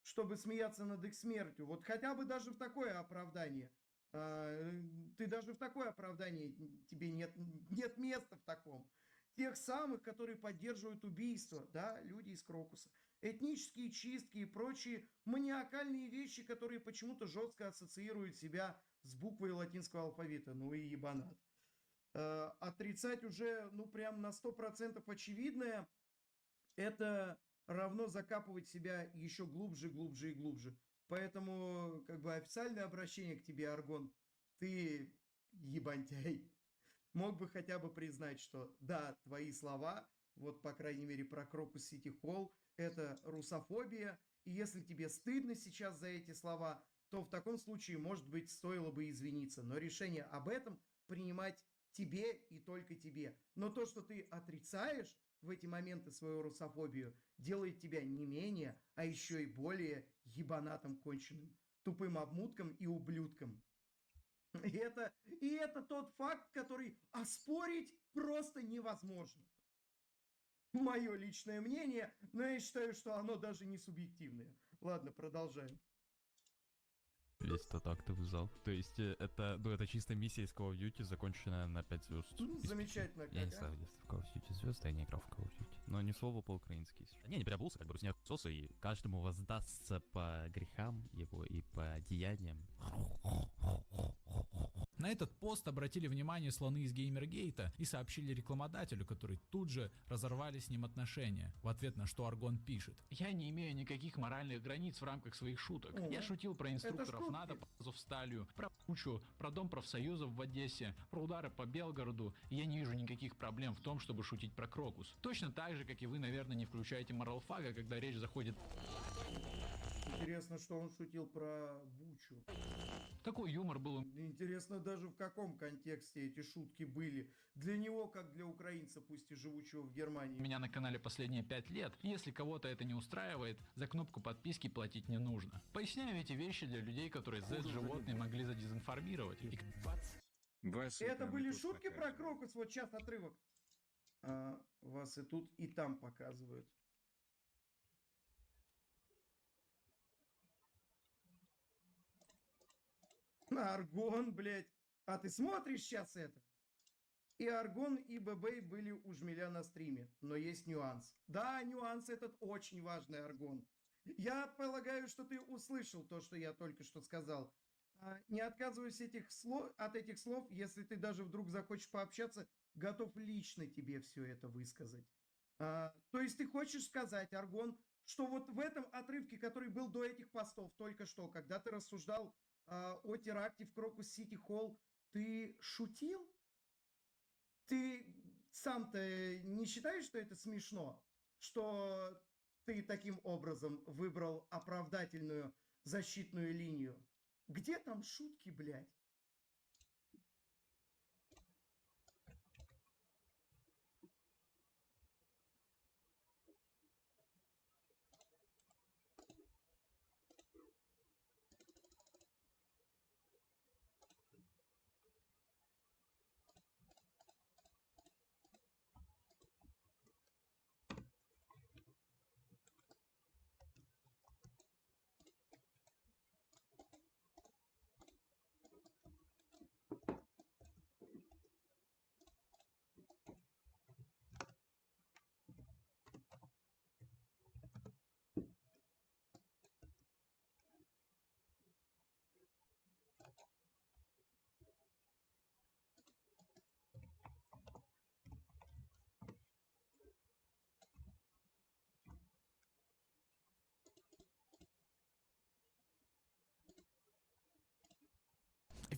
чтобы смеяться над их смертью? Вот хотя бы даже в такое оправдание. Ты даже в такое оправдание, тебе нет места в таком. Тех самых, которые поддерживают убийство, да, люди из Крокуса. Этнические чистки и прочие маниакальные вещи, которые почему-то жестко ассоциируют себя с буквой латинского алфавита. Ну и ебанат. Отрицать уже, ну прям на 100% очевидное, это равно закапывать себя еще глубже, глубже и глубже. Поэтому, как бы, официальное обращение к тебе, Аргон, ты ебантяй. Мог бы хотя бы признать, что да, твои слова, вот, по крайней мере, про Крокус Сити Холл, это русофобия, и если тебе стыдно сейчас за эти слова, то в таком случае, может быть, стоило бы извиниться. Но решение об этом принимать тебе и только тебе. Но то, что ты отрицаешь в эти моменты свою русофобию, делает тебя не менее, а еще и более ебанатом конченым, тупым обмутком и ублюдком. И это тот факт, который оспорить просто невозможно. Мое личное мнение, но я считаю, что оно даже не субъективное. Ладно, продолжаем. Весь тот актовый зал. То есть это чисто миссия из Call of Duty, законченная на 5 звезд. Замечательно. Я не ставил в Call of Duty звезд, я не играл в Call of Duty. Но ни слова по-украински. Не переобулся, как бы русняк соса, и каждому воздастся по грехам его и по деяниям. На этот пост обратили внимание слоны из Геймергейта и сообщили рекламодателю, который тут же разорвали с ним отношения. В ответ на что Аргон пишет: «Я не имею никаких моральных границ в рамках своих шуток. Я шутил про инструкторов НАТО по Азовсталью, про Бучу, про Дом профсоюзов в Одессе, про удары по Белгороду. И я не вижу никаких проблем в том, чтобы шутить про Крокус. Точно так же, как и вы, наверное, не включаете моралфага, когда речь заходит...» Интересно, что он шутил про Бучу. Такой юмор был. Интересно даже в каком контексте эти шутки были. Для него, как для украинца, пусть и живущего в Германии. У меня на канале последние 5 лет. Если кого-то это не устраивает, за кнопку подписки платить не нужно. Поясняю эти вещи для людей, которые Z-животные могли задезинформировать. Это были шутки про Крокус, вот сейчас отрывок. Вас и тут, и там показывают. Аргон, блядь. А ты смотришь сейчас это? И Аргон, и Бэбэй были у Жмеля на стриме. Но есть нюанс. Да, нюанс этот очень важный, Аргон. Я полагаю, что ты услышал то, что я только что сказал. Не отказываюсь от этих слов, если ты даже вдруг захочешь пообщаться, готов лично тебе все это высказать. То есть ты хочешь сказать, Аргон, что вот в этом отрывке, который был до этих постов только что, когда ты рассуждал о теракте в Крокус Сити Холл, ты шутил? Ты сам-то не считаешь, что это смешно? Что ты таким образом выбрал оправдательную защитную линию? Где там шутки, блядь?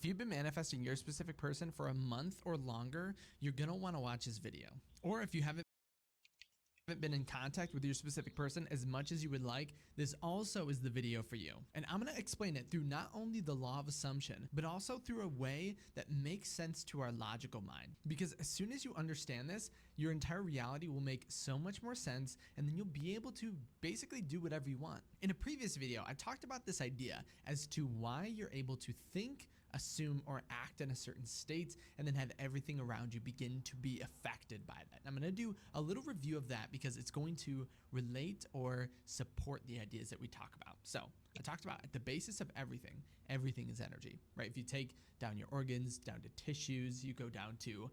If you've been manifesting your specific person for a month or longer, you're going to want to watch this video. Or if you haven't been in contact with your specific person as much as you would like, this also is the video for you. And I'm going to explain it through not only the law of assumption, but also through a way that makes sense to our logical mind. Because as soon as you understand this, your entire reality will make so much more sense, and then you'll be able to basically do whatever you want. In a previous video, I talked about this idea as to why you're able to think, assume, or act in a certain state, and then have everything around you begin to be affected by that. I'm going to do a little review of that because it's going to relate or support the ideas that we talk about. So I talked about at the basis of everything is energy, right? If you take down your organs, down to tissues, you go down to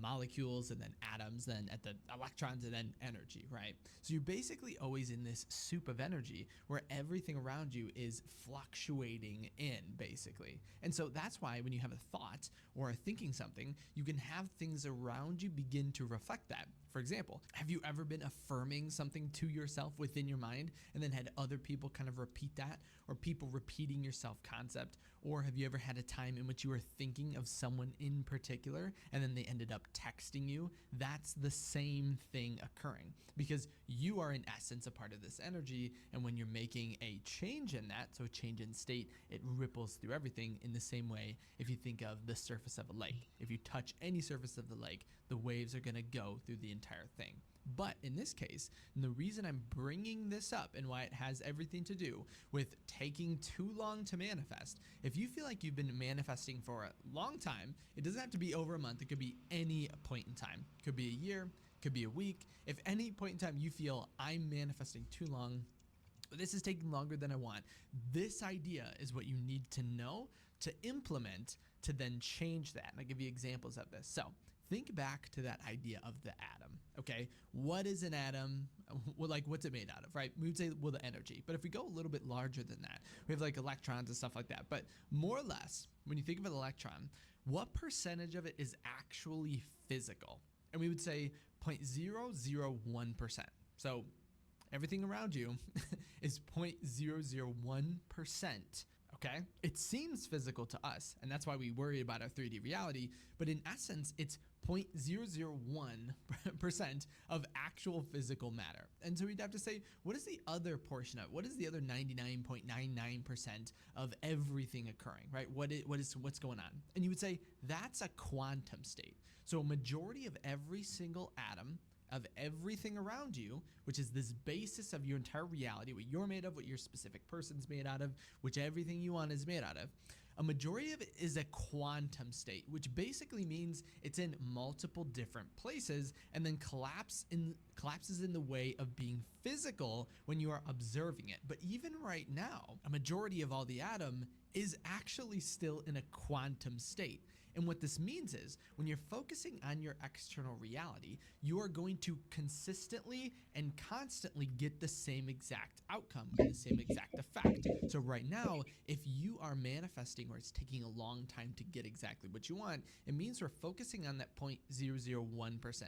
molecules, and then atoms, then at the electrons, and then energy, right? So you're basically always in this soup of energy where everything around you is fluctuating in, basically. And so that's why when you have a thought or are thinking something, you can have things around you begin to reflect that. For example, have you ever been affirming something to yourself within your mind and then had other people kind of repeat that, or people repeating your self-concept? Or have you ever had a time in which you were thinking of someone in particular and then they ended up texting you? That's the same thing occurring because you are in essence a part of this energy, and when you're making a change in that, so a change in state, it ripples through everything. In the same way, if you think of the surface of a lake, if you touch any surface of the lake, the waves are going to go through the entire thing. But in this case, and the reason I'm bringing this up and why it has everything to do with taking too long to manifest, if you feel like you've been manifesting for a long time, it doesn't have to be over a month. It could be any point in time. It could be a year, could be a week. If any point in time you feel I'm manifesting too long, this is taking longer than I want, this idea is what you need to know to implement to then change that. And I'll give you examples of this. So think back to that idea of the atom, okay? What is an atom? Well, like, what's it made out of, right? We would say, well, the energy. But if we go a little bit larger than that, we have like electrons and stuff like that. But more or less, when you think of an electron, what percentage of it is actually physical? And we would say 0.001%. So everything around you is 0.001%. Okay, it seems physical to us, and that's why we worry about our 3D reality, but in essence, it's 0.001% of actual physical matter. And so we'd have to say, what is the other portion of it? What is the other 99.99% of everything occurring, right? What's going on? And you would say, that's a quantum state. So a majority of every single atom of everything around you, which is this basis of your entire reality, what you're made of, what your specific person's made out of, which everything you want is made out of, a majority of it is a quantum state, which basically means it's in multiple different places and then collapses in the way of being physical when you are observing it. But even right now, a majority of all the atom is actually still in a quantum state. And what this means is when you're focusing on your external reality, you are going to consistently and constantly get the same exact outcome and the same exact effect. So right now, if you are manifesting or it's taking a long time to get exactly what you want, it means we're focusing on that 0.001%.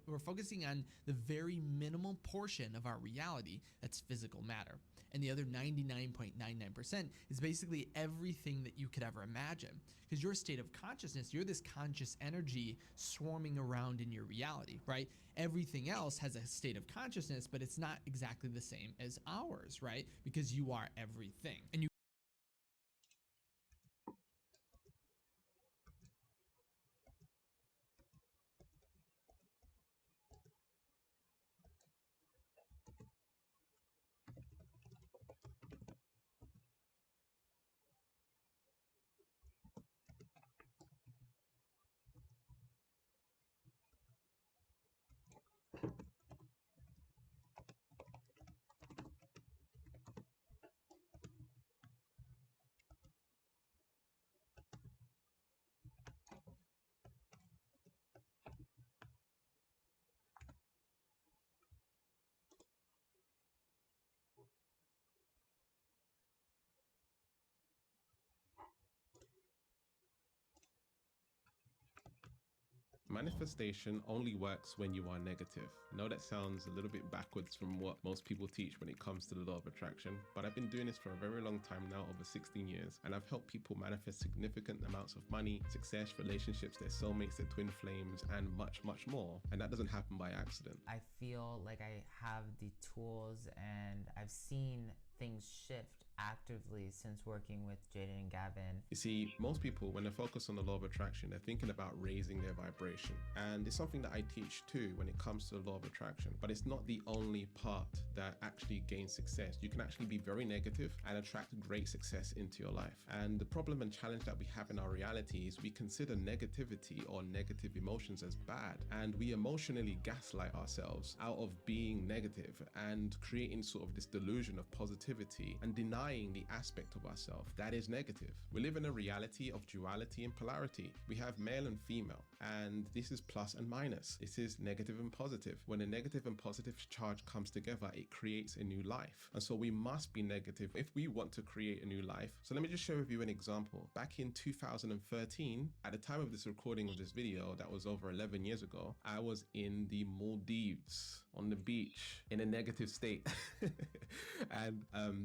We're focusing on the very minimal portion of our reality that's physical matter. And the other 99.99% is basically everything that you could ever imagine. Because your state of consciousness, you're this conscious energy swarming around in your reality, right? Everything else has a state of consciousness, but it's not exactly the same as ours, right? Because you are everything. And you Manifestation only works when you are negative. I know that sounds a little bit backwards from what most people teach when it comes to the law of attraction, but I've been doing this for a very long time now, over 16 years, and I've helped people manifest significant amounts of money, success, relationships, their soulmates, their twin flames, and much, much more. And that doesn't happen by accident. I feel like I have the tools and I've seen things shift actively since working with Jaden and Gavin. You see, most people, when they focus on the law of attraction, they're thinking about raising their vibration. And it's something that I teach too when it comes to the law of attraction. But it's not the only part that actually gains success. You can actually be very negative and attract great success into your life. And the problem and challenge that we have in our reality is we consider negativity or negative emotions as bad. And we emotionally gaslight ourselves out of being negative and creating sort of this delusion of positivity and denying the aspect of ourselves that is negative. We live in a reality of duality and polarity. We have male and female, and this is plus and minus. This is negative and positive. When a negative and positive charge comes together, it creates a new life. And so we must be negative if we want to create a new life. So let me just share with you an example. Back in 2013, at the time of this recording of this video, that was over 11 years ago, I was in the Maldives on the beach in a negative state. And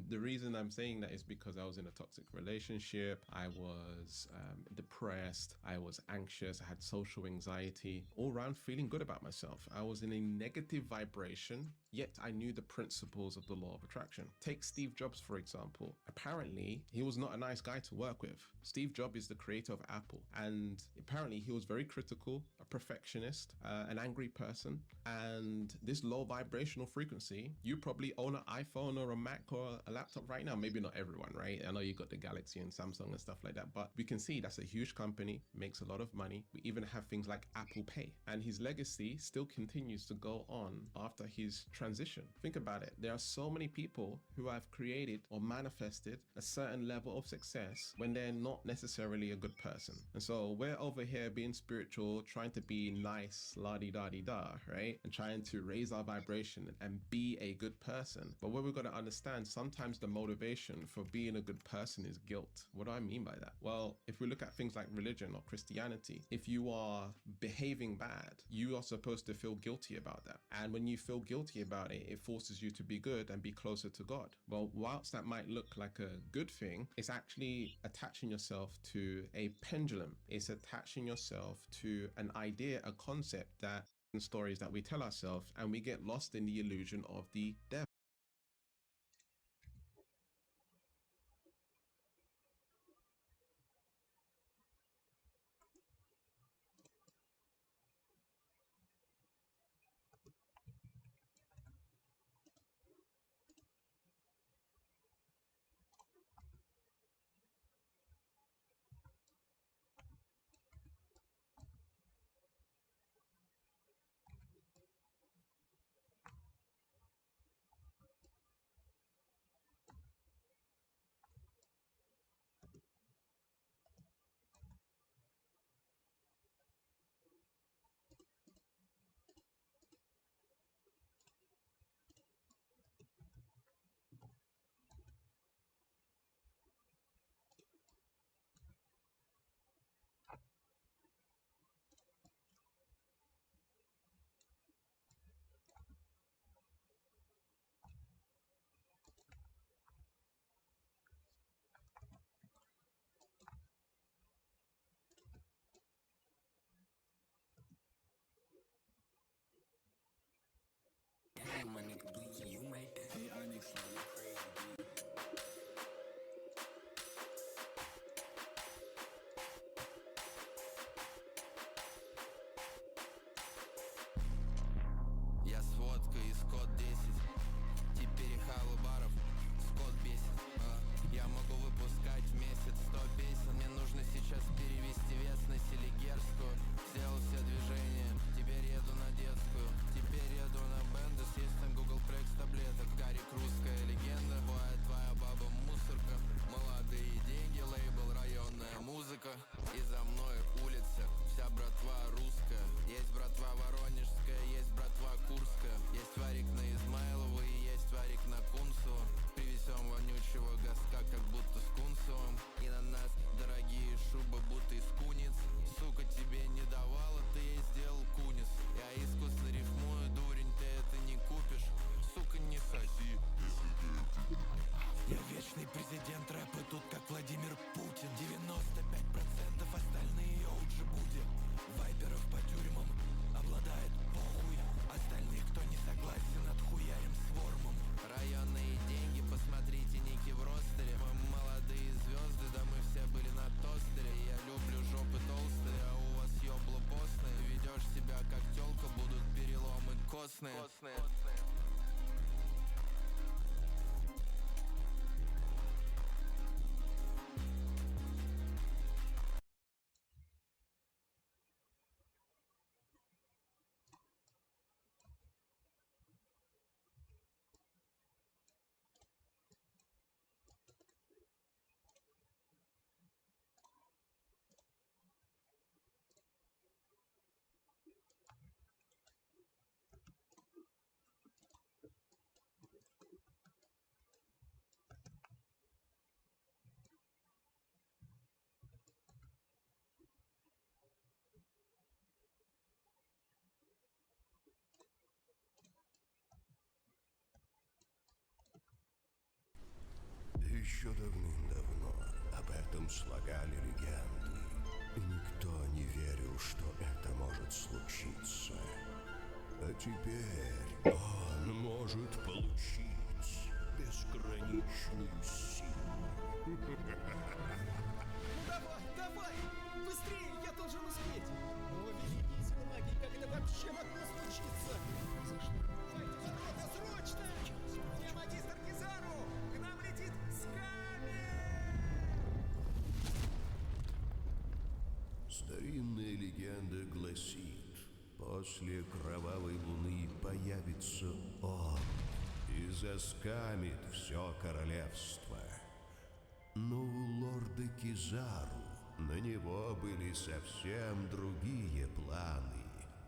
the reason I'm saying that is because I was in a toxic relationship. I was depressed. I was anxious. I had social anxiety, all around feeling good about myself. I was in a negative vibration, yet I knew the principles of the law of attraction. Take Steve Jobs, for example. Apparently, he was not a nice guy to work with. Steve Jobs is the creator of Apple, and apparently he was very critical, a perfectionist, an angry person, and this low vibrational frequency. You probably own an iPhone or a Mac or a laptop right now. Maybe not everyone, right? I know you got the Galaxy and Samsung and stuff like that, but we can see that's a huge company, makes a lot of money. We even have things like Apple Pay, and his legacy still continues to go on after his transition. Think about it. There are so many people who have created or manifested a certain level of success when they're not necessarily a good person. And so we're over here being spiritual, trying to be nice, la-di-da-di-da, right? And trying to raise our vibration and be a good person. But what we've got to understand, sometimes the motivation for being a good person is guilt. What do I mean by that? Well, if we look at things like religion or Christianity, if you are behaving bad, you are supposed to feel guilty about that. And when you feel guilty about it, it forces you to be good and be closer to God. Well, whilst that might look like a good thing, it's actually attaching yourself to a pendulum. It's attaching yourself to an idea, a concept that stories that we tell ourselves, and we get lost in the illusion of the devil. My nigga Bleaky, you made that. Hey, Onyx, you crazy, dude. Я сводка из код 10. Теперь хаву баров, скот бесит. Я могу выпускать в месяц 100 песен. Мне нужно сейчас перевести вес на селигерскую. Сделал все движения, теперь еду на детскую. Теперь еду на Бендес, есть там Google Tracks таблеток. Гарик, русская легенда, бывает твоя баба мусорка. Молодые деньги, лейбл, районная музыка. И за мной улица, вся братва русская. Есть братва воронежская, есть братва курская. Есть варик на Измайлову и есть варик на Кунцево. Привезем вонючего газка, как будто с Кунцевым. И на нас дорогие шубы, будто из Еще давным-давно об этом слагали легенды, и никто не верил, что это может случиться. А теперь он может получить безграничную силу. Ну давай! Быстрее, я должен успеть! О, великие силы магии, как это вообще могло случиться? За что? Файте ворота, срочно! Где магистр Кизару? К нам летит Старинная легенда гласит, после кровавой луны появится он и заскамит все королевство. Но у лорда Кизару на него были совсем другие планы.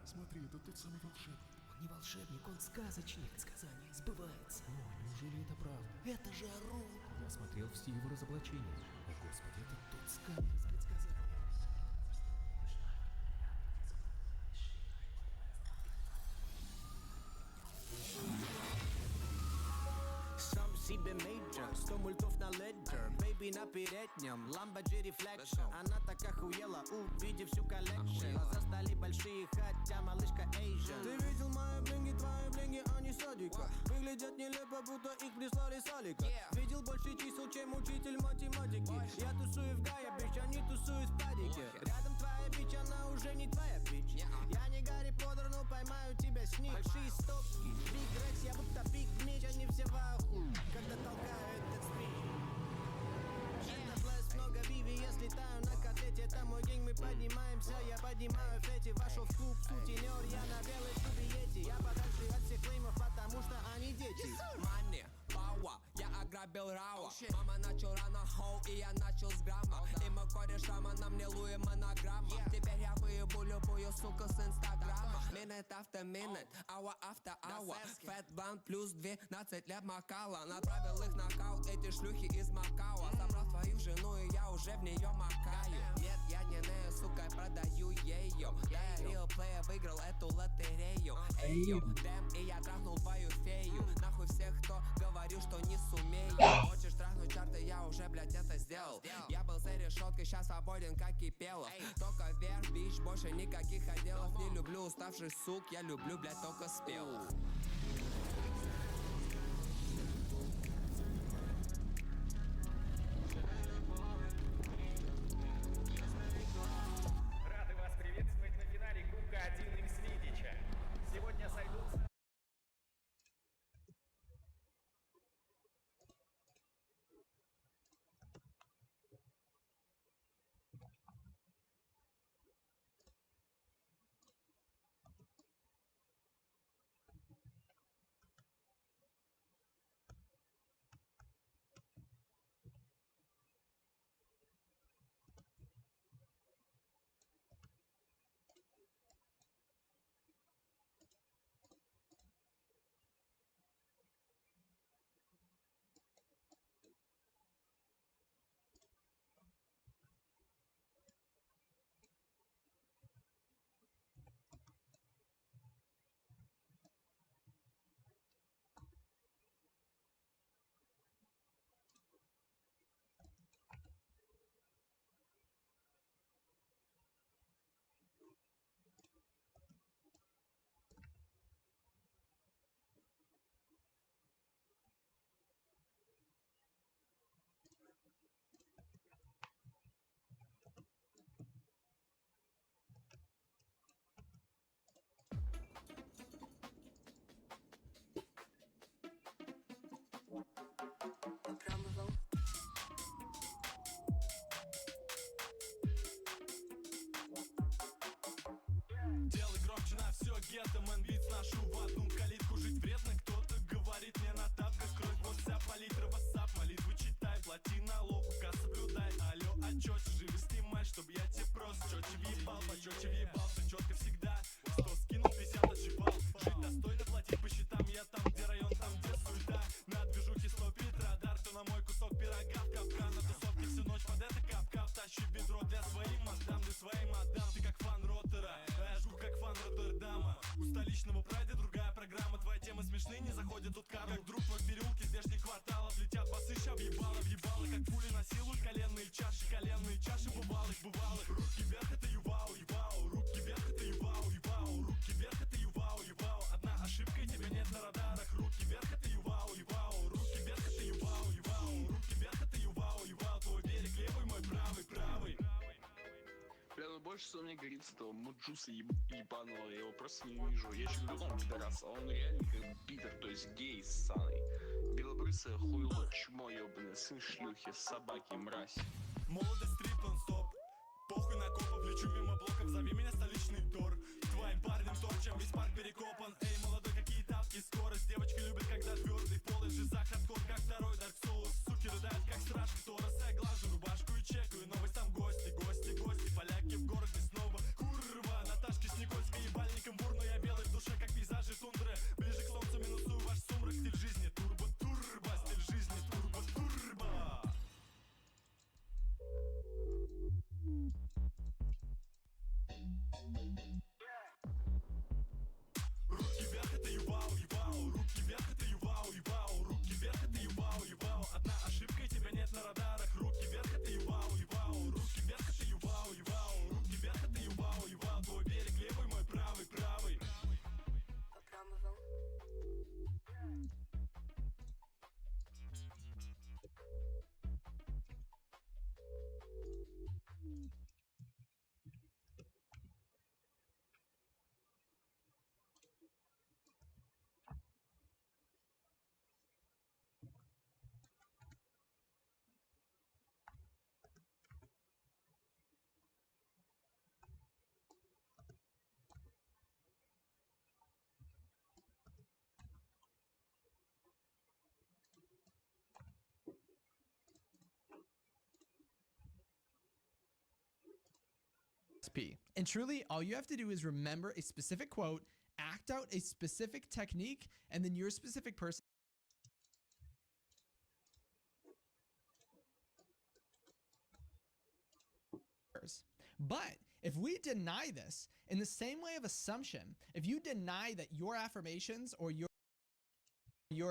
Смотри, это тот самый волшебник. Он не волшебник, он сказочник. Сказание сбывается. О, неужели это правда? Это же Арун. Я смотрел все его разоблачения. О, Господи, это тот скам из предсказаний. Сам себе мейджор, 100 мультов на леджер. Бэйби на переднем, Lambo G Reflection. Она так охуела, увидев всю коллекшн. Глаза стали большие, хотя малышка Asian. Ты видел мои блинги, твои блинги, они садика. Выглядят нелепо, будто их прислали с Алика. Видел больше чисел, чем учитель математики. Я тусую в Гая, бич, они тусуют в падике. Рядом твоя бич, она уже не твоя бич. Я не Гарри Поттер, но поймаю тебя с них. Большие стопки, Биг Рекс, я будто Биг Меч, они все в аху, когда толкаю этот спич. Это блэс, много Виви, я слетаю на котлете. Это мой гейм, мы поднимаемся, я поднимаю фети. Вошел в клуб, сутенер, я на белой шубиете. Я подальше от всех клеймов, потому что они дети. Money, power, я ограбил Рауа. Мама начал рано хоу, и я начал с грамма. И мой кореш шама, на мне Луи монограмма. Теперь я выебу любую суку с инстаграма. Minute after minute, hour after hour. Fat blunt плюс 12 лет макала. Направил их на каут, эти шлюхи из Макао. Собрал свою жену, и я уже в нее макаю. Нет, я не нею, сука, продаю ее. Да, я real player, выиграл эту лотерею. Эйю, дэм, и я трахнул твою фею. Нахуй всех, кто говорил, что не сумею. Хочешь трахнуть чарты, я уже, блядь, это сделал. Я был за решеткой, сейчас свободен, как и пелов. Только вверх, бич, больше никаких отделов. Не люблю уставших сук, я люблю, блядь, только спелых. Рады вас приветствовать на финале Кубка 1 X Видича. Сегодня сойдутся... гетто, мэн бит сношу в одну калитку. Жить вредно, кто-то говорит мне на тапках. Кровь, вот вся палитра, вассап, молитвы читай, плати налог, указ соблюдай. Алло, отчет, живо снимай, чтоб я тебе просто четче въебал, почетче въебался, четко всегда. 100 скинул, 50 отживал. Жить достойно, платить по счетам, я там, где район, там, где суета. На движухе стопит радар, кто на мой кусок пирога в капкан. На тусовке всю ночь под это кап-кап. Тащу бедро для своим мадам, для своим мадам. Ты как фан Роттера, а я жгу как фан Роттердама. У столичного прайда другая программа. Твои темы смешные, не заходят тут камеры. Как друг твой в переулке здешних кварталов. Летят басы, ща въебало, въебало. Как пули насилуют коленные чаши бывалых, бывалых. Руки вверх, это ювау, ювау. Руки вверх, это ювау, ювау. Руки вверх, это ювау, ювау. Одна ошибка, и тебя нет на радарах. Руки вверх, это ювау, ювау. Руки вверх, это ювау, ювау. Руки вверх, это ювау, ювау. Твой берег левый, мой правый, правый. Бля, ну больше всего мне горит с этого Муджуса ебаного, я его просто не вижу. Я еще говорю, он пидорас, а он реально как питер, то есть гей ссаный. Белобрысое хуйло, чмо ебаное, сын шлюхи, собаки, мразь. Молодость стрип нон-стоп. Похуй на копов, лечу мимо блоков, зови меня столичный Тор. Твоим парнем торчем, весь парк перекопан. Эй, молодой, какие тапки, скорость. Девочки любят, когда твердый пол, и жиза хардкор, как второй Dark Souls. Суки рыдают, как стражки Тороса. Я глажу рубашку и чекаю новость, там гости, гости, гости. Поляки в городе снова, курва. Наташки с Никольской ебальником в урну. Я белый в душе, как пейзажи тундры. Ближе к солнцу минусую ваш сумрак. Стиль жизни турбо, турбо. Стиль жизни турбо, турбо. Руки вверх, это ювау, ювау. Руки вверх, это ювау, ювау. Руки вверх, это ювау, ювау. Одна ошибка, и тебя нет на радарах. Руки вверх, это ювау, ювау. Руки вверх, это ювау, ювау. Руки вверх, это ювау, ювау. Твой берег левый, мой правый, правый. Попробовал. And truly, all you have to do is remember a specific quote, act out a specific technique, and then your specific person. But if we deny this in the same way of assumption, if you deny that your affirmations or your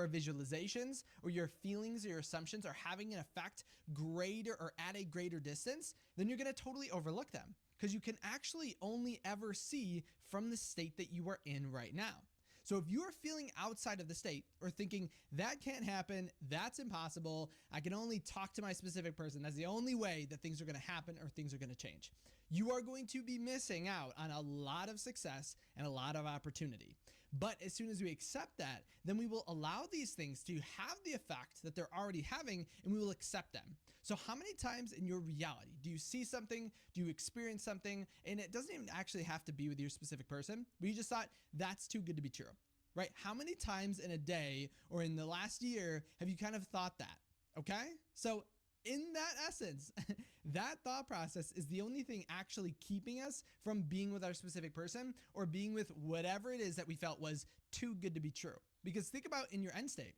visualizations or your feelings or your assumptions are having an effect greater or at a greater distance, then you're going to totally overlook them because you can actually only ever see from the state that you are in right now. So if you're feeling outside of the state or thinking that can't happen, that's impossible, I can only talk to my specific person, that's the only way that things are going to happen or things are going to change, you are going to be missing out on a lot of success and a lot of opportunity. But as soon as we accept that, then we will allow these things to have the effect that they're already having, and we will accept them. So how many times in your reality do you see something, do you experience something, and it doesn't even actually have to be with your specific person, but you just thought that's too good to be true, right? How many times in a day or in the last year have you kind of thought that? Okay? So in that essence, that thought process is the only thing actually keeping us from being with our specific person or being with whatever it is that we felt was too good to be true. Because think about in your end state,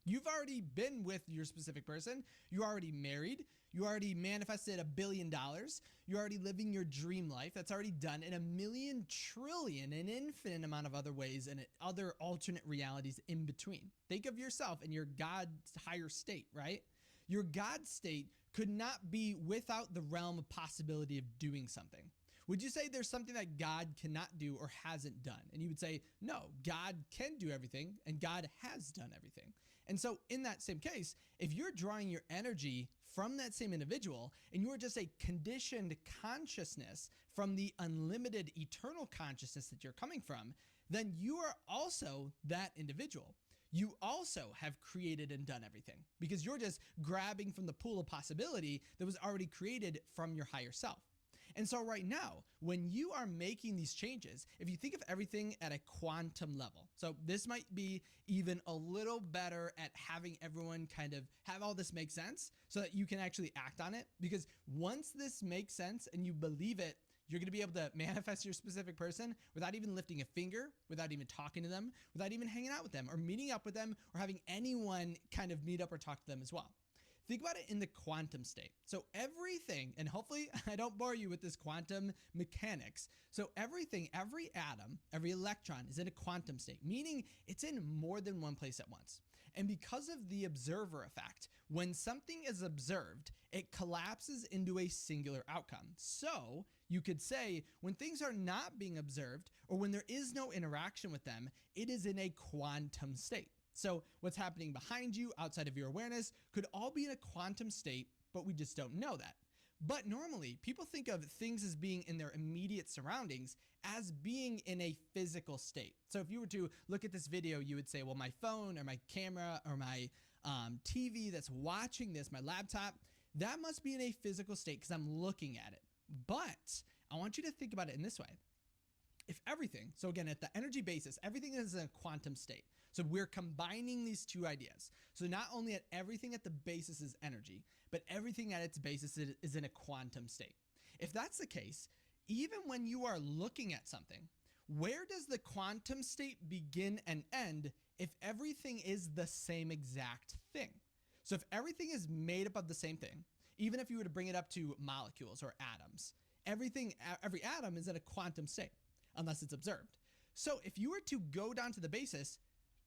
you've already been with your specific person. You're already married. You already manifested $1 billion. You're already living your dream life. That's already done in a million trillion, an infinite amount of other ways and other alternate realities in between. Think of yourself in your God's higher state, right? Your God state could not be without the realm of possibility of doing something. Would you say there's something that God cannot do or hasn't done? And you would say, no, God can do everything and God has done everything. And so in that same case, if you're drawing your energy from that same individual and you are just a conditioned consciousness from the unlimited eternal consciousness that you're coming from, then you are also that individual. You also have created and done everything because you're just grabbing from the pool of possibility that was already created from your higher self. And so right now, when you are making these changes, if you think of everything at a quantum level, so this might be even a little better at having everyone kind of have all this make sense so that you can actually act on it. Because once this makes sense and you believe it, you're going to be able to manifest your specific person without even lifting a finger, without even talking to them, without even hanging out with them or meeting up with them or having anyone kind of meet up or talk to them as well. Think about it in the quantum state. So everything, and hopefully I don't bore you with this quantum mechanics. So everything, every atom, every electron is in a quantum state, meaning it's in more than one place at once. And because of the observer effect, when something is observed, it collapses into a singular outcome. So you could say when things are not being observed or when there is no interaction with them, it is in a quantum state. So what's happening behind you outside of your awareness could all be in a quantum state, but we just don't know that. But normally people think of things as being in their immediate surroundings as being in a physical state. So if you were to look at this video, you would say, well, my phone or my camera or my TV that's watching this, my laptop, that must be in a physical state because I'm looking at it. But I want you to think about it in this way. If everything, so again, at the energy basis, everything is in a quantum state. So we're combining these two ideas. So not only at everything at the basis is energy, but everything at its basis is in a quantum state. If that's the case, even when you are looking at something, where does the quantum state begin and end if everything is the same exact thing? So if everything is made up of the same thing, even if you were to bring it up to molecules or atoms, every atom is in a quantum state unless it's observed. So if you were to go down to the basis,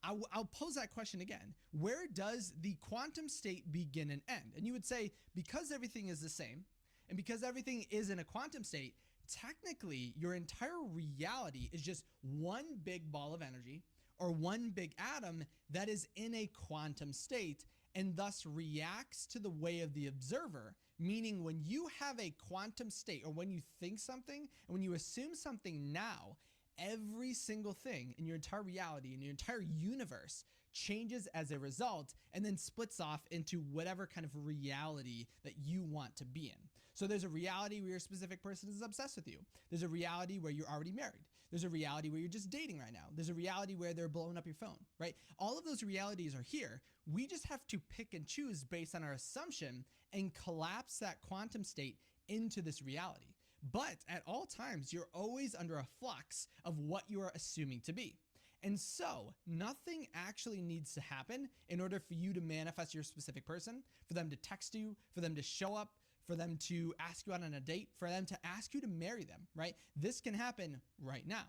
I'll pose that question again. Where does the quantum state begin and end? And you would say, because everything is the same and because everything is in a quantum state, technically your entire reality is just one big ball of energy or one big atom that is in a quantum state and thus reacts to the way of the observer. Meaning when you have a quantum state or when you think something and when you assume something now, every single thing in your entire reality, in your entire universe changes as a result and then splits off into whatever kind of reality that you want to be in. So there's a reality where your specific person is obsessed with you. There's a reality where you're already married. There's a reality where you're just dating right now. There's a reality where they're blowing up your phone, right? All of those realities are here. We just have to pick and choose based on our assumption and collapse that quantum state into this reality. But at all times, you're always under a flux of what you are assuming to be. And so nothing actually needs to happen in order for you to manifest your specific person, for them to text you, for them to show up, for them to ask you out on a date, for them to ask you to marry them, right? This can happen right now.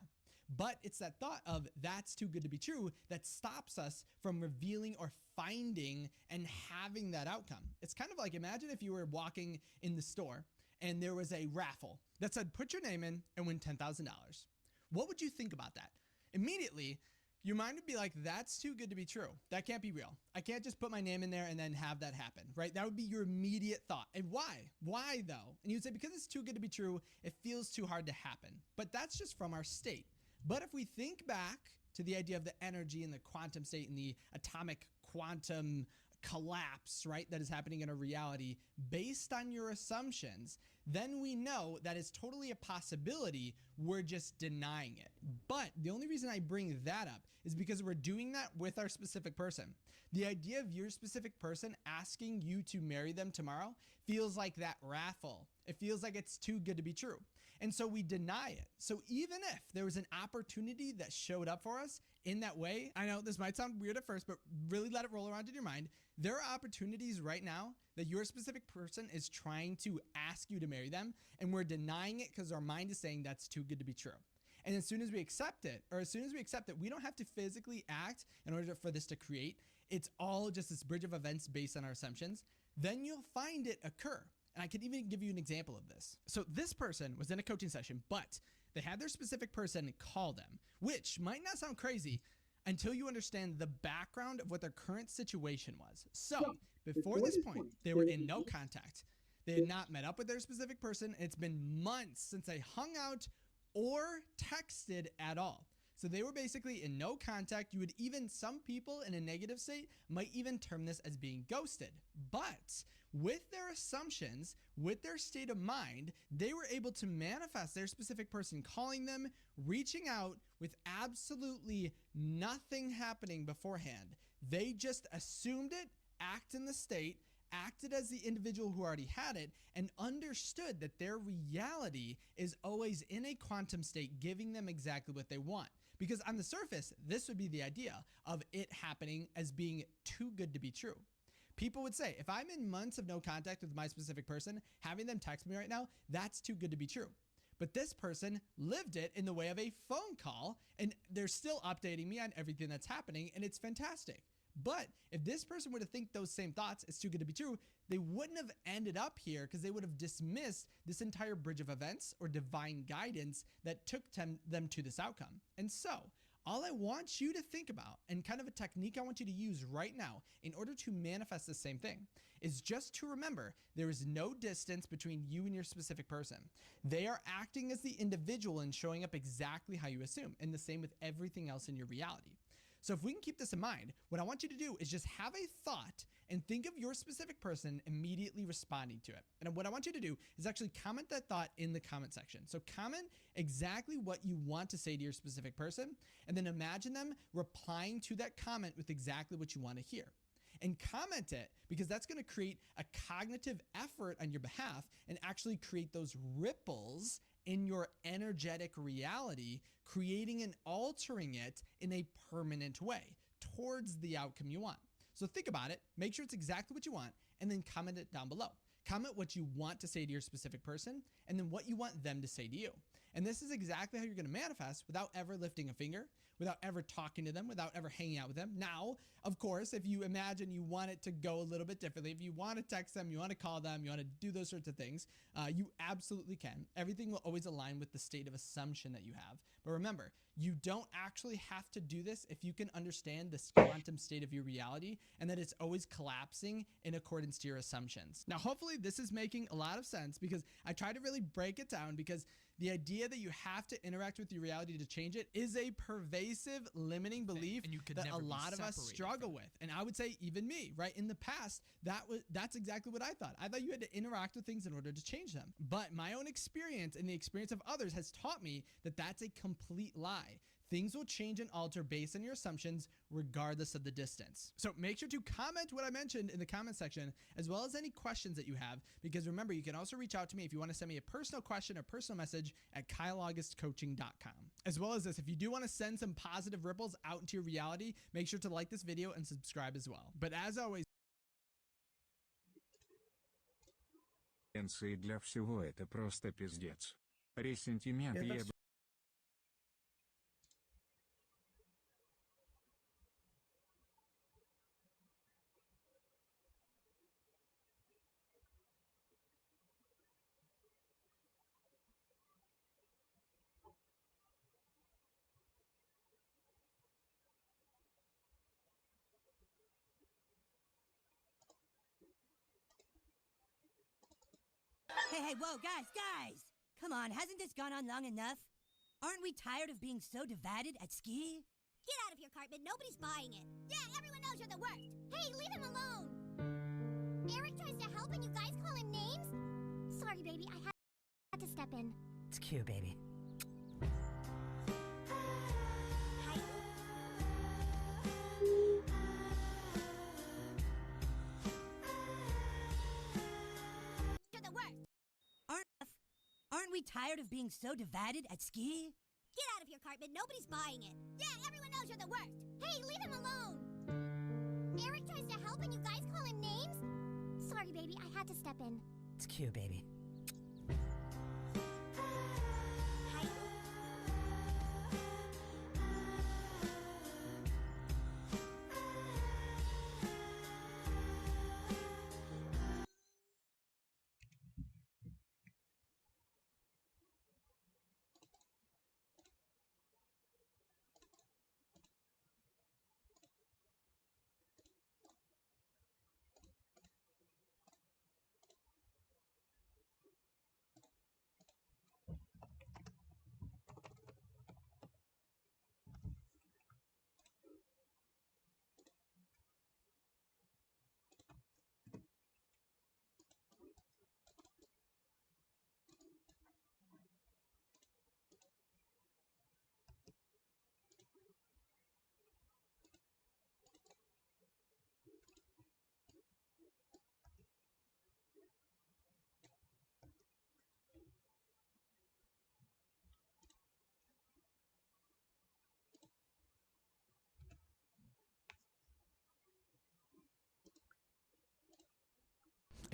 But it's that thought of that's too good to be true that stops us from revealing or finding and having that outcome. It's kind of like, imagine if you were walking in the store and there was a raffle that said, put your name in and win $10,000. What would you think about that? Immediately, your mind would be like, that's too good to be true. That can't be real. I can't just put my name in there and then have that happen, right? That would be your immediate thought. And why? Why though? And you'd say, because it's too good to be true, it feels too hard to happen. But that's just from our state. But if we think back to the idea of the energy and the quantum state and the atomic quantum collapse, right, that is happening in our reality based on your assumptions, then we know that it's totally a possibility. We're just denying it. But the only reason I bring that up is because we're doing that with our specific person. The idea of your specific person asking you to marry them tomorrow feels like that raffle. It feels like it's too good to be true. And so we deny it. So even if there was an opportunity that showed up for us in that way, I know this might sound weird at first, but really let it roll around in your mind. There are opportunities right now that your specific person is trying to ask you to marry them, and we're denying it because our mind is saying that's too good to be true. And as soon as we accept it, we don't have to physically act in order for this to create. It's all just this bridge of events based on our assumptions. Then you'll find it occur. And I could even give you an example of this. So this person was in a coaching session, but they had their specific person call them, which might not sound crazy until you understand the background of what their current situation was. So before this point, they were in no contact. They had not met up with their specific person. It's been months since they hung out or texted at all. So they were basically in no contact. You would even, some people in a negative state might even term this as being ghosted. But with their assumptions, with their state of mind, they were able to manifest their specific person calling them, reaching out with absolutely nothing happening beforehand. They just assumed it, acted in the state, acted as the individual who already had it, and understood that their reality is always in a quantum state, giving them exactly what they want. Because on the surface, this would be the idea of it happening as being too good to be true. People would say, if I'm in months of no contact with my specific person, having them text me right now, that's too good to be true. But this person lived it in the way of a phone call, and they're still updating me on everything that's happening, and it's fantastic. But if this person were to think those same thoughts, it's too good to be true, they wouldn't have ended up here because they would have dismissed this entire bridge of events or divine guidance that took them to this outcome. And so, all I want you to think about, and kind of a technique I want you to use right now in order to manifest the same thing, is just to remember there is no distance between you and your specific person. They are acting as the individual and showing up exactly how you assume, and the same with everything else in your reality. So if we can keep this in mind, what I want you to do is just have a thought and think of your specific person immediately responding to it. And what I want you to do is actually comment that thought in the comment section. So comment exactly what you want to say to your specific person, and then imagine them replying to that comment with exactly what you want to hear. And comment it, because that's going to create a cognitive effort on your behalf and actually create those ripples in your energetic reality, creating and altering it in a permanent way towards the outcome you want. So think about it, make sure it's exactly what you want, and then comment it down below. Comment what you want to say to your specific person, and then what you want them to say to you. And this is exactly how you're going to manifest without ever lifting a finger, without ever talking to them, without ever hanging out with them. Now, of course, if you imagine you want it to go a little bit differently, if you want to text them, you want to call them, you want to do those sorts of things, you absolutely can. Everything will always align with the state of assumption that you have. But remember, you don't actually have to do this if you can understand this quantum state of your reality and that it's always collapsing in accordance to your assumptions. Now, hopefully this is making a lot of sense, because I try to really break it down, because the idea that you have to interact with your reality to change it is a pervasive limiting belief that a lot of us struggle with. And I would say even me, right? In the past, that's exactly what I thought. I thought you had to interact with things in order to change them. But my own experience and the experience of others has taught me that that's a complete lie. Things will change and alter based on your assumptions regardless of the distance. So make sure to comment what I mentioned in the comment section, as well as any questions that you have, because remember, you can also reach out to me if you want to send me a personal question or personal message at kyleaugustcoaching.com. As well as this, if you do want to send some positive ripples out into your reality, make sure to like this video and subscribe as well. But as always, Для всего это просто пиздец. Ресентимент Hey, whoa, guys! Come on, hasn't this gone on long enough? Aren't we tired of being so divided at ski? Get out of here, Cartman. Nobody's buying it. Yeah, everyone knows you're the worst. Hey, leave him alone. Eric tries to help and you guys call him names? Sorry, baby. I had to step in. It's cute, baby. You're the worst. Aren't we tired of being so divided at ski? Get out of here, Cartman. Nobody's buying it. Yeah, everyone knows you're the worst. Hey, leave him alone. Eric tries to help and you guys call him names? Sorry, baby. I had to step in. It's cute, baby.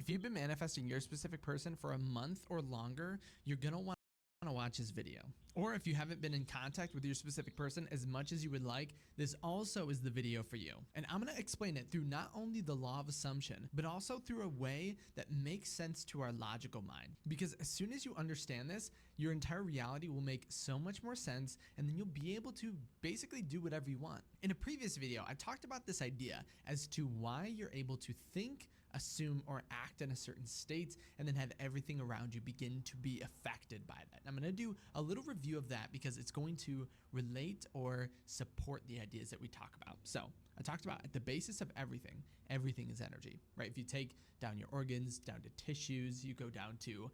If you've been manifesting your specific person for a month or longer, you're gonna want to watch his video. Or if you haven't been in contact with your specific person as much as you would like, this also is the video for you. And I'm gonna explain it through not only the law of assumption, but also through a way that makes sense to our logical mind. Because as soon as you understand this, your entire reality will make so much more sense, and then you'll be able to basically do whatever you want. In a previous video, I talked about this idea as to why you're able to think, assume, or act in a certain state, and then have everything around you begin to be affected by that. I'm gonna do a little review of that because it's going to relate or support the ideas that we talk about. So I talked about at the basis of everything, everything is energy, right? If you take down your organs, down to tissues, you go down to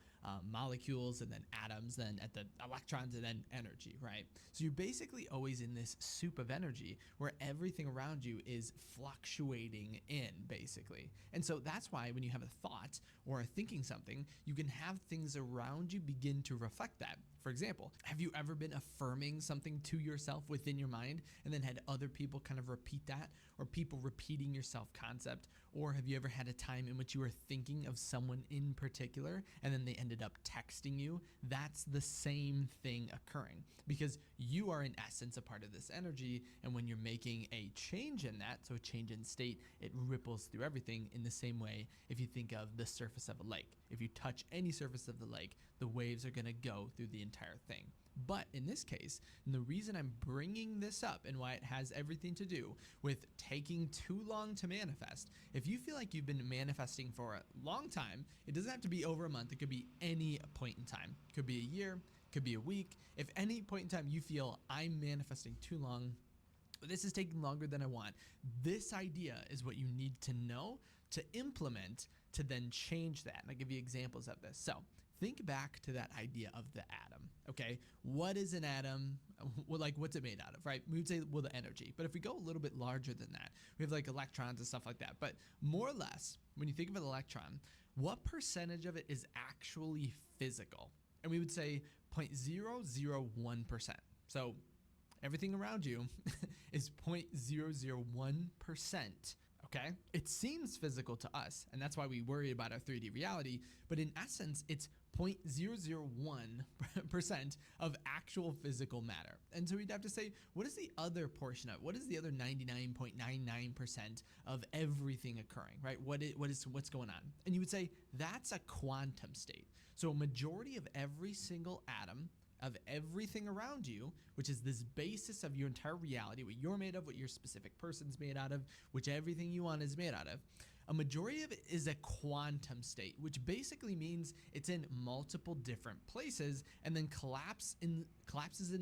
molecules and then atoms, then at the electrons and then energy, right? So you're basically always in this soup of energy where everything around you is fluctuating in, basically. And so that's why when you have a thought or are thinking something, you can have things around you begin to reflect that. For example, have you ever been affirming something to yourself within your mind and then had other people kind of repeat that, or people repeating your self-concept? Or have you ever had a time in which you were thinking of someone in particular and then they ended up texting you? That's the same thing occurring because you are in essence a part of this energy, and when you're making a change in that, so a change in state, it ripples through everything in the same way. If you think of the surface of a lake, if you touch any surface of the lake, the waves are gonna go through the entire thing. But in this case, and the reason I'm bringing this up and why it has everything to do with taking too long to manifest, if you feel like you've been manifesting for a long time, it doesn't have to be over a month, it could be any point in time. It could be a year, could be a week. If any point in time you feel I'm manifesting too long, this is taking longer than I want, this idea is what you need to know to implement to then change that. And I'll give you examples of this. So think back to that idea of the atom, okay? What is an atom? Well, like, what's it made out of, right? We would say, well, the energy. But if we go a little bit larger than that, we have like electrons and stuff like that. But more or less, when you think of an electron, what percentage of it is actually physical? And we would say 0.001%. So everything around you is 0.001%. Okay, it seems physical to us, and that's why we worry about our 3D reality, but in essence, it's 0.001% of actual physical matter. And so we'd have to say, what is the other portion of it? What is the other 99.99% of everything occurring, right? What's going on? And you would say, that's a quantum state. So a majority of every single atom of everything around you, which is this basis of your entire reality, what you're made of, what your specific person's made out of, which everything you want is made out of, a majority of it is a quantum state, which basically means it's in multiple different places and then collapses in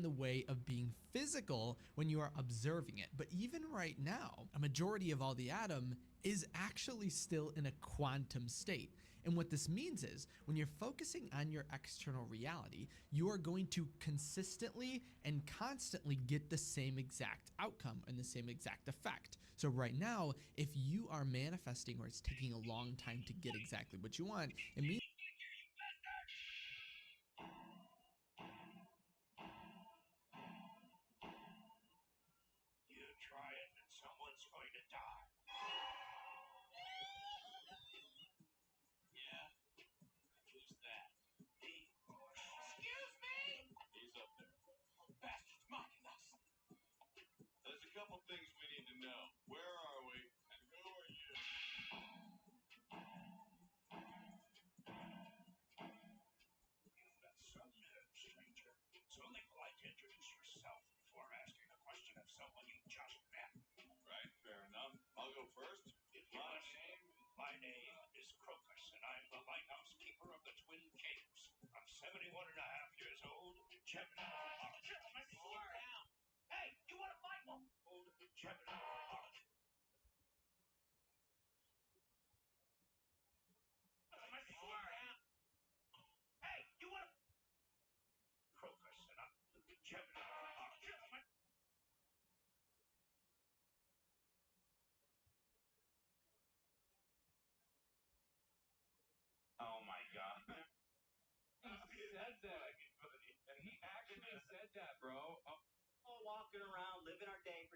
the way of being physical when you are observing it. But even right now, a majority of all the atom is actually still in a quantum state. And what this means is when you're focusing on your external reality, you are going to consistently and constantly get the same exact outcome and the same exact effect. So right now, if you are manifesting or it's taking a long time to get exactly what you want, it means You try it and someone's going to die. Yeah? Who's that? Me? Excuse me? He's up there. Bastard's mocking us. There's a couple things we need to know. Where are we? And who are you? You've got some nerve, stranger. It's only polite to introduce yourself before asking a question of someone you just met. Right, fair enough. I'll go first. My name is Crocus, and I'm the lighthouse keeper of the Twin Caves. I'm 71 and a half years old. Gemini. Gentlemen, slow down. Hey, you want to fight? Old Gemini. Hey, you want to... Crocus, and I'm Gemini. Gentlemen. Oh my god. He said that. And he actually said that, bro. All walking around, living our day for